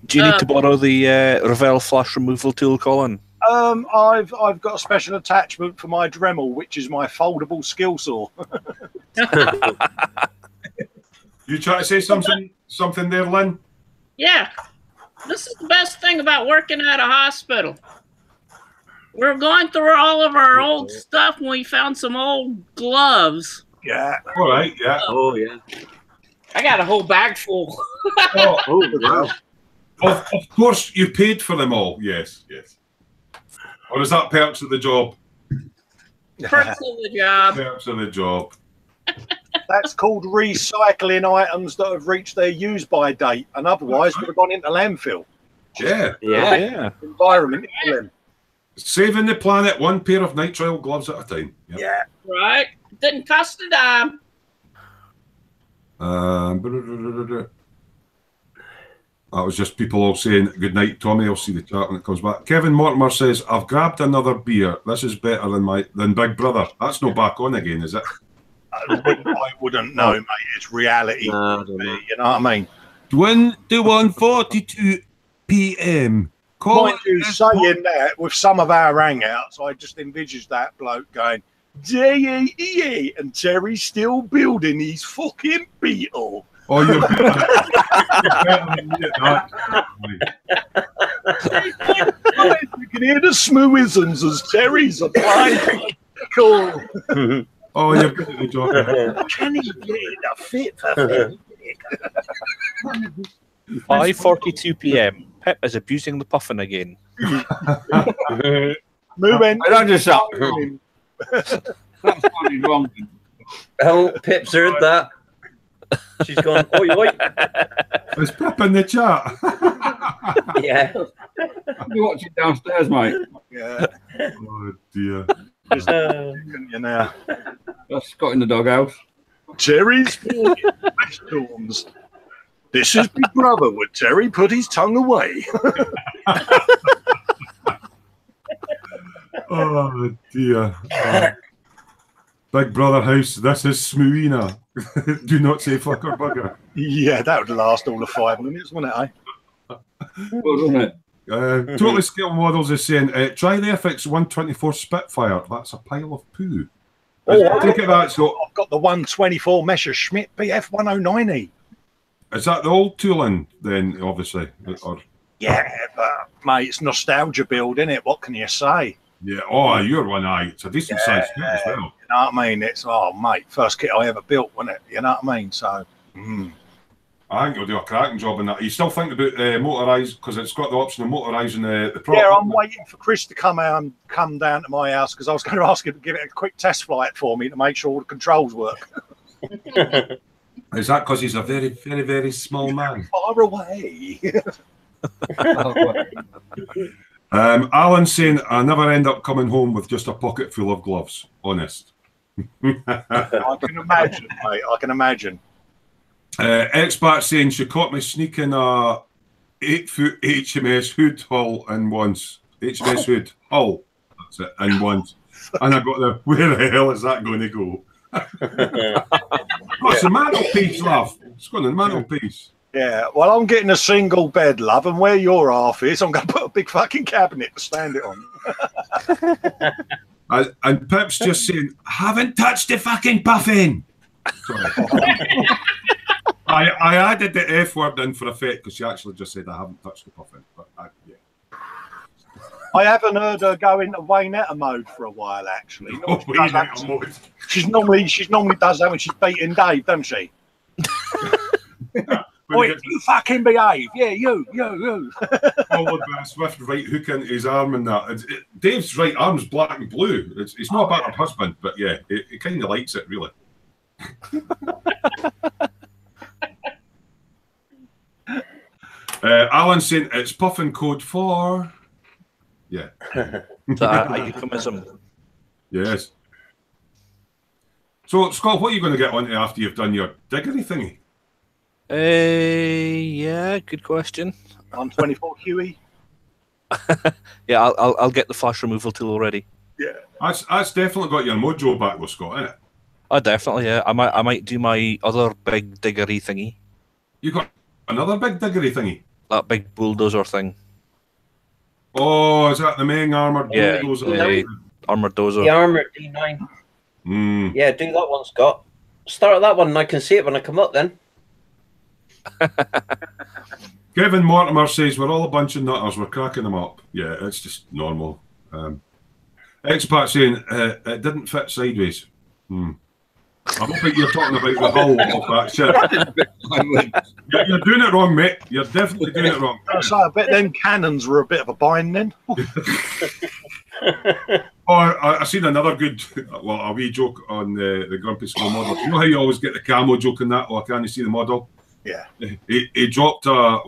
Do you need to borrow the Ravel flash removal tool, Colin? I've got a special attachment for my Dremel, which is my foldable skill saw. You try to say something there, Lynn? Yeah, this is the best thing about working at a hospital. We're going through all of our old stuff and we found some old gloves. Yeah. All right, yeah. Oh, yeah. I got a whole bag full. Wow. Of course, you paid for them all. Yes. Or is that perks of the job? Perks of the job. Perks of the job. That's called recycling items that have reached their use-by date, and otherwise would have gone into landfill. Yeah. Environment. Saving the planet, one pair of nitrile gloves at a time. Yep. Yeah. Right. Didn't cost a dime. That was just people all saying good night, Tommy. I'll see the chat when it comes back. Kevin Mortimer says, I've grabbed another beer. This is better than Big Brother. That's no back on again, is it? I wouldn't know, mate. It's reality. No, you know what I mean? 1:42 p.m. Mind you, saying that, with some of our hangouts, I just envisaged that bloke going, J-E-E-E, and Terry's still building his fucking Beetle. Oh, you're You can hear the Smooisms as Terry's applying. Cool. Oh, you're good at the job. Can he get in a fit for 5:42 p.m. Pip is abusing the puffin again. Moving. I don't just stop. Wrong. Oh, Pip's heard that. She's gone, oi, oi. Is Pip in the chat? Yeah. You're watching downstairs, mate. Yeah. Oh, dear. Just, you know. That's got in the doghouse. Terry's storms. This is Big Brother. Would Terry put his tongue away? Oh, dear. Big Brother house, this is Smoo. Do not say fuck or bugger. Yeah, that would last all of 5 minutes, wouldn't it, eh? Wouldn't it? Totally Scale Models is saying, try the FX 124 Spitfire. That's a pile of poo. Oh, Look at that. So, I've got the 124 Messerschmitt BF 1090. Is that the old tooling then, obviously? Or... Yeah, but, mate, it's nostalgia build, isn't it? What can you say? Yeah, oh, you're one eye. It's a decent sized kit as well. You know what I mean? It's, oh, mate, first kit I ever built, wasn't it? You know what I mean? So, I think you'll do a cracking job in that. You still think about motorised, because it's got the option of motorising the prop. Yeah, I'm waiting for Chris to come out and come down to my house, because I was going to ask him to give it a quick test flight for me to make sure all the controls work. Is that because he's a very, very, very small man? Far away. Alan's saying, I never end up coming home with just a pocket full of gloves. Honest. I can imagine, mate. I can imagine. Expat saying she caught me sneaking a 8-foot HMS hood hull in once. HMS hood hull. That's it, in once. And I got the, where the hell is that going to go? What's the mantelpiece, love? It's going on the mantelpiece. Yeah, well, I'm getting a single bed, love, and where your half is, I'm going to put a big fucking cabinet to stand it on. And Pip's just saying, haven't touched the fucking puffin. Sorry. I added the F word in for effect because she actually just said I haven't touched the puffin. But yeah. I haven't heard her go into Waynetta mode for a while, actually. She normally does that when she's beating Dave, doesn't she? Oi, you fucking behave. Yeah, you. Followed by a swift right hook into his arm and that. Dave's right arm's black and blue. It's not about her husband, but yeah, he kind of likes it, really. Alan saying it's puffin code for... Yeah. Is that a euphemism? Yes. So, Scott, what are you going to get onto after you've done your diggery thingy? Yeah, good question. On 24 Huey. Yeah, I'll get the flash removal tool already. Yeah, that's definitely got your mojo back with Scott, isn't it? Oh, definitely. Yeah, I might do my other big diggery thingy. You got another big diggery thingy? That big bulldozer thing. Oh, is that the main armored bulldozer? The armored dozer. The armored D9. Mm. Yeah, do that one, Scott. Start that one and I can see it when I come up then. Kevin Mortimer says we're all a bunch of nutters, we're cracking them up. Yeah, it's just normal. Expat saying it didn't fit sideways. I hope you're talking about the hull of that ship. You're doing it wrong, mate. You're definitely doing it wrong. So I bet them cannons were a bit of a bind then. I seen another good, well, a wee joke on the Grumpy Skull model. You know how you always get the camo joke in that? Oh, I can't see the model. Yeah. He dropped a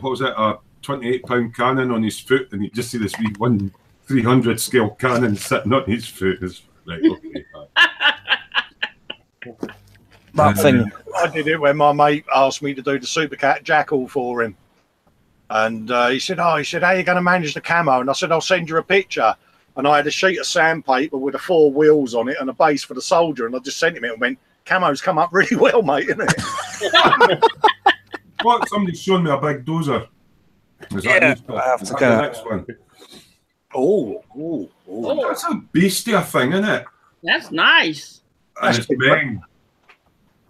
28-pound cannon on his foot, and you just see this wee 1/300 scale cannon sitting on his foot. It's right, okay. That thing. I did it when my mate asked me to do the Supercat Jackal for him. And he said, how are you going to manage the camo? And I said, I'll send you a picture. And I had a sheet of sandpaper with the 4 wheels on it and a base for the soldier. And I just sent him it and went, camo's come up really well, mate, isn't it? What? Somebody's shown me a big dozer. Is yeah, I have to the next one. Oh, that's a beastie thing, isn't it? That's nice. And it's Meng.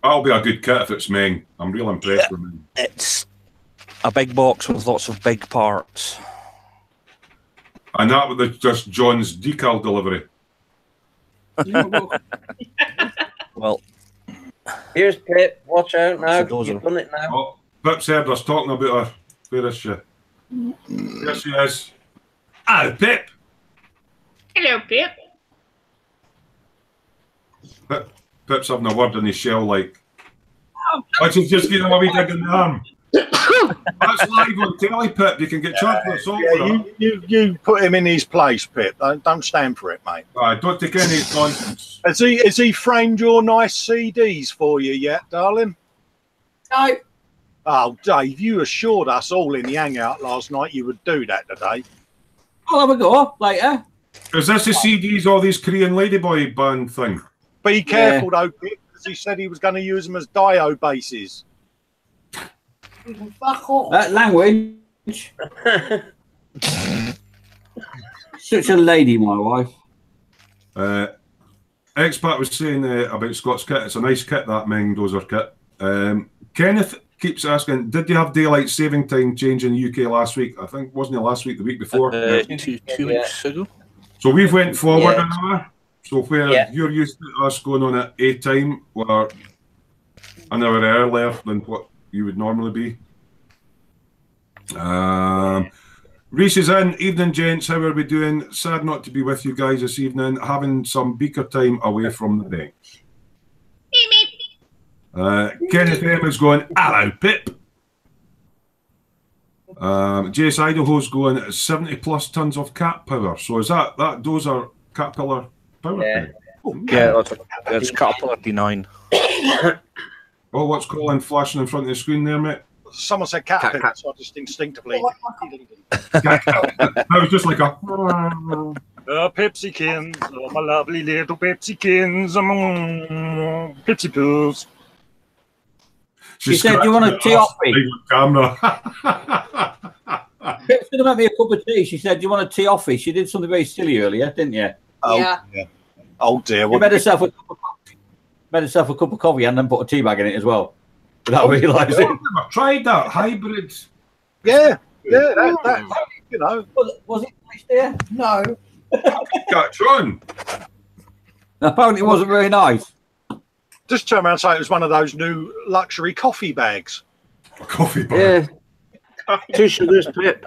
That'll be a good kit if it's Meng. I'm real impressed with Meng. It's a big box with lots of big parts. And that was just John's decal delivery. Well, here's Pip. Watch out now. You've done it now. Oh, Pip said us talking about her. Where is she? There she is. Ah, Pip. Hello, Pip. Pip's having a word in his shell, like. Which is just getting a wee dig in the arm. That's live on telly, Pip. You can get chocolates over that. You put him in his place, Pip. Don't stand for it, mate. Don't take any nonsense. Has he framed your nice CDs for you yet, darling? No. Oh, Dave, you assured us all in the hangout last night you would do that today. I'll have a go later. Is this the CDs or this Korean Ladyboy band thing? Be careful, though, Pip, because he said he was going to use them as Dio bases. Fuck off. That language. Such a lady, my wife. Expat was saying about Scott's kit. It's a nice kit, that Meng Dozer kit. Kenneth keeps asking, did you have daylight saving time change in the UK last week? I think, wasn't it last week, the week before? 2 weeks ago. So we've went forward an hour. So where you're used to us going on at 8 time, we're an hour earlier than what you would normally be. Reese is in. Evening, gents. How are we doing? Sad not to be with you guys this evening. Having some beaker time away from the bench. Kenneth M is going, hello, Pip. Jace Idaho's going at 70 plus tons of cat power. So is that those are Caterpillar power? Yeah. Yeah, it's Caterpillar D9. Oh, what's calling flashing in front of the screen there, mate? Someone said cat, so I just instinctively. That was just like a. Pepsikins, oh, my lovely little Pepsikins, Pepsi pills. She said, "Do you want a tea offie?" Camera. Pip's going to make me a cup of tea. She said, "Do you want a tea offie?" She did something very silly earlier, didn't you? Oh, Yeah. Oh dear. You made herself a cup of coffee and then put a tea bag in it as well, without realising. I've never tried that hybrid. Yeah, that you know. Was it nice, dear? No. Got John. Apparently, it wasn't very nice. Just turn around and say it was one of those new luxury coffee bags. A coffee bag. Yeah. 2 sugars, Pip.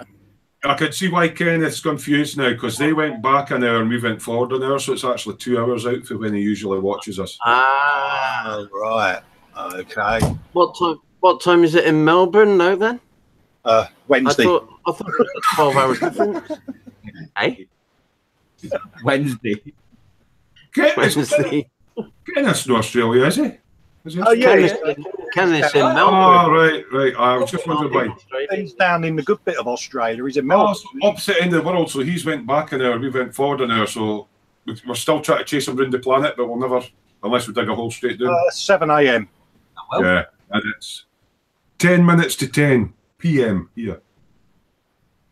I can see why Kenneth's confused now, because they went back an hour and we went forward an hour, so it's actually 2 hours out for when he usually watches us. Oh, right. Okay. What time is it in Melbourne now then? Wednesday. I thought it was 12 hours difference. Hey? Wednesday. Wednesday. Kenneth's in Australia, is he? Oh, yeah. Kenneth's in Melbourne. Oh, right. I was just wondering why. He's down in the good bit of Australia. He's in Melbourne. Oh, opposite end of the world, so he's went back an hour, we went forward an hour, so we're still trying to chase him around the planet, but we'll never, unless we dig a hole straight down. 7 a.m. Well. Yeah, and it's 10 minutes to 10 p.m. here.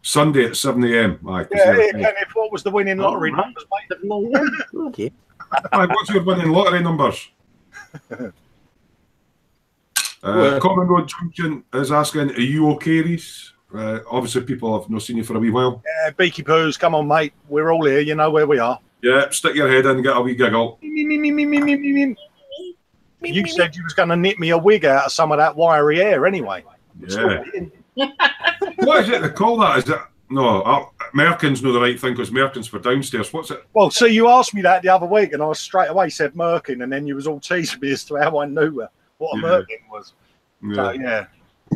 Sunday at 7 a.m. Yeah, Kenneth, what was the winning lottery numbers, mate? Okay. What's your winning lottery numbers? Common Road Junction is asking, are you okay, Reese? Obviously, people have not seen you for a wee while. Yeah, Beaky Poos, come on, mate. We're all here. You know where we are. Yeah, stick your head in and get a wee giggle. You said you was going to knit me a wig out of some of that wiry hair anyway. Yeah. What is it they call that? Is it? No, Merkin's not the right thing because Merkin's for downstairs. What's it? Well, see, you asked me that the other week and I straight away said Merkin, and then you was all teasing me as to how I knew what a Merkin was. Yeah. So,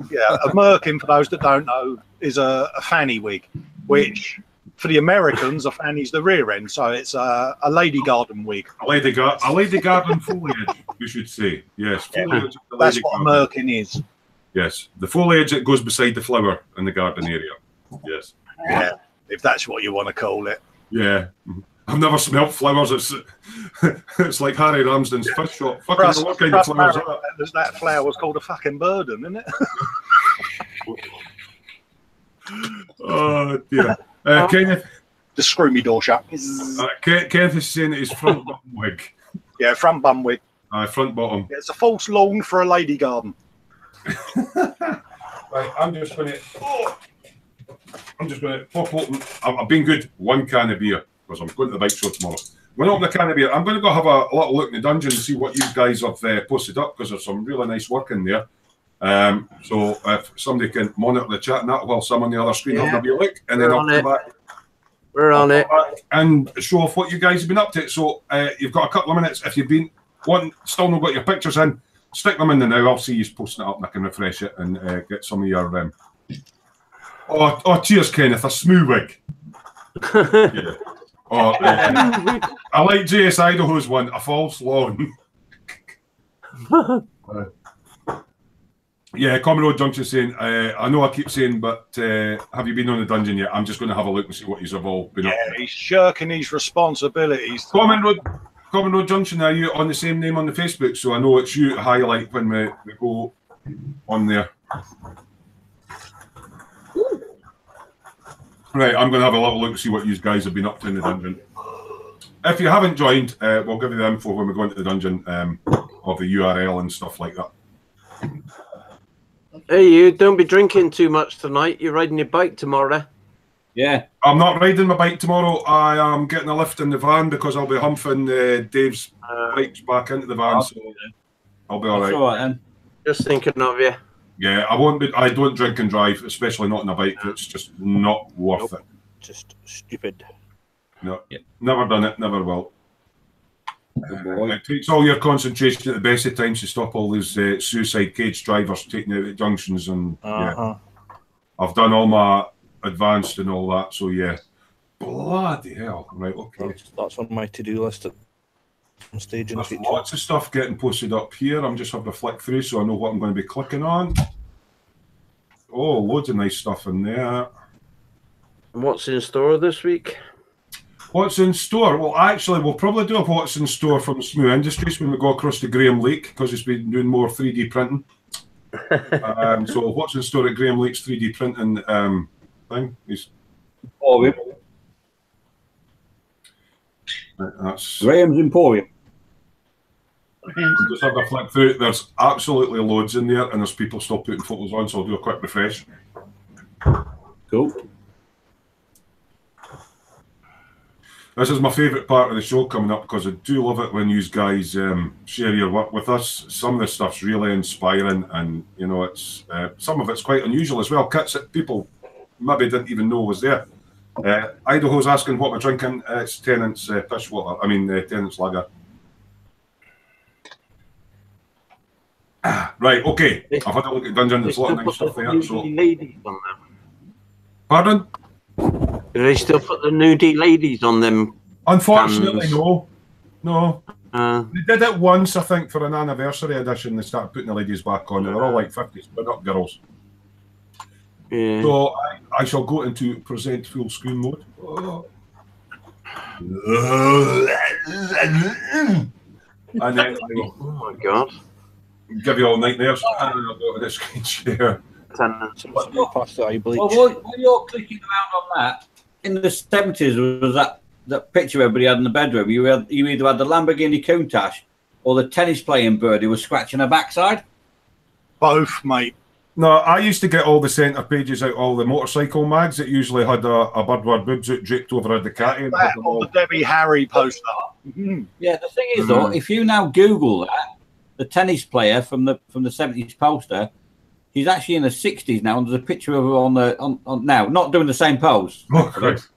yeah, a Merkin, for those that don't know, is a fanny wig, which for the Americans, a fanny's the rear end, so it's a lady garden wig. A lady garden foliage, we should say. Yes, foliage. Yeah. That's what a Merkin is. Yes, the foliage that goes beside the flower in the garden area. Yes. Yeah, if that's what you want to call it. Yeah. I've never smelt flowers. It's like Harry Ramsden's fish shop. Fucking what kind of flowers are that? That flower's called a fucking burden, isn't it? Oh dear. Kenneth, just screw me door shut. Kenneth is saying it is front bum wig. Yeah, front bum wig. Front bottom. Yeah, it's a false lawn for a lady garden. Right, I'm just going to pop open. I've been good. 1 can of beer because I'm going to the bike show tomorrow. When I open a can of beer, I'm going to go have a little look in the dungeon and see what you guys have posted up because there's some really nice work in there. So if somebody can monitor the chat and that while some on the other screen have a wee look, and then I'll come back. We're on it. And show off what you guys have been up to. So you've got a couple of minutes. If you've been still not got your pictures in, stick them in there now. I'll see you posting it up and I can refresh it and get some of your. Oh, cheers, Kenneth. A Smoo wig. Yeah. I like JS Idaho's one. A false lawn. Yeah, Common Road Junction saying, I know I keep saying, but have you been on the dungeon yet? I'm just going to have a look and see what you've all been up to. He's shirking his responsibilities. Common Road Junction, are you on the same name on the Facebook? So I know it's you to highlight when we go on there. Right, I'm going to have a little look to see what you guys have been up to in the dungeon. If you haven't joined, we'll give you the info when we go into the dungeon of the URL and stuff like that. Hey, you don't be drinking too much tonight. You're riding your bike tomorrow. Yeah. I'm not riding my bike tomorrow. I am getting a lift in the van because I'll be humping Dave's bikes back into the van. So I'll be all right. All right then. Just thinking of you. Yeah, I won't be. I don't drink and drive, especially not on a bike. It's just not worth it. Just stupid. No, never done it. Never will. It takes all your concentration at the best of times to stop all these suicide cage drivers taking out at junctions, and yeah, I've done all my advanced and all that. So yeah, bloody hell! Right, okay. That's on my to-do list. on stage in the There's future. lots of stuff getting posted up here. I'm just having a flick through so I know what I'm going to be clicking on. Oh, loads of nice stuff in there. And what's in store this week? What's in store? Well, actually, we'll probably do a what's in store from Smoo Industries when we go across to Graham Lake because he's been doing more 3D printing. So what's in store at Graham Lake's 3D printing thing? That's Graham's Emporium. Just have a flick through it. There's absolutely loads in there, and there's people still putting photos on, so I'll do a quick refresh. Cool. This is my favourite part of the show coming up because I do love it when you guys share your work with us. Some of the stuff's really inspiring, and you know, it's some of it's quite unusual as well. Kits that people maybe didn't even know was there. Idaho's asking what we're drinking. It's Tennant's pish water. I mean, Tennant's lager. Right, okay. I've had a look at Dungeon. There's a lot of nice stuff there. So, ladies on them. pardon? Do they still put the nudie ladies on them? Unfortunately, cans? no. They did it once, I think, for an anniversary edition. They started putting the ladies back on. They were all like 50s, but not girls. Yeah. So I shall go into present full screen mode. And then oh my god. Give you all nightmares. And then I'll go to the screen share. Well, while you're clicking around on that, in the 70s was that picture everybody had in the bedroom. You either had the Lamborghini Countach or the tennis playing bird who was scratching her backside. Both, mate. No, I used to get all the centre pages out all the motorcycle mags that usually had a bird with boobs out draped over a Ducati. That or the Debbie Harry poster. Yeah, the thing is though, if you now Google that, the tennis player from the 70s poster, he's actually in the 60s now, and there's a picture of her on now, not doing the same pose. Oh, Christ.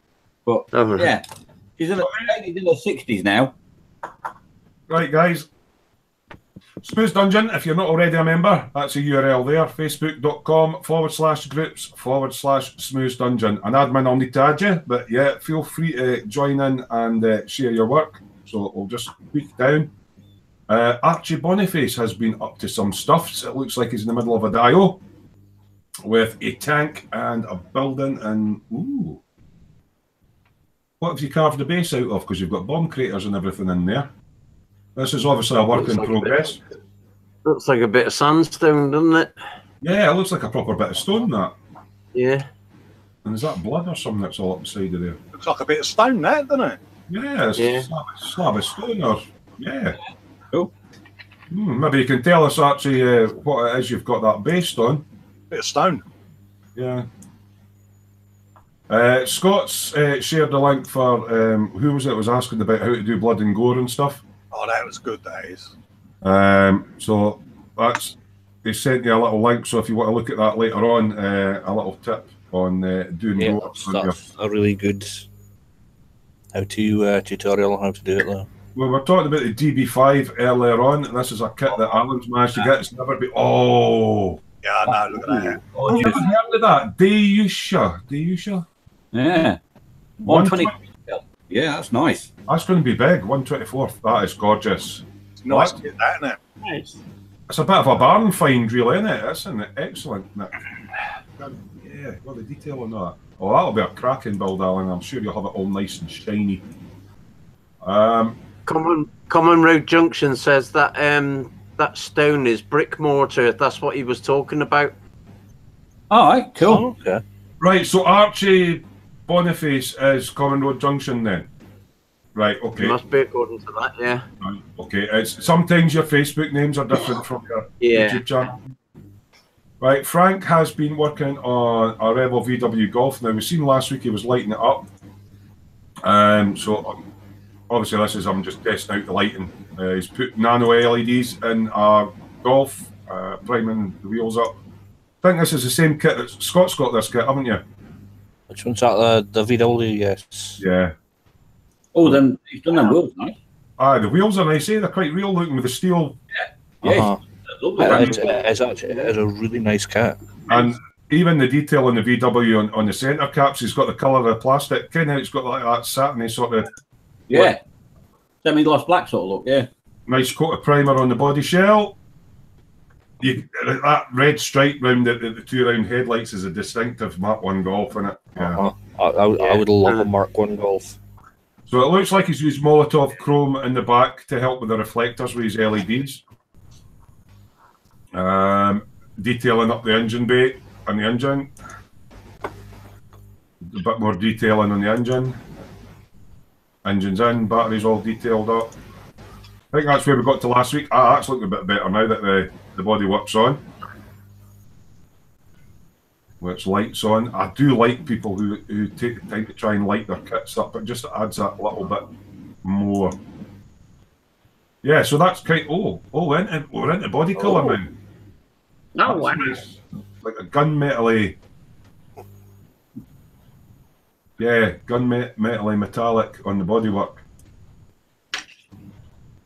But yeah, he's in the 60s now. Right, guys. Smoo's Dungeon, if you're not already a member, that's a URL there, facebook.com/groups/Smoo's Dungeon. An admin, I'll need to add you, but yeah, feel free to join in and share your work. So we'll just tweak down. Archie Boniface has been up to some stuff. So it looks like he's in the middle of a dio with a tank and a building and ooh. What have you carved the base out of? Because you've got bomb craters and everything in there. This is obviously a work in progress. Looks like a bit of sandstone, doesn't it? Yeah, it looks like a proper bit of stone, that. Yeah. And is that blood or something that's all up the side of there? Looks like a bit of stone, that, doesn't it? Yeah, it's a slab of stone or... Yeah. Cool. Maybe you can tell us, Archie, what it is you've got that based on. Bit of stone. Yeah. Scott's shared a link for... who was it was asking about how to do blood and gore and stuff? Oh, that was good, that is. So that's... They sent you a little link, so if you want to look at that later on, a little tip on doing gore. That's a really good how-to tutorial on how to do it, though. Well, we're talking about the DB5 earlier on, and this is a kit that Alan's managed to get. It's never been... Oh! Yeah, I know, look at that. I've never heard of that. Diorama. Yeah. 120. Yeah, that's nice. That's going to be big. 1/24. That is gorgeous. It's nice to get that, isn't it? Nice. It's a bit of a barn find, really, isn't it? That's excellent. Yeah, got the detail on that. Oh, that'll be a cracking build, Alan. I'm sure you'll have it all nice and shiny. Common Road Junction says that that stone is brick mortar. That's what he was talking about. All right, cool. Oh, okay. Right, so Archie Boniface is Common Road Junction then. Right, okay. It must be according to that, yeah. Right, okay, it's sometimes your Facebook names are different from your YouTube channel. Right, Frank has been working on a Rebel VW Golf. Now, we've seen last week he was lighting it up. So obviously this is I'm just testing out the lighting. He's put nano LEDs in our Golf, priming the wheels up. I think this is the same kit that Scott's got this kit, haven't you? Which one's that? The VW, yes. Yeah. Oh, then he's done them wheels, nice. The wheels are nice, eh? They're quite real looking with the steel. Yeah. It's a really nice kit. And even the detail on the VW on the centre caps, he's got the colour of the plastic. Kind of, it's got like that satiny sort of. Yeah. Semi-gloss black sort of look, yeah. Nice coat of primer on the body shell. That red stripe round the two round headlights is a distinctive Mark 1 Golf in it. Yeah. I would love a Mark 1 Golf. So it looks like he's used Molotov chrome in the back to help with the reflectors with his LEDs. Detailing up the engine bay and the engine. A bit more detailing on the engine. Engine's in, batteries all detailed up. I think that's where we got to last week. That's looking a bit better now that the body work's on. With lights on. I do like people who take the time to try and light their kits up. It just adds that little bit more. Yeah, so that's quite... we're into body colour now. Oh, wow. Nice. Like a gunmetal-y... Yeah, gunmetal-y metallic on the bodywork.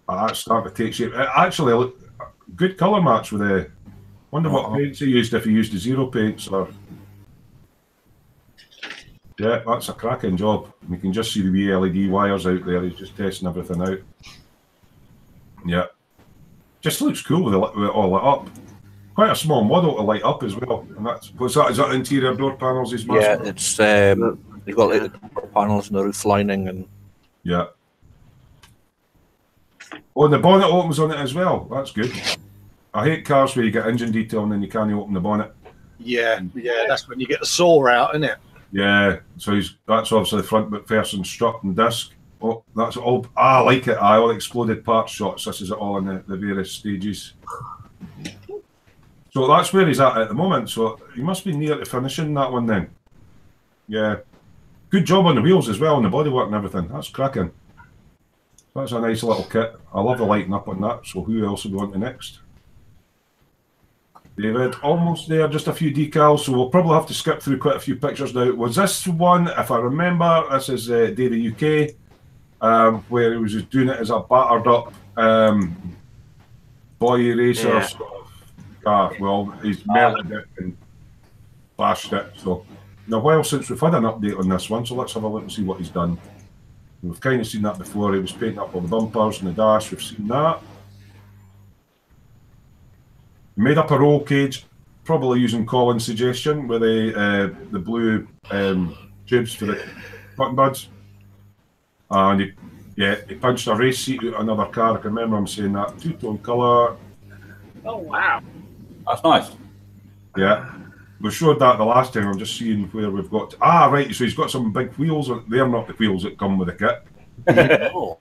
That's starting to take shape. It actually, look, good colour match with the... Wonder what paints he used, if he used the zero paints or... Yeah, that's a cracking job. You can just see the wee LED wires out there. He's just testing everything out. Yeah. Just looks cool with it all lit up. Quite a small model to light up as well. And that's... What's that? Is that interior door panels he's Yeah, it's... you've got like the door panels and the roof lining and... Yeah. Oh, and the bonnet opens on it as well. That's good. I hate cars where you get engine detail and then you can't open the bonnet. Yeah, that's when you get the saw out, isn't it? Yeah, so that's obviously the front McPherson strut and disc. Oh, that's all. I like it. All exploded parts shots. This is it all in the various stages. So that's where he's at the moment. So he must be near to finishing that one then. Yeah. Good job on the wheels as well, on the bodywork and everything. That's cracking. That's a nice little kit. I love the lighting up on that. So who else will be on to next? David, almost there, just a few decals, so we'll probably have to skip through quite a few pictures now. Was this one, if I remember, this is Dairy UK, where he was just doing it as a battered up boy racer sort of car. Well, he's melted it and bashed it. So, now, a while since we've had an update on this one, so let's have a look and see what he's done. We've kind of seen that before. He was painting up all the bumpers and the dash, we've seen that. Made up a roll cage, probably using Colin's suggestion, with the blue tubes for the button buds. And he punched a race seat out of another car. I can remember him saying that. Two-tone colour. Oh, wow. That's nice. Yeah. We showed that the last time. I'm just seeing where we've got to. Right. So he's got some big wheels. They're not the wheels that come with the kit. Oh.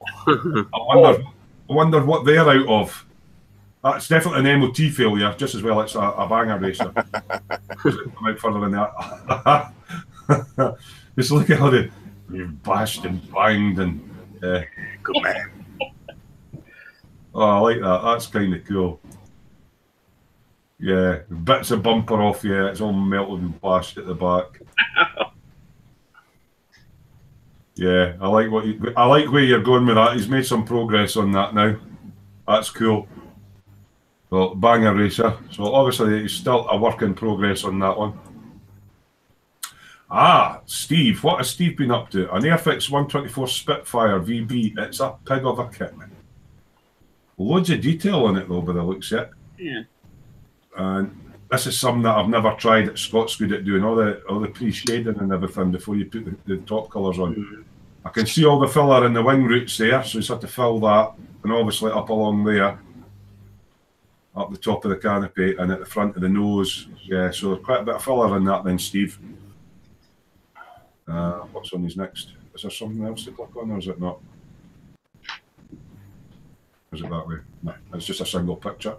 I wonder what they're out of. That's definitely an MOT failure, just as well it's a banger racer. Come out further than that. Just look at how you've bashed and banged and... good man. Oh, I like that. That's kind of cool. Yeah, bits of bumper off, yeah, it's all melted and bashed at the back. Yeah, I like where you're going with that. He's made some progress on that now. That's cool. Well, banger racer. So obviously it's still a work in progress on that one. Steve. What has Steve been up to? An Airfix 124 Spitfire VB. It's a pig of a kit. Loads of detail on it though, by the looks of it. Yeah. And this is something that I've never tried. Scott's good at doing all the pre-shading and everything before you put the top colours on. I can see all the filler in the wing roots there, so he's had to fill that, and obviously up along there. Up the top of the canopy and at the front of the nose. Yeah, so quite a bit of filler in that then, Steve. What's on his next? Is there something else to click on or is it not? Is it that way? No, it's just a single picture.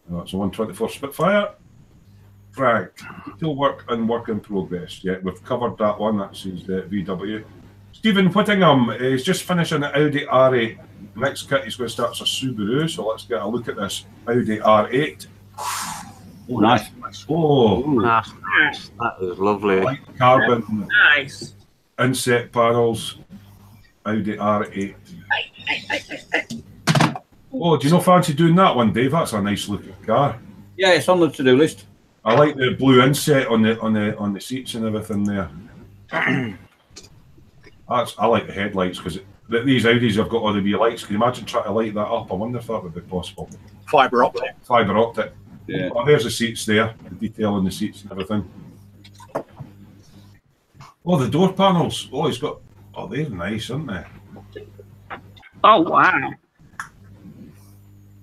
That's a 124 Spitfire. Right, detail work and work in progress. Yeah, we've covered that one. That's his VW. Stephen Whittingham is just finishing the Audi R8. Next kit he's going to start a Subaru, so let's get a look at this Audi R8. Oh, nice. Oh, that's nice. That is lovely. Light carbon Nice. inset panels. Audi R8. Oh, do you know fancy doing that one, Dave? That's a nice looking car. Yeah, it's on the to-do list. I like the blue inset on the seats and everything there. I like the headlights because these Audis have got all the wee lights. Can you imagine trying to light that up? I wonder if that would be possible. Fibre optic. Fibre optic. Yeah. Oh, there's the seats there, the detail on the seats and everything. Oh, the door panels. Oh, he's got. Oh, they're nice, aren't they? Oh, wow.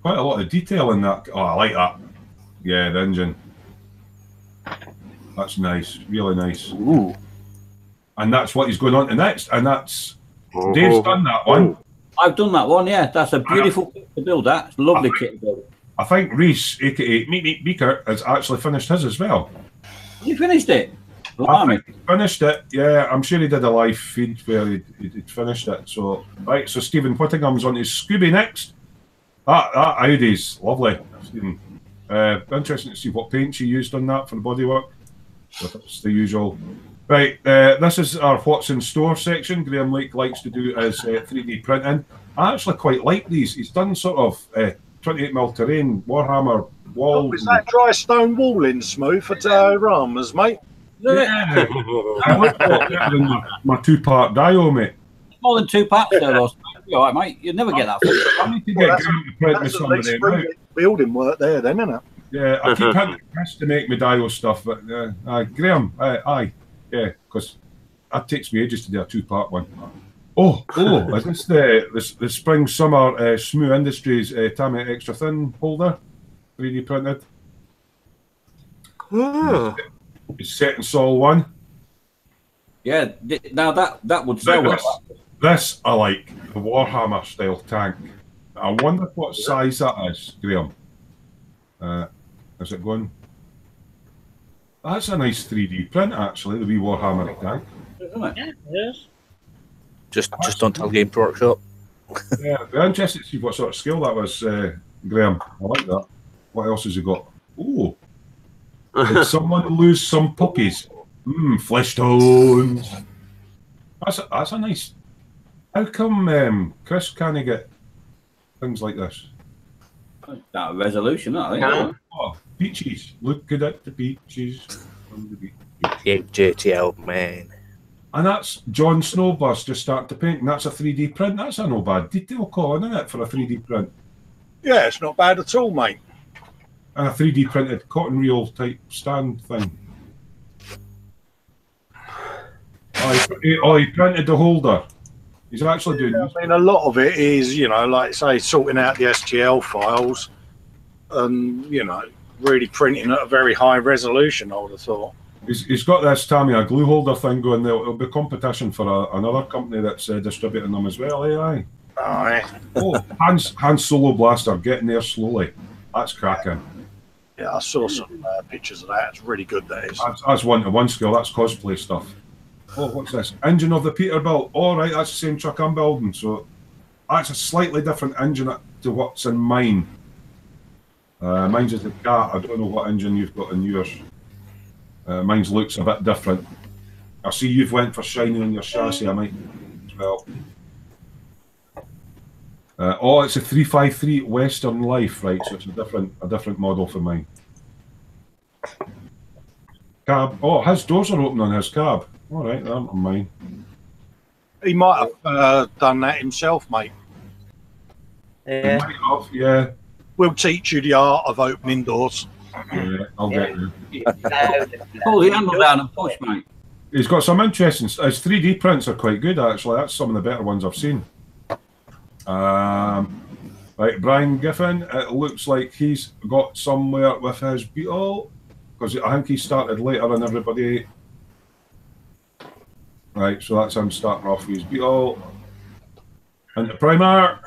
Quite a lot of detail in that. Oh, I like that. Yeah, the engine. That's nice, really nice. Ooh. And that's what he's going on to next. And that's Dave's done that one. I've done that one. Yeah, that's a beautiful kit to build. That's a lovely kit to build. I think Reese, aka Meat Beaker, has actually finished his as well. You finished it. I think he finished it. Yeah, I'm sure he did a live feed where he'd finished it. So right, so Stephen Whittingham's on his Scooby next. That Audi's lovely, Stephen. Interesting to see what paints you used on that for the bodywork. But it's the usual. Right, this is our what's in store section. Graham Lake likes to do his 3D printing. I actually quite like these. He's done sort of 28mm terrain, Warhammer walls. Oh, is that dry stone walling, Smoo, for dioramas, mate? Yeah. I like that better than my 2-part dio, mate. More than 2 parts there, Ross. You're all right, mate. You'd never get that. I need to get Graham to print me some of them out. Building work there, then, isn't it? Yeah, I keep having to make me dio stuff, but Graham, aye, yeah, because that takes me ages to do a 2-part one. Oh, is this the spring summer Smoo Industries Tamiya extra thin holder, 3D printed? Oh. It's set in Sol 1. Yeah, now that would sell well. This I like, the Warhammer style tank. I wonder what size that is, Graham. Is it going? That's a nice 3D print, actually, the wee Warhammer tank. Isn't it? Yeah, it is. Just on Games Workshop. Yeah, I'm interested to see what sort of scale that was, Graham. I like that. What else has he got? Oh, did someone lose some puppies? Flesh tones. That's a nice. How come Chris can't get things like this? That resolution, I think. Yeah. Oh, peaches. Look at the peaches. Yeah, JTL, man. And that's John Snowbus just starting to paint, and that's a 3D print. That's a no bad detail call, isn't it, for a 3D print? Yeah, it's not bad at all, mate. And a 3D printed cotton reel type stand thing. Oh, he printed the holder. He's actually doing this. I mean, a lot of it is, like say, sorting out the STL files and, really printing at a very high resolution, I would have thought. He's got this Tamiya glue holder thing going there. It'll be competition for another company that's distributing them as well, aye? Aye. Oh, Hans Solo Blaster, getting there slowly. That's cracking. Yeah, I saw some pictures of that. It's really good, that is. That's one-to-one scale. That's cosplay stuff. Oh, what's this? Engine of the Peterbilt. All right, that's the same truck I'm building. So that's a slightly different engine to what's in mine. Mine's is the cat. I don't know what engine you've got in yours. Mine's looks a bit different. I see you've went for shiny on your chassis. I might as well. It's a 353 Western Life, right? So it's a different model for mine. Cab. Oh, his doors are open on his cab. All right, that on mine. He might have done that himself, mate. Yeah. He might have, yeah. We'll teach you the art of opening doors. Yeah, I'll get you. Pull the handle down and push, mate. He's got some interesting. His 3D prints are quite good, actually. That's some of the better ones I've seen. Right, Brian Giffen. It looks like he's got somewhere with his Beetle because I think he started later than everybody. Right, so that's him starting off with his Beetle. Into Primark.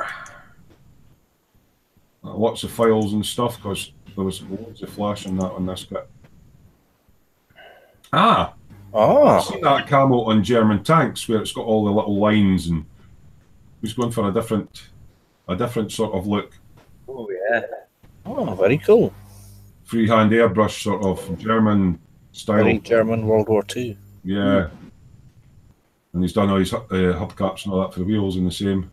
Lots of files and stuff because there was loads of flash in that on this kit. I've seen that camo on German tanks where it's got all the little lines and he's going for a different sort of look. Oh yeah. Oh, very cool. Freehand airbrush sort of German style. Very German World War II. Yeah. And he's done all his hubcaps and all that for the wheels in the same.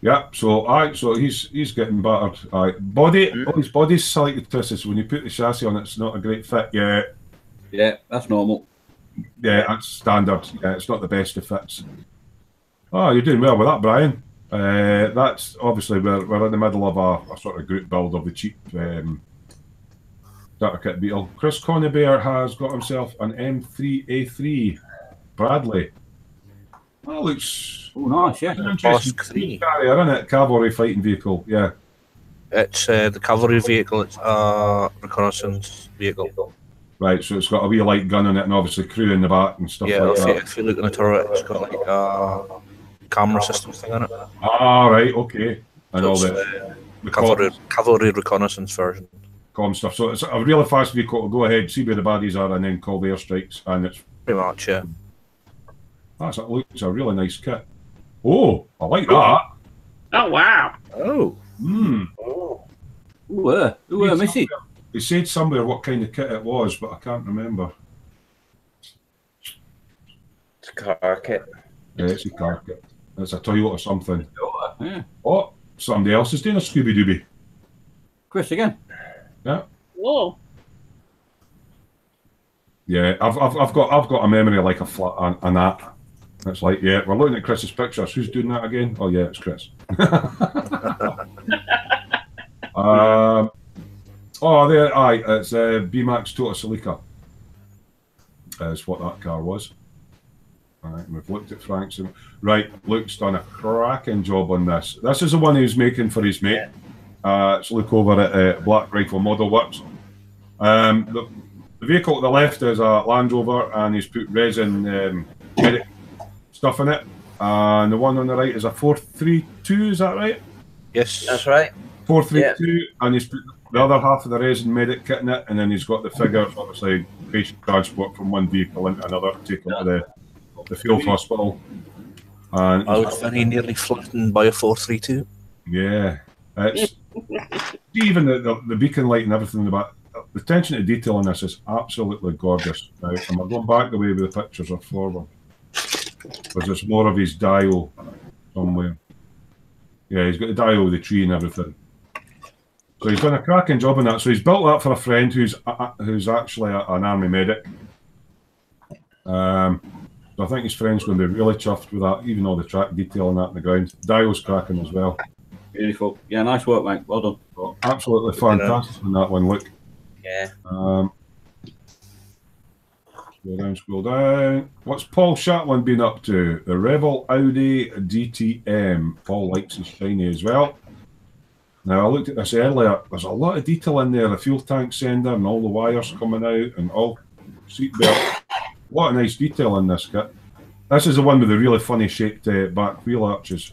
Yeah, so he's getting battered. Body, his body's slightly twisted, so when you put the chassis on, it's not a great fit yet. Yeah, that's normal. Yeah, that's standard. Yeah, it's not the best of fits. Oh, you're doing well with that, Brian. That's obviously we're in the middle of a sort of group build of the cheap starter kit Beetle. Chris Conybear has got himself an M3A3 Bradley. That looks nice, yeah. an interesting carrier, isn't it? Cavalry fighting vehicle, yeah. It's the cavalry vehicle. It's a reconnaissance vehicle. Right, so it's got a wee light gun in it, and obviously crew in the back and stuff Yeah, like that. if you look in the turret, it's got like a camera system thing on it. Ah, right, okay. And So all it's, the cavalry reconnaissance version. com stuff. So it's a really fast vehicle to go ahead, see where the baddies are, and then call the airstrikes. And it's pretty much, yeah. Looks a really nice kit. Oh, I like that. Oh wow. Oh. Missy. They said somewhere what kind of kit it was, but I can't remember. It's a car kit. Yeah, it's a car kit. It's a Toyota something. Yeah. Oh, somebody else is doing a Scooby Dooby. Chris again. Yeah. Whoa. Yeah, I've got a memory like a flat and that. It's like, yeah, we're looking at Chris's pictures. Who's doing that again? Oh yeah, it's Chris. Oh, there, aye, it's B-Max Tota Celica. Is what that car was. All right, we've looked at Frank's. Right, Luke's done a cracking job on this. This is the one he was making for his mate. Let's look over at Black Rifle Model Works. The vehicle to the left is a Land Rover, and he's put resin stuff in it. And the one on the right is a 432, is that right? Yes. That's right. 432, and he's put the other half of the resin medic kit in it, and then he's got the figures, obviously, patient transport from one vehicle into another to take them to the field hospital. And I was very nearly flattened by a 432. Yeah. It's even the beacon light and everything in the back. The attention to detail on this is absolutely gorgeous. Now, am I going back the way the pictures are forward? Because there's more of his dial somewhere. Yeah, he's got the dial with the tree and everything. So he's done a cracking job on that. So he's built that for a friend who's actually an army medic. So I think his friend's going to be really chuffed with that, even all the track detail on that in the ground. Dial's cracking as well. Beautiful. Yeah, nice work, mate. Well done. So absolutely fantastic on that one, look. Yeah. Scroll down. What's Paul Shatland been up to? The Rebel Audi DTM. Paul likes his shiny as well. Now, I looked at this earlier. There's a lot of detail in there. The fuel tank sender and all the wires coming out and all seatbelt. A lot of nice detail in this kit. This is the one with the really funny shaped back wheel arches.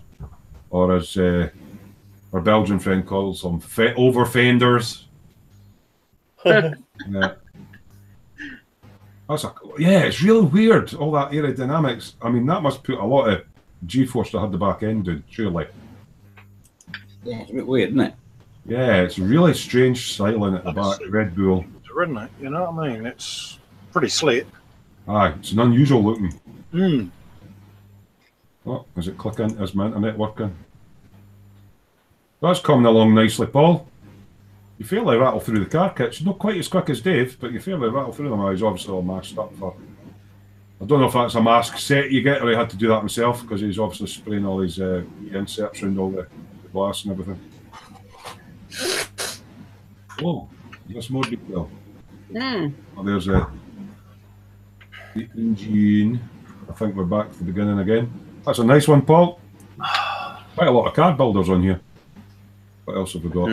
Or as our Belgian friend calls them, over fenders. Yeah. It's really weird, all that aerodynamics. I mean, that must put a lot of G-force to have the back end in, surely. Yeah, it's a bit weird, isn't it? Yeah, it's really strange styling at the back, Red Bull. Isn't it? You know what I mean? It's pretty slick. Aye, it's an unusual looking. Mm. Oh, is it clicking? Is my internet working? That's coming along nicely, Paul. You fairly rattle through the car kits. Not quite as quick as Dave, but you fairly rattle through them. He's obviously all masked up for. I don't know if that's a mask set you get, or he had to do that himself because he's obviously spraying all his inserts around all the glass and everything. Oh, there's more detail. Mm. Oh, there's the engine. I think we're back to the beginning again. That's a nice one, Paul. Quite a lot of car builders on here. What else have we got?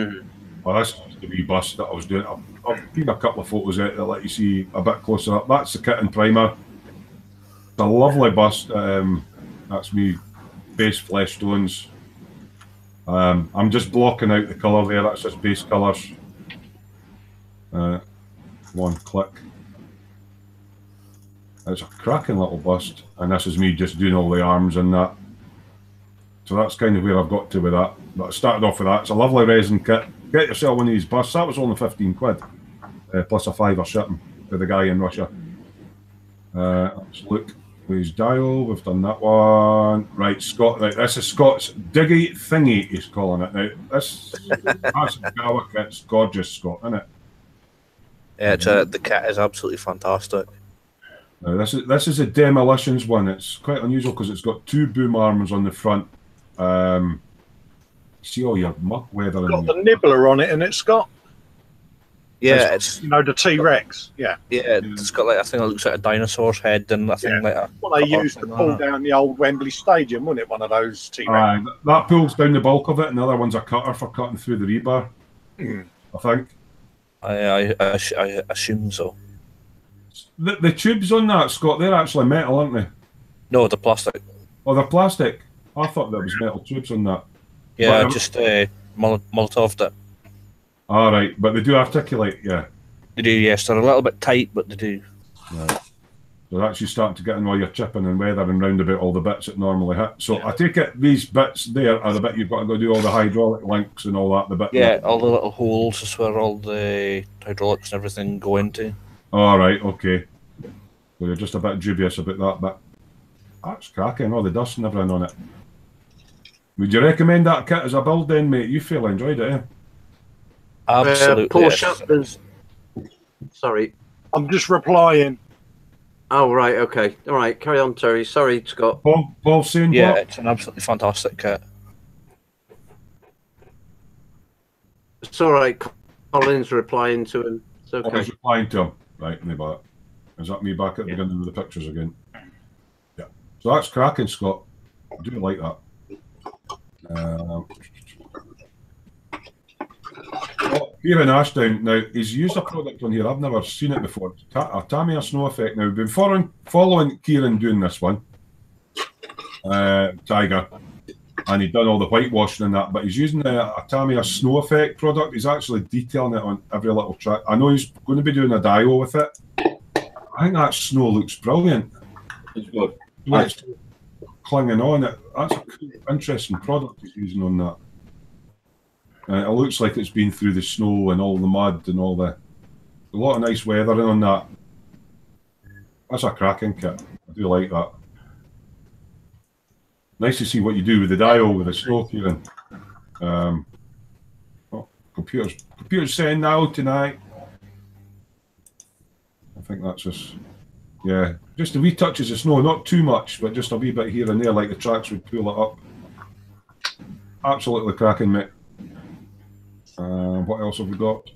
Oh, that's the wee bust that I was doing. I've given a couple of photos out that let you see a bit closer up. That's the kit and primer. It's a lovely bust. That's me base flesh tones. I'm just blocking out the colour there. That's just base colours. One click. It's a cracking little bust, and this is me just doing all the arms and that. So that's kind of where I've got to with that. But I started off with that. It's a lovely resin kit. Get yourself one of these busts. That was only 15 quid, plus a £5 shipping to the guy in Russia. Let's look with his dial. We've done that one. Right, Scott. Right, this is Scott's Diggy Thingy, he's calling it. Now, this massive Gawa kit's gorgeous, Scott, isn't it? Yeah, the kit is absolutely fantastic. Now this is a demolitions one. It's quite unusual because it's got 2 boom arms on the front. See all your muck weather. Got the nibbler on it, and it's got it's you know, the T-Rex. Yeah, it's got like, I think it looks like a dinosaur's head, and I think like a. Well, they used to pull down the old Wembley Stadium, wasn't it? One of those T-Rex. That pulls down the bulk of it, and the other one's a cutter for cutting through the rebar. I think. I assume so. The tubes on that, Scott, they're actually metal, aren't they? No, they're plastic. Oh, they're plastic. I thought there was metal tubes on that. Yeah, just Molotov it. All right, but they do articulate, yeah. They do, yes. They're a little bit tight, but they do. Right. They're actually starting to get in all your chipping and weathering round about all the bits that normally hit. So I take it these bits there are the bit you've got to go do all the hydraulic links and all that. The bit. Yeah, all the little holes is where all the hydraulics and everything go into. All right, okay. So you're just a bit dubious about that, but that's cracking. All the dust and everything on it. Would you recommend that kit as a build then, mate? You feel enjoyed it, eh? Absolutely. Paul Shapman's. Sorry. I'm just replying. Oh, right, okay. All right, carry on, Terry. Sorry, Scott. Paul saying yeah, what? It's an absolutely fantastic kit. It's all right. Colin's replying to him. It's okay. I was replying to him. Right, me back. Is that me back at the beginning of the pictures again? Yeah. So that's cracking, Scott. I do like that. Here in Ashdown, now he's used a product on here. I've never seen it before. A Tamiya Snow effect. Now we've been following Kieran doing this one, Tiger, and he'd done all the whitewashing and that. But he's using a Tamiya Snow effect product. He's actually detailing it on every little track. I know he's going to be doing a dio with it. I think that snow looks brilliant. It's good. It's clinging on it. That's a cool, interesting product he's using on that. It looks like it's been through the snow and all the mud and all a lot of nice weathering on that. That's a cracking kit. I do like that. Nice to see what you do with the dial with the snow, Kieran. Computer's saying now tonight. I think that's just, yeah, just a wee touches of snow, not too much, but just a wee bit here and there, like the tracks would pull it up. Absolutely cracking, mate. What else have we got?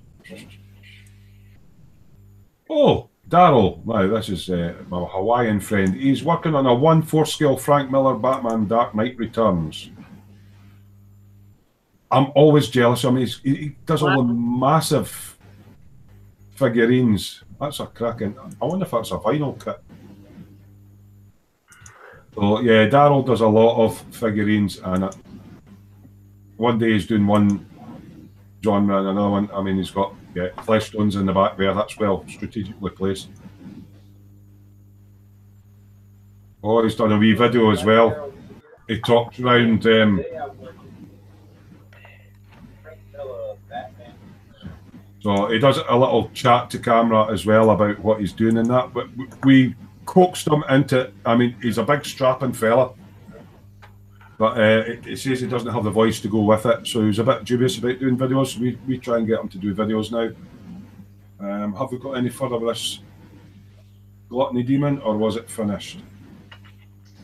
Oh, Daryl. Now, this is my Hawaiian friend. He's working on a 1/4 scale Frank Miller Batman Dark Knight Returns. I'm always jealous. I mean, he does all the massive figurines. That's a cracking. I wonder if that's a vinyl kit. So, yeah, Daryl does a lot of figurines, and one day he's doing one genre and another one. I mean, he's got flesh stones in the back there. That's well strategically placed. Oh, he's done a wee video as well. He talks around. So he does a little chat to camera as well about what he's doing in that. But we coaxed him into. I mean, he's a big strapping fella. But it says he doesn't have the voice to go with it, so he's a bit dubious about doing videos. So we try and get him to do videos now. Have we got any further with this Gluttony Demon, or was it finished?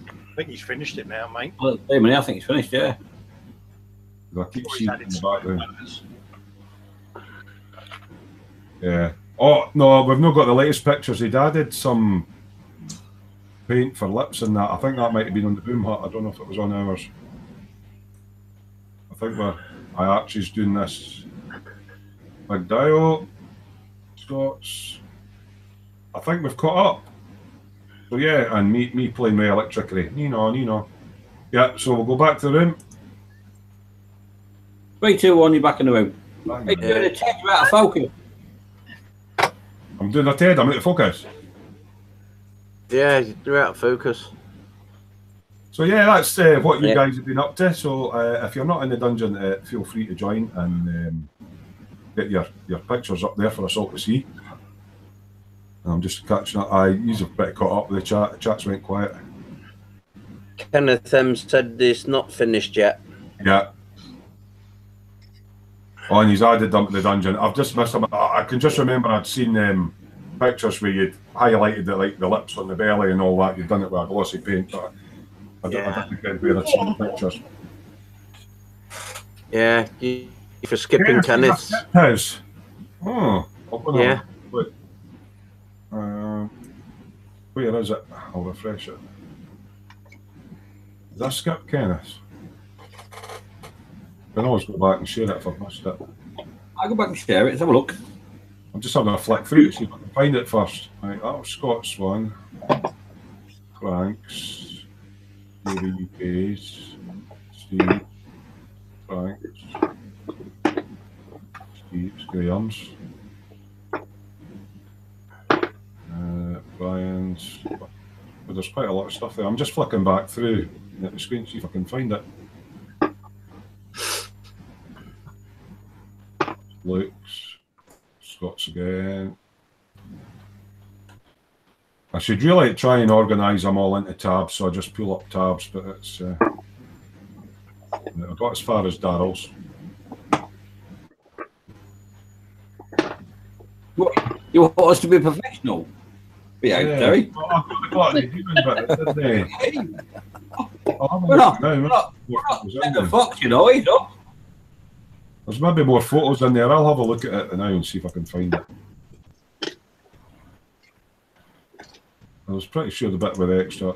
I think he's finished it now, mate. Well, I think he's finished, yeah. I keep seeing it in the background. Yeah. Oh, no, we've not got the latest pictures. He'd added some paint for lips and that. I think that might have been on the Boom Hut. I don't know if it was on ours. I think Archie's doing this. Big Dio, Scott's. I think we've caught up. So yeah, and me playing my electricity. Nino. Yeah, so we'll go back to the room. 3, 2, 1, you're back in the room. Hey, you're doing a Ted, you're out of focus. I'm doing a Ted, I'm out of focus. Yeah, you're out of focus. So yeah, that's what you guys have been up to. So if you're not in the dungeon, feel free to join and get your pictures up there for us all to see. I'm just catching up. You're pretty caught up with the chat. The chat's went quiet. Kenneth M said it's not finished yet. Yeah. Oh, and he's added them to the dungeon. I've just missed him. I can just remember I'd seen pictures where you'd highlighted it, like the lips on the belly and all that. You'd done it with a glossy paint, but I don't think where I'd seen the pictures. Yeah, for skipping Kenneth's. His. Oh, yeah. Wait. Where is it? I'll refresh it. Did I skip Kenneth's? I can always go back and share it if I've missed it. I'll go back and share it. Let's have a look. I'm just having a flick through to see if I can find it first. Right, that was Scott's one. Frank's. Maybe UK's. Steve. Frank's. Steve's. Graham's. Brian's. But there's quite a lot of stuff there. I'm just flicking back through the screen to see if I can find it. Luke's. Scott's again. I should really try and organise them all into tabs, so I just pull up tabs, but it's I got as far as Daryl's. What, you want us to be professional? Yeah, Terry. Well, I got the human bit, didn't they? We're not the Fox, you know, he's up. There's maybe more photos in there. I'll have a look at it now and see if I can find it. I was pretty sure the bit with the extra.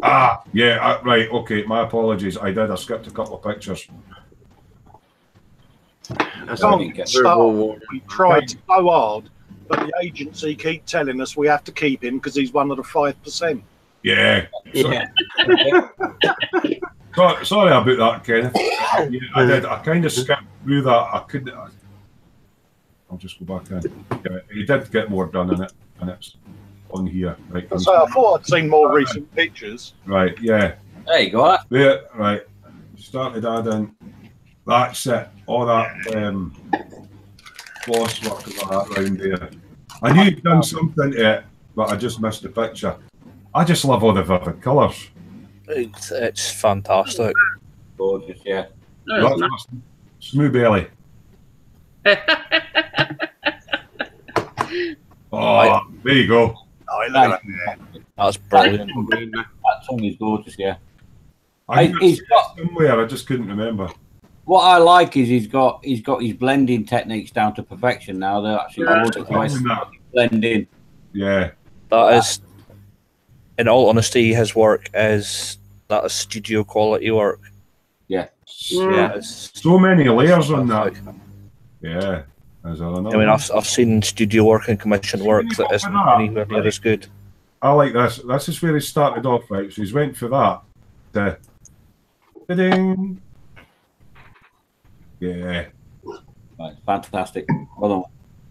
Ah, yeah, right, okay, my apologies. I skipped a couple of pictures. We tried so hard, but the agency keep telling us we have to keep him because he's one of the 5%. Yeah. Sorry about that, Kenneth. Yeah, I did. I kind of skipped through that. I couldn't. I'll just go back in. Yeah, he did get more done in it, and it's on here. Right. So I thought I'd seen more recent pictures. Right. Yeah. There you go. There. Right. Started adding. That's it. All that gloss work and all that round there. I knew you'd done something to it, but I just missed the picture. I just love all the vivid colours. It's fantastic. Gorgeous, yeah. That's Smoo belly. Oh, there you go. Oh, look at that. That's brilliant. That song is gorgeous, yeah. He's got somewhere. I just couldn't remember. What I like is he's got his blending techniques down to perfection now. They're actually gorgeous. Blending. Yeah. That is, in all honesty, his work is studio quality work. Yeah. Yeah. So many layers on that. Yeah. I mean, I've seen studio work and commission work that isn't anywhere near as good. I like this. This is where he started off, right? So he's went for that. Ding. Yeah. Right, fantastic. Well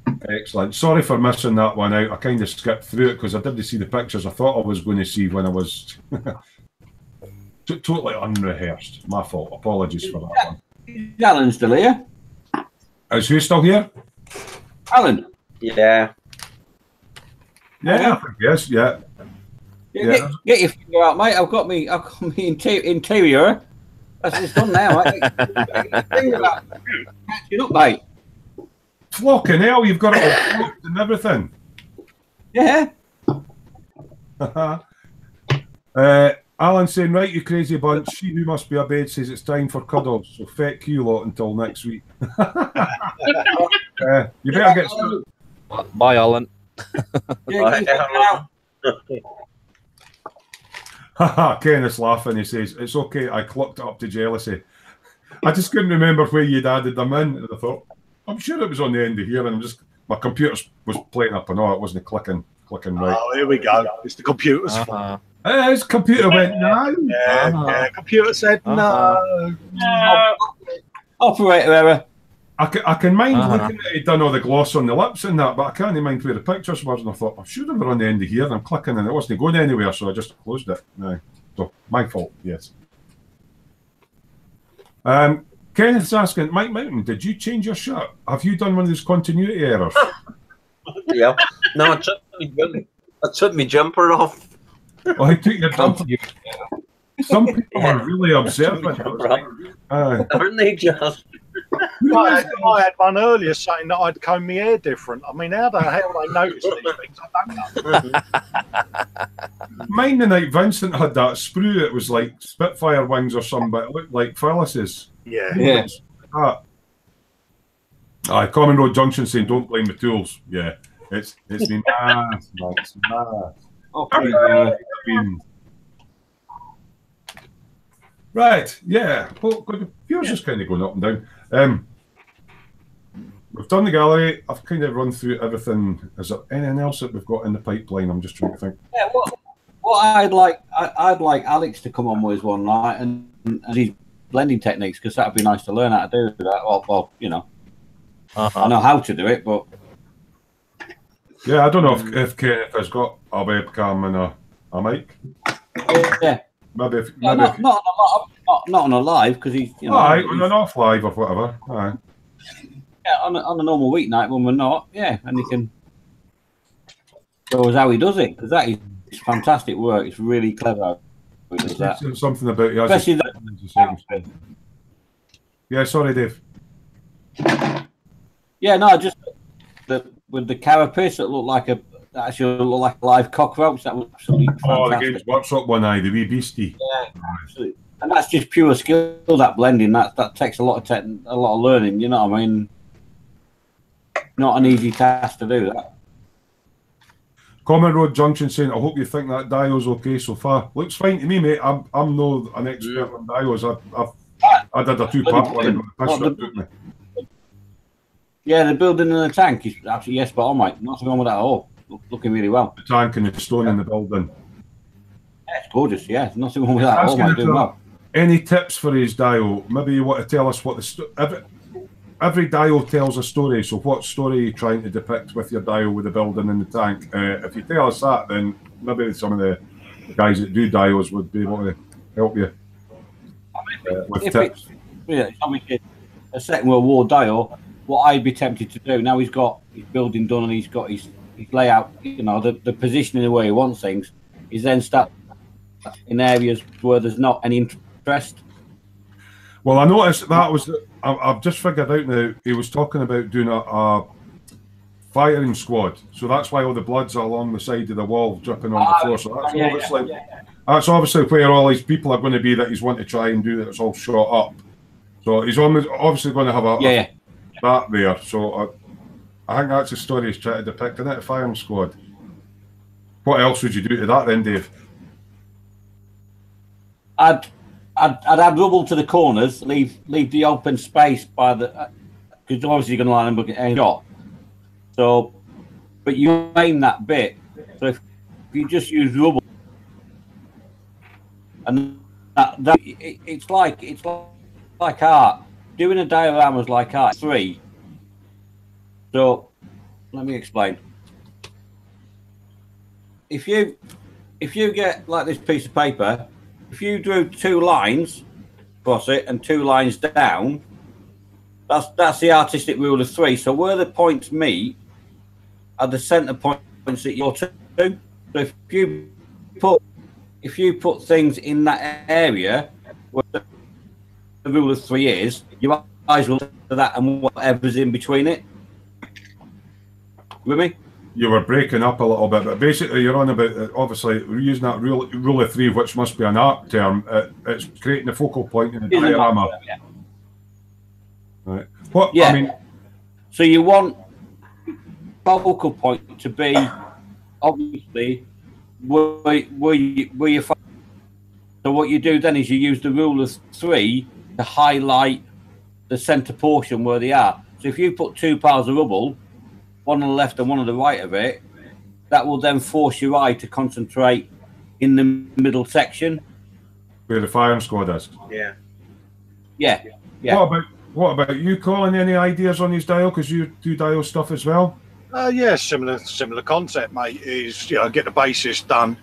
done. Excellent. Sorry for missing that one out. I kind of skipped through it because I didn't see the pictures I thought I was going to see when I was totally unrehearsed. My fault. Apologies for that one. Is Alan still here? Is who still here? Alan. Yeah. Yeah, I guess. Yeah. Get your finger out, mate. I've got me interior. It's done now. Catching up, mate. Flocking hell, you've got it all flocked and everything. Yeah. Alan saying, right, you crazy bunch. She who must be abed says it's time for cuddles. So feck you lot until next week. You better get started. Bye, Alan. Kenneth's laughing. He says, it's okay. I clocked it up to jealousy. I just couldn't remember where you'd added them in. And I thought, I'm sure it was on the end of here. And my computer was playing up and all. It wasn't clicking right. Oh, here we go. It's the computer's fault. His computer went no. Yeah, computer said no. Operator error. I can mind looking at it, done all the gloss on the lips and that, but I can't mind where the pictures was. And I thought, I'm sure they were on the end of here. And I'm clicking and it wasn't going anywhere, so I just closed it. No, so my fault. Yes. Kenneth's asking, Mike Mountain, did you change your shirt? Have you done one of those continuity errors? Yeah. No, I took my jumper off. Oh, I took your jumper. Some people are really observant. Aren't they just? Who I had one earlier saying that I'd comb my hair different. I mean, how the hell they notice these things? I don't know. Mine the night Vincent had that sprue, it was like Spitfire wings or something, but it looked like Phyllis's. Yeah. Common Road Junction saying don't blame the tools. Yeah. It's been mass, man. It's mass. Right, yeah. Well, the viewers just kind of going up and down. We've done the gallery. I've kind of run through everything. Is there anything else that we've got in the pipeline? I'm just trying to think. Yeah, what I'd like Alex to come on with one night and his blending techniques, because that'd be nice to learn how to do that. Well, you know, I know how to do it, but yeah, I don't know if Kenneth has got a webcam and a mic. Yeah. Maybe not on a live, because he's, you know, on an off live or whatever. Yeah, on a normal weeknight when we're not, and he can show us how he does it, because that is fantastic work. It's really clever. He does that. Something about you, especially that. Yeah, sorry, Dave. Yeah, no, just with the carapace that looked like a live cockroach. That was absolutely fantastic. Oh, the Games Workshop one, the wee beastie. Yeah, absolutely. And that's just pure skill. That blending, that takes a lot of learning. You know what I mean? Not an easy task to do that. Common Road Junction saying, I hope you think that dio's okay so far. Looks fine to me, mate. I'm no an expert on dios. I did a 2-part one and got the took me. Yeah, the building in the tank is absolutely spot on, mate. Nothing wrong with that at all. Looking really well. The tank and the stone in the building. Yeah, it's gorgeous. Yeah, nothing wrong with that at all, mate. Doing well. Any tips for his dio? Maybe you want to tell us what every dio tells a story. So what story are you trying to depict with your dio with the building and the tank? If you tell us that, then maybe some of the guys that do dios would be able to help you with tips. It's obviously a Second World War dio. What I'd be tempted to do, now he's got his building done and he's got his layout, you know, the positioning the way he wants things, is then start in areas where there's not any interest. Well, I noticed that was, I've just figured out now, he was talking about doing a firing squad. So that's why all the blood's along the side of the wall dripping on the floor. So that's obviously where all these people are going to be that he's wanting to try and do that's all shot up. So he's obviously going to have that there. So I think that's the story he's trying to depict, isn't it? A firing squad. What else would you do to that then, Dave? I'd add rubble to the corners, leave the open space by the, because obviously you're going to line them up at shot. So, but you aim that bit. So if you just use rubble, and it's like art. Doing a diorama is like art. 3. So, let me explain. If you get like this piece of paper, if you drew 2 lines across it and 2 lines down, that's the artistic rule of 3. So where the points meet are the centre points that you're to. So if you put things in that area where the rule of 3 is, your eyes will to that and whatever's in between it. With me? You were breaking up a little bit, but basically you're on about, obviously, we're using that rule of 3, which must be an art term. It's creating a focal point in the diorama. Right. What? Yeah. I mean, so you want focal point to be obviously where you. So what you do then is you use the rule of 3 to highlight the centre portion where they are. So if you put 2 piles of rubble, one on the left and one on the right of it, that will then force your eye to concentrate in the middle section where the firing squad is. Yeah. What about you, Colin? Any ideas on his dial? Because you do dial stuff as well. Yeah, similar concept, mate. Is get the basis done,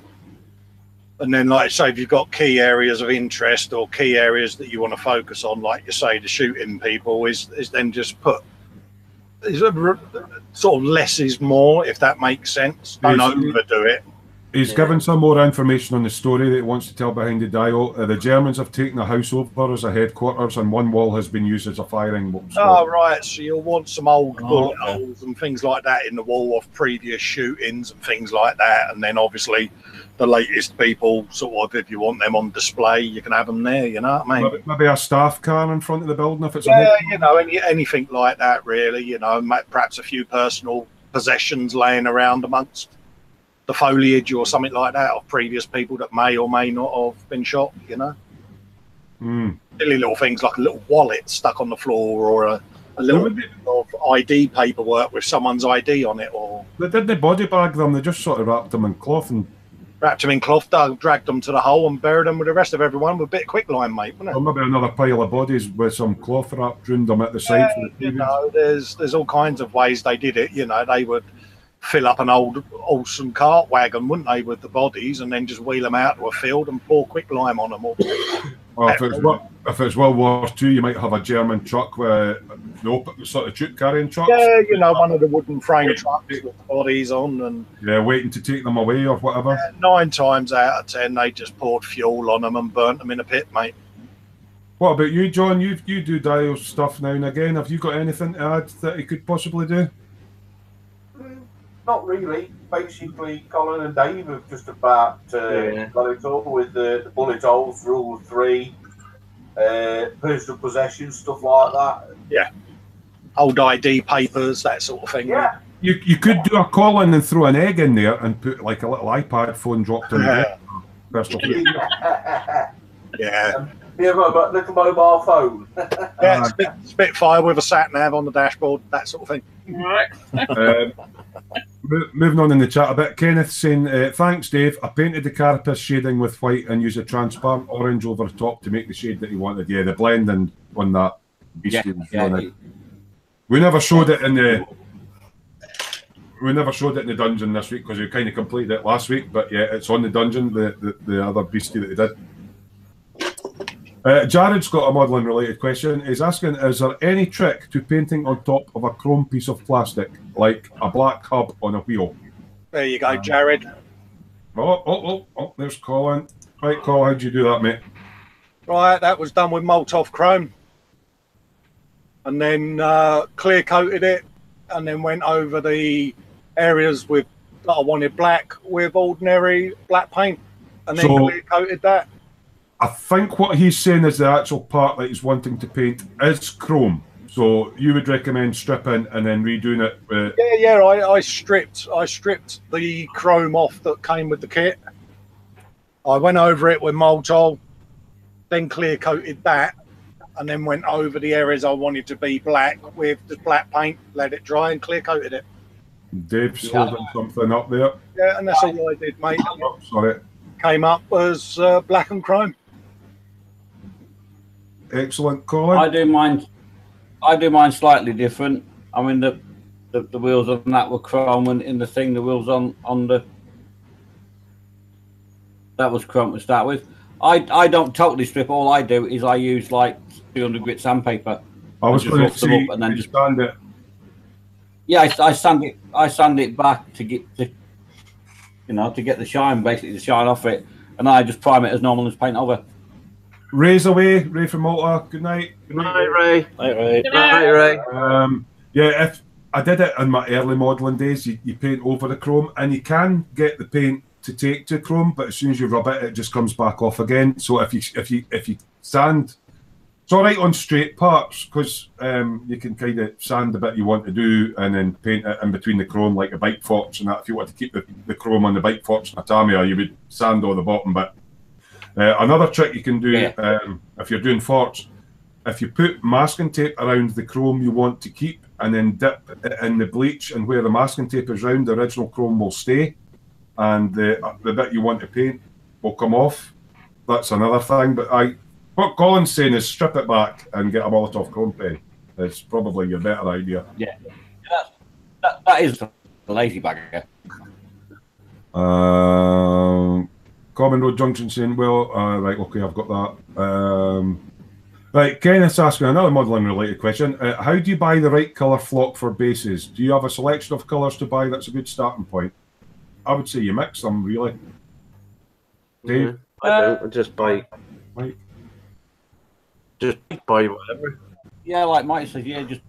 and then, like I say, if you've got key areas of interest or key areas that you want to focus on, like you say, the shooting people, is then just put. Sort of less is more, if that makes sense. Don't overdo it. He's given some more information on the story that he wants to tell behind the dial. The Germans have taken the house over as a headquarters, and one wall has been used as a firing squad. Oh, right. So you'll want some old bullet holes and things like that in the wall of previous shootings and things like that. And then obviously the latest people, sort of, if you want them on display, you can have them there, you know what I mean? Maybe a staff car in front of the building if it's you know, anything like that, really. You know, perhaps a few personal possessions laying around amongst the foliage or something like that of previous people that may or may not have been shot, you know. Silly little things like a little wallet stuck on the floor or a little bit of ID paperwork with someone's ID on it. Or they didn't body bag them, they just sort of wrapped them in cloth and dragged them to the hole and buried them with the rest of everyone with a bit of quicklime, mate, wasn't it? Or maybe another pile of bodies with some cloth wrapped around them at the side. You know, there's all kinds of ways they did it. You know, they would fill up an old Olsen cart wagon, wouldn't they, with the bodies, and then just wheel them out to a field and pour quicklime on them. Or if it's World War II, you might have a German truck with sort of troop carrying trucks. Yeah, you know, one of the wooden frame trucks with the bodies on, and waiting to take them away or whatever. 9 times out of 10, they just poured fuel on them and burnt them in a pit, mate. What about you, John? You do dial stuff now and again. Have you got anything to add that you could possibly do? Not really. Basically, Colin and Dave have just about got it over with the bullet holes, rule 3, personal possessions, stuff like that. Yeah. Old ID papers, that sort of thing. Yeah. You could do a call-in and throw an egg in there and put like a little iPad phone dropped in there. Yeah. But little mobile phone. Yeah, Spitfire with a sat-nav on the dashboard, that sort of thing. Right. Moving on in the chat a bit, Kenneth saying, thanks Dave, I painted the carapace shading with white and used a transparent orange over the top to make the shade that he wanted. Yeah, the blending on that beastie was really We never showed it in the dungeon this week because we kind of completed it last week, but yeah, it's on the dungeon, the other beastie that he did. Jared's got a modelling related question. He's asking, is there any trick to painting on top of a chrome piece of plastic, like a black hub on a wheel? There you go, Jared. Oh, there's Colin. Right, Colin, how'd you do that, mate? Right, that was done with Molotov chrome. And then clear coated it, and then went over the areas that I wanted black with ordinary black paint, and then clear coated that. I think what he's saying is the actual part that he's wanting to paint is chrome. So you would recommend stripping and then redoing it with... Yeah, I stripped the chrome off that came with the kit. I went over it with Molotov, then clear coated that, and then went over the areas I wanted to be black with the black paint, let it dry and clear coated it. Dave's holding something up there. Yeah, and that's all I did, mate. Oh, sorry. Came up as black and chrome. Excellent, Colin. I do mine slightly different. I mean, the wheels on that were chrome, and in the thing, the wheels on the that was chrome to start with. I don't totally strip. All I do is I use like 300 grit sandpaper. I was going to say, and then just sand it. Yeah, I sand it back to get the the shine, basically the shine off it, and I just prime it as normal as paint over. Ray's away. Ray from Malta. Good night. Good night, Ray. Night, Ray. Good night, Ray. Yeah, if I did it in my early modelling days, you paint over the chrome, and you can get the paint to take to chrome, but as soon as you rub it, it just comes back off again. So if you sand, it's all right on straight parts because you can kind of sand the bit you want to do and then paint it in between the chrome like a bike forks and that. If you want to keep the chrome on the bike forks and a Tamiya, you would sand all the bottom bit. Another trick you can do if you're doing forts, if you put masking tape around the chrome you want to keep and then dip it in the bleach, and where the masking tape is round, the original chrome will stay and the bit you want to paint will come off. That's another thing. But what Colin's saying is strip it back and get a Molotov chrome pen. It's probably your better idea. Yeah, that is a lazy bagger. Common Road Junction saying, well, right, okay, I've got that. Right, Kenneth's asking another modelling related question. How do you buy the right colour flock for bases? Do you have a selection of colours to buy? That's a good starting point. I would say you mix them, really. Dave? I don't. I just buy. Right. Just buy whatever. Yeah, like Mike says, yeah, just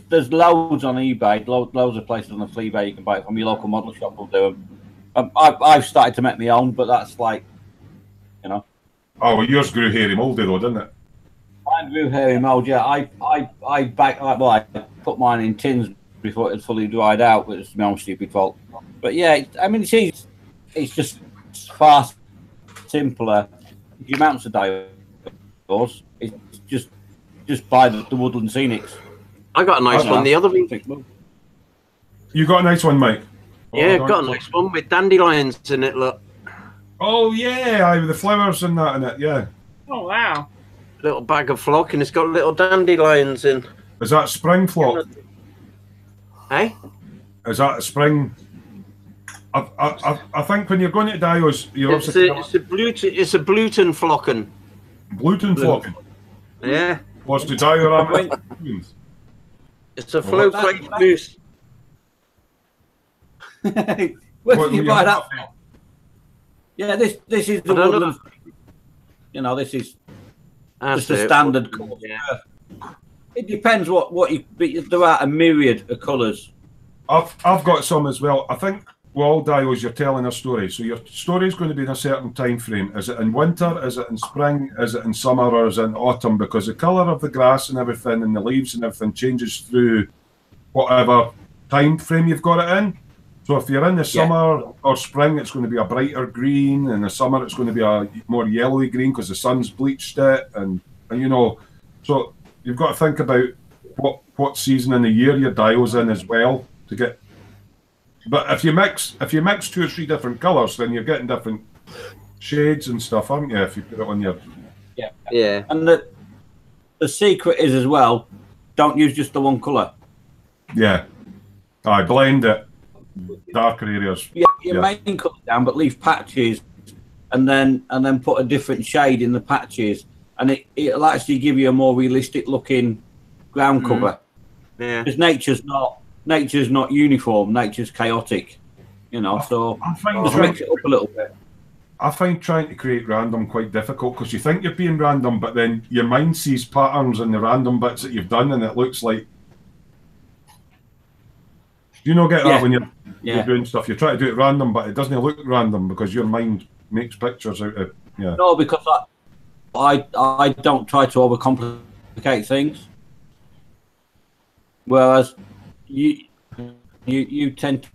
there's loads on eBay, loads of places on the flea bay you can buy it from. Your local model shop will do them. I've started to make my own, but that's like, you know. Oh, well, yours grew hairy mouldy though, didn't it? Mine grew hairy mould. Yeah, I put mine in tins before it had fully dried out, which is my own stupid fault. But yeah, I mean, it's just far simpler. The amounts of dials, it's just buy the Woodland Scenics. I got a nice one the other week. You got a nice one, Mike? Yeah, got a nice one with dandelions in it, look. Oh, yeah, with the flowers and that in it, yeah. Oh, wow. Little bag of flock, and it's got little dandelions in. Is that spring flock? Hey? Is that a spring? I think when you're going to Dios, you're it's a Bluton flocking. Bluton flocking? Yeah. What's the Diorama? It's a flow plate loose. Where did you buy that from? Yeah, this is the Woodland. You know, this is just a standard colour. Yeah. It depends what you. There are a myriad of colours. I've got some as well. I think with all Dios, you're telling a story. So your story is going to be in a certain time frame. Is it in winter? Is it in spring? Is it in summer? Or is it in autumn? Because the colour of the grass and everything, and the leaves and everything changes through whatever time frame you've got it in. So if you're in the summer or spring, it's going to be a brighter green. In the summer, it's going to be a more yellowy green because the sun's bleached it, and you know. So you've got to think about what season in the year your dial's in as well to get. But if you mix 2 or 3 different colours, then you're getting different shades and stuff, aren't you? If you put it on your yeah. And the secret is as well, don't use just the one colour. Yeah, I blend it. Darker areas. Yeah, your main colour down, but leave patches, and then put a different shade in the patches, and it'll actually give you a more realistic looking ground cover. Yeah, because nature's not uniform. Nature's chaotic, you know. So just mix it up a little bit. I find trying to create random quite difficult because you think you're being random, but then your mind sees patterns in the random bits that you've done, and it looks like. Do you not get that when you're doing stuff? You try to do it random, but it doesn't look random because your mind makes pictures out of No, because I don't try to overcomplicate things, whereas you tend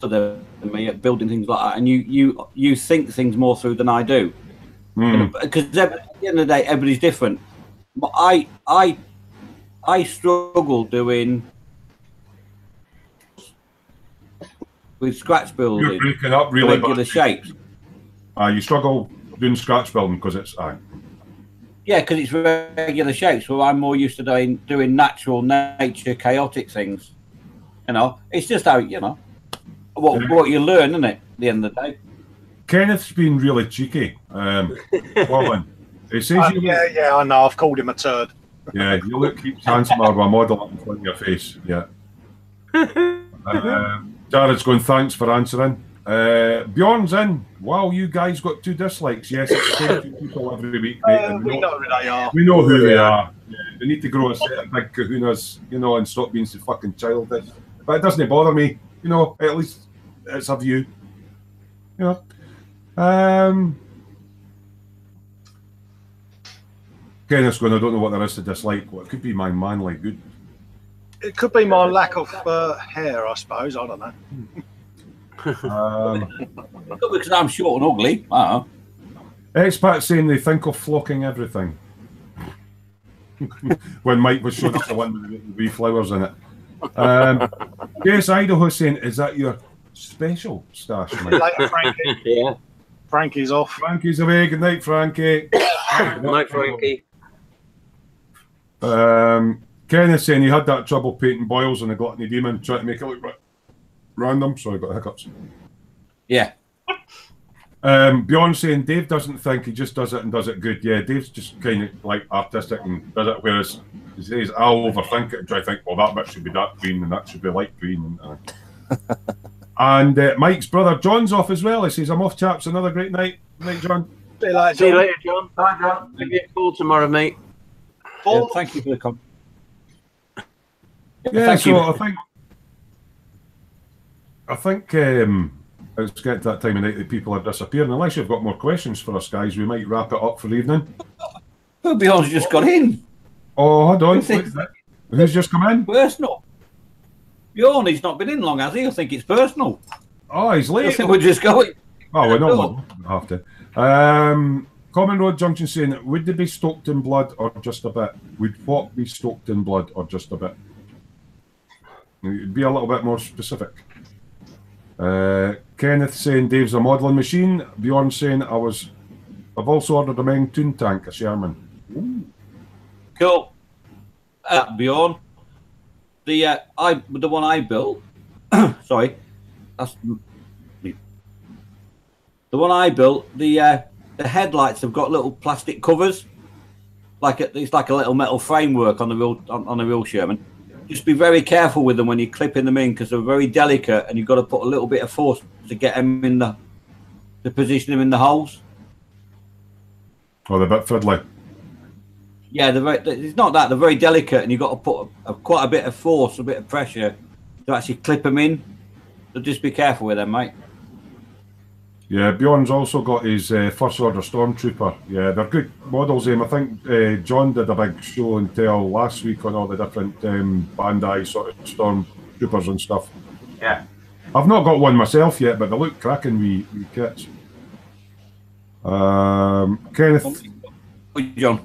to me at building things like that, and you think things more through than I do, because at the end of the day, everybody's different. But I struggle doing. With scratch building, you're breaking up really regular shapes. You struggle doing scratch building because it's yeah, because it's regular shapes. Well, I'm more used to doing natural, nature, chaotic things. You know, it's just how what you learn, isn't it? At the end of the day. Kenneth's been really cheeky. Colin, he says yeah, I know. I've called him a turd. Yeah, you look keeps handsomer with a model up in front of your face. Yeah. Jared's going, thanks for answering. Bjorn's in. Wow, you guys got 2 dislikes. Yes, it's the same 2 people every week, mate. We know who they are. We know who they are. Yeah. They need to grow a set of big kahunas, and stop being so fucking childish. But it doesn't bother me, at least it's a view. Kenneth's going, I don't know what there is to dislike. Well, it could be my manly good. It could be my lack of hair, I suppose. I don't know. Because I'm short and ugly. I don't know. Expats saying they think of flocking everything. When Mike was showing us the one with the wee flowers in it. Yes, Idaho saying, is that your special stash, Mike? Later, Frankie. Yeah. Frankie's off. Frankie's away. Good night, Frankie. Good night, Frankie. Kenneth saying he had that trouble painting boils on a gluttony demon, trying to make it look random. Sorry, I got hiccups. Yeah. Bjorn saying Dave doesn't think, he just does it and does it good. Yeah, Dave's just kind of like artistic and does it, whereas he says I'll overthink it and try to think, well, that bit should be dark green and that should be light green. And, And Mike's brother John's off as well. He says, I'm off, chaps. Another great night. Night, John. See you later, See you John. later, John. Bye, John. Give you a call tomorrow, mate. Yeah, thank you for the comment. Yeah, Thank so you. I think it's getting to that time of night that people are disappearing. Unless you've got more questions for us, guys, we might wrap it up for the evening. Who Beyond's just got in? Oh, hold on. Who's just come in? Personal. Bjorn, he's not been in long, has he? I think it's personal. Oh, he's I late. think we're just going. Oh, we're not. We'll have to. Common Road Junction saying, would they be stoked in blood or just a bit? Would what be stoked in blood or just a bit? Be a little bit more specific. Kenneth saying Dave's a modelling machine. Bjorn saying I've also ordered a Meng Toon tank, a Sherman. Cool. Bjorn, the one I built. Sorry, that's the one I built. The headlights have got little plastic covers, it's like a little metal framework on the real Sherman. Just be very careful with them when you're clipping them in because they're very delicate, and you've got to put a little bit of force to get them in to position them in the holes. Oh, they're a bit fiddly. Yeah, it's not that they're very delicate, and you've got to put quite a bit of force, a bit of pressure to actually clip them in. So just be careful with them, mate. Yeah, Bjorn's also got his First Order Stormtrooper. Yeah, they're good models. I think John did a big show and tell last week on all the different Bandai sort of Stormtroopers and stuff. Yeah. I've not got one myself yet, but they look cracking wee kits. Kenneth. John.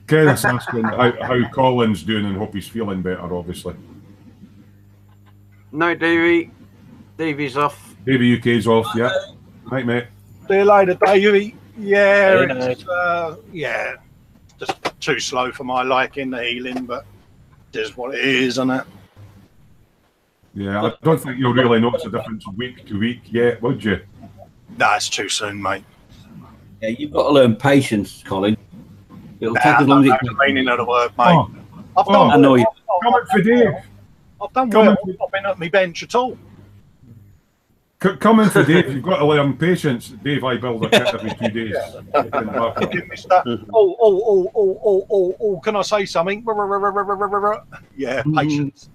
Kenneth's asking how Colin's doing and hope he's feeling better, obviously. No, Davey. Davey's off. Davey UK's off, yeah. Right, mate. See you later, Davey. Yeah, Hey, it's, just too slow for my liking, the healing, but it is what it is, isn't it? Yeah, I don't think you'll really notice a difference week to week yet, would you? No, it's too soon, mate. Yeah, you've got to learn patience, Colin. It'll take as I long as don't it know the meaning of the word, mate. Oh. I've done I know well. you. Comment for Dave. I've done Come well. on. I've not been at my bench at all. Coming for Dave, you've got to learn patience. Dave, I build a kit every 2 days. Give me stuff. Oh, can I say something? Yeah, patience.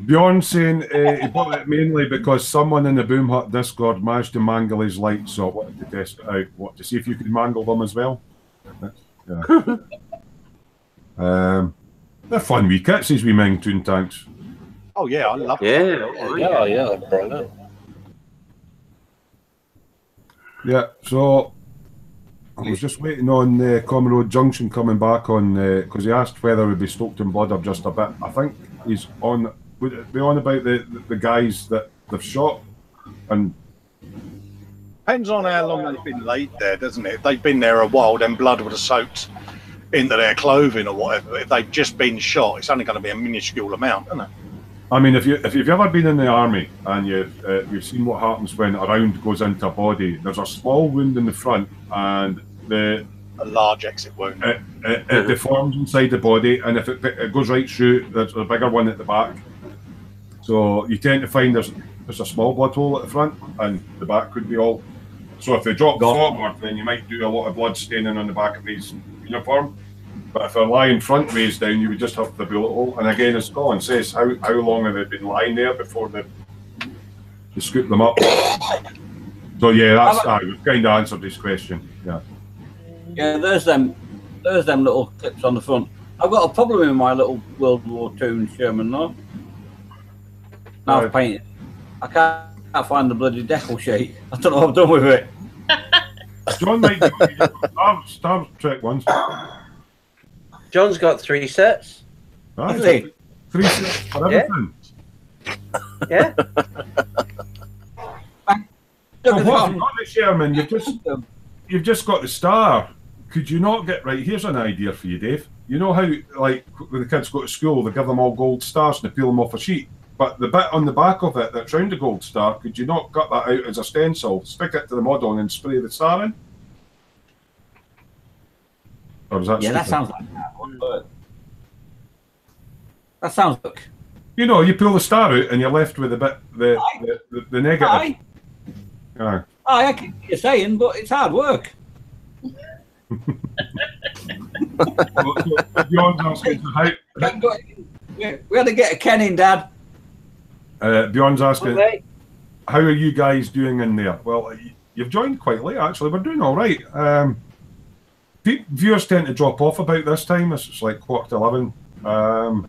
Bjorn saying he bought it mainly because someone in the Boom Hut Discord managed to mangle his lights, so I wanted to test it out. To see if you could mangle them as well. Yeah. They're fun wee kits, these wee Meng Toon tanks. Oh, yeah, I love Yeah, yeah, brilliant. Yeah, so I was just waiting on Common Road Junction coming back on because he asked whether we'd be stoked in blood or just a bit. I think he's on. Would it be on about the guys that they've shot? And depends on how long they've been laid there, doesn't it? If they've been there a while, then blood would have soaked into their clothing or whatever. If they've just been shot, it's only going to be a minuscule amount, isn't it? I mean, if you've ever been in the army and you've seen what happens when a round goes into a body, there's a small wound in the front and a large exit wound. It deforms inside the body, and if it goes right through, there's a bigger one at the back. So you tend to find there's a small blood hole at the front, and the back could be all. So if they drop forward, then you might do a lot of blood staining on the back of his uniform. But if they're lying front ways down, you would just have the bullet hole. And again, as Colin says, how long have they been lying there before they scoop them up? So yeah, we've kind of answered this question. Yeah. Yeah, there's them little clips on the front. I've got a problem with my little World War II Sherman though. Now I've painted. I can't find the bloody decal sheet. I don't know what I've done with it. John might do Star Trek ones. John's got 3 sets. Right. Really? 3 sets for everything. Yeah. Well, what I've got the Sherman, you've just got the star. Could you not get right? Here's an idea for you, Dave. You know how, like, when the kids go to school, they give them all gold stars and they peel them off a sheet. But the bit on the back of it that's round the gold star, could you not cut that out as a stencil, stick it to the model, and then spray the star in? Or is that that sounds like that one. That sounds like. You know, you pull the star out and you're left with the negative. Aye. Aye. I get what you're saying, but it's hard work. Bjorn's asking how. We had to get a Ken in, Dad. Bjorn's asking, Okay. how are you guys doing in there? Well, you've joined quite late, actually. We're doing all right. Viewers tend to drop off about this time. It's like 11:15.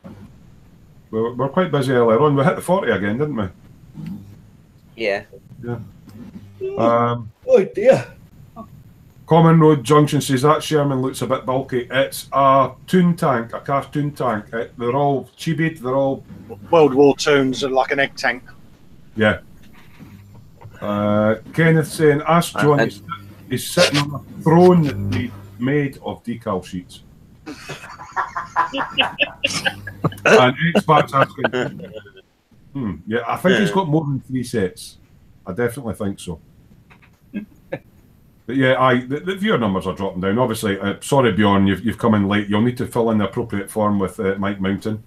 We're quite busy earlier on. We hit the 40 again, didn't we? Yeah. Yeah. Oh dear. Common Road Junction says that Sherman looks a bit bulky. It's a toon tank, a cartoon tank. They're all chibied. They're all World War tunes are like an egg tank. yeah. Kenneth saying, ask John. He's sitting on a throne made of decal sheets. And Xbox asking, yeah, I think he's got more than 3 sets. I definitely think so. But yeah, the viewer numbers are dropping down. Obviously, sorry Bjorn, you've come in late. You'll need to fill in the appropriate form with Mike Mountain.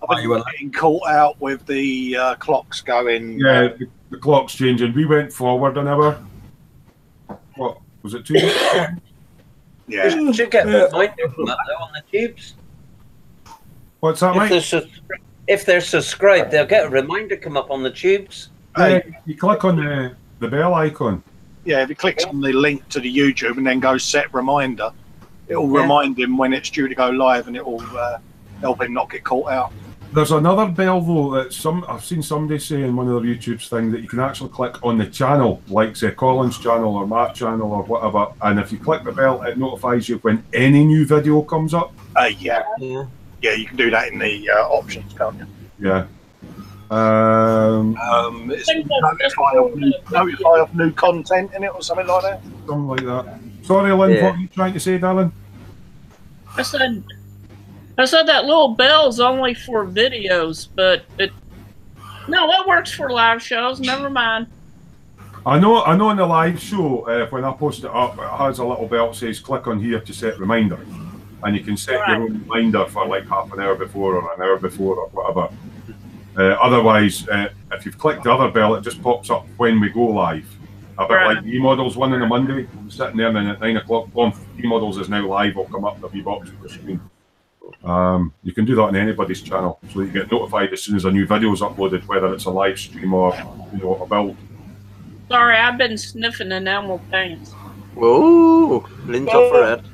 I've been getting caught out with the clocks going. Yeah, the clock's changing. We went forward an hour. What was it? 2 minutes? Yeah. You should get the reminder from that though on the tubes. What's that, Mike? If they're subscribed, they'll get a reminder come up on the tubes. You click on the bell icon. Yeah, if he clicks on the link to the YouTube and then goes set reminder, it'll remind him when it's due to go live, and it'll help him not get caught out. There's another bell though that I've seen somebody say in one of their YouTube's thing that you can actually click on the channel, like say Colin's channel or Matt's channel or whatever, and if you click the bell, it notifies you when any new video comes up. Yeah, you can do that in the options, can't you? Yeah. It's notify of new content in it or something like that. Something like that. Sorry, Lynn, what are you trying to say, darling? I said that little bell's only for videos, but no, it works for live shows. Never mind. I know in the live show, when I post it up, it has a little bell that says click on here to set reminder. And you can set your own reminder for like half an hour before or an hour before or whatever. Otherwise, if you've clicked the other bell, it just pops up when we go live. A bit like the E-Models one on a Monday. I'm sitting there and then at 9 o'clock, E-Models is now live, will come up the wee box on the screen. You can do that on anybody's channel, so you get notified as soon as a new video is uploaded, whether it's a live stream or a build. Sorry, I've been sniffing enamel paints. Whoa, Lynn's off her head.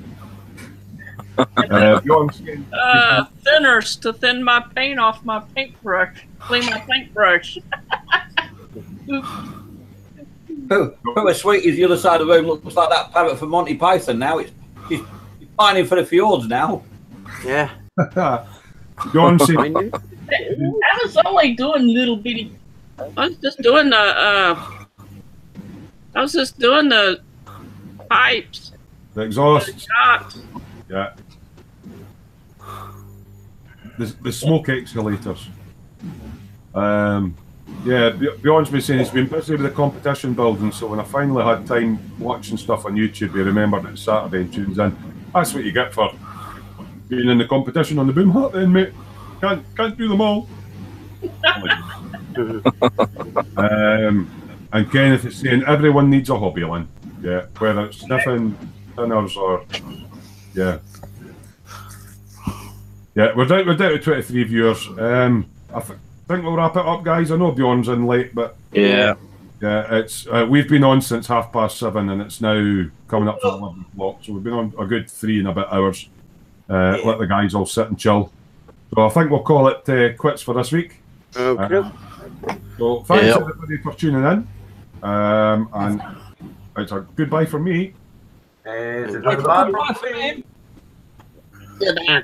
Thinners to thin my paint off my paintbrush. Clean my paintbrush. Poor Sweetie's the other side of the room looks like that parrot from Monty Python now. She's pining for the fjords now. Yeah. John said, I was only doing little bitty. I was just doing the pipes. the exhaust. Yeah. The smoke excavators. Yeah, Bjorn's been saying he's been busy with the competition building, so when I finally had time watching stuff on YouTube, he remembered it's Saturday and tunes in. That's what you get for being in the competition on the boom hut then, mate. Can't do them all. And Kenneth is saying everyone needs a hobby, Lynn. Yeah, whether it's sniffing, dinners, or yeah. Yeah, we're down to 23 viewers. I think we'll wrap it up, guys. I know Bjorn's in late, but yeah, it's we've been on since 7:30, and it's now coming up to 11 o'clock. So we've been on a good 3 and a bit hours. Let the guys all sit and chill. So I think we'll call it quits for this week. Okay. So thanks everybody for tuning in, and it's a goodbye from me. Goodbye from him.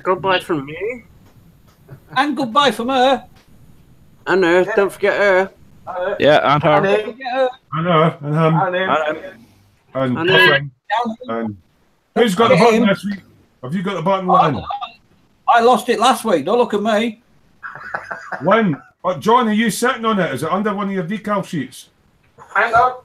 Goodbye from me. And goodbye from her. And her, don't forget her. Yeah, and her. And her, and him. And Puffin. And who's got the button this week? Have you got the button, Lynn? I lost it last week. Don't look at me. Lynn, John, are you sitting on it? Is it under one of your decal sheets? Hang on.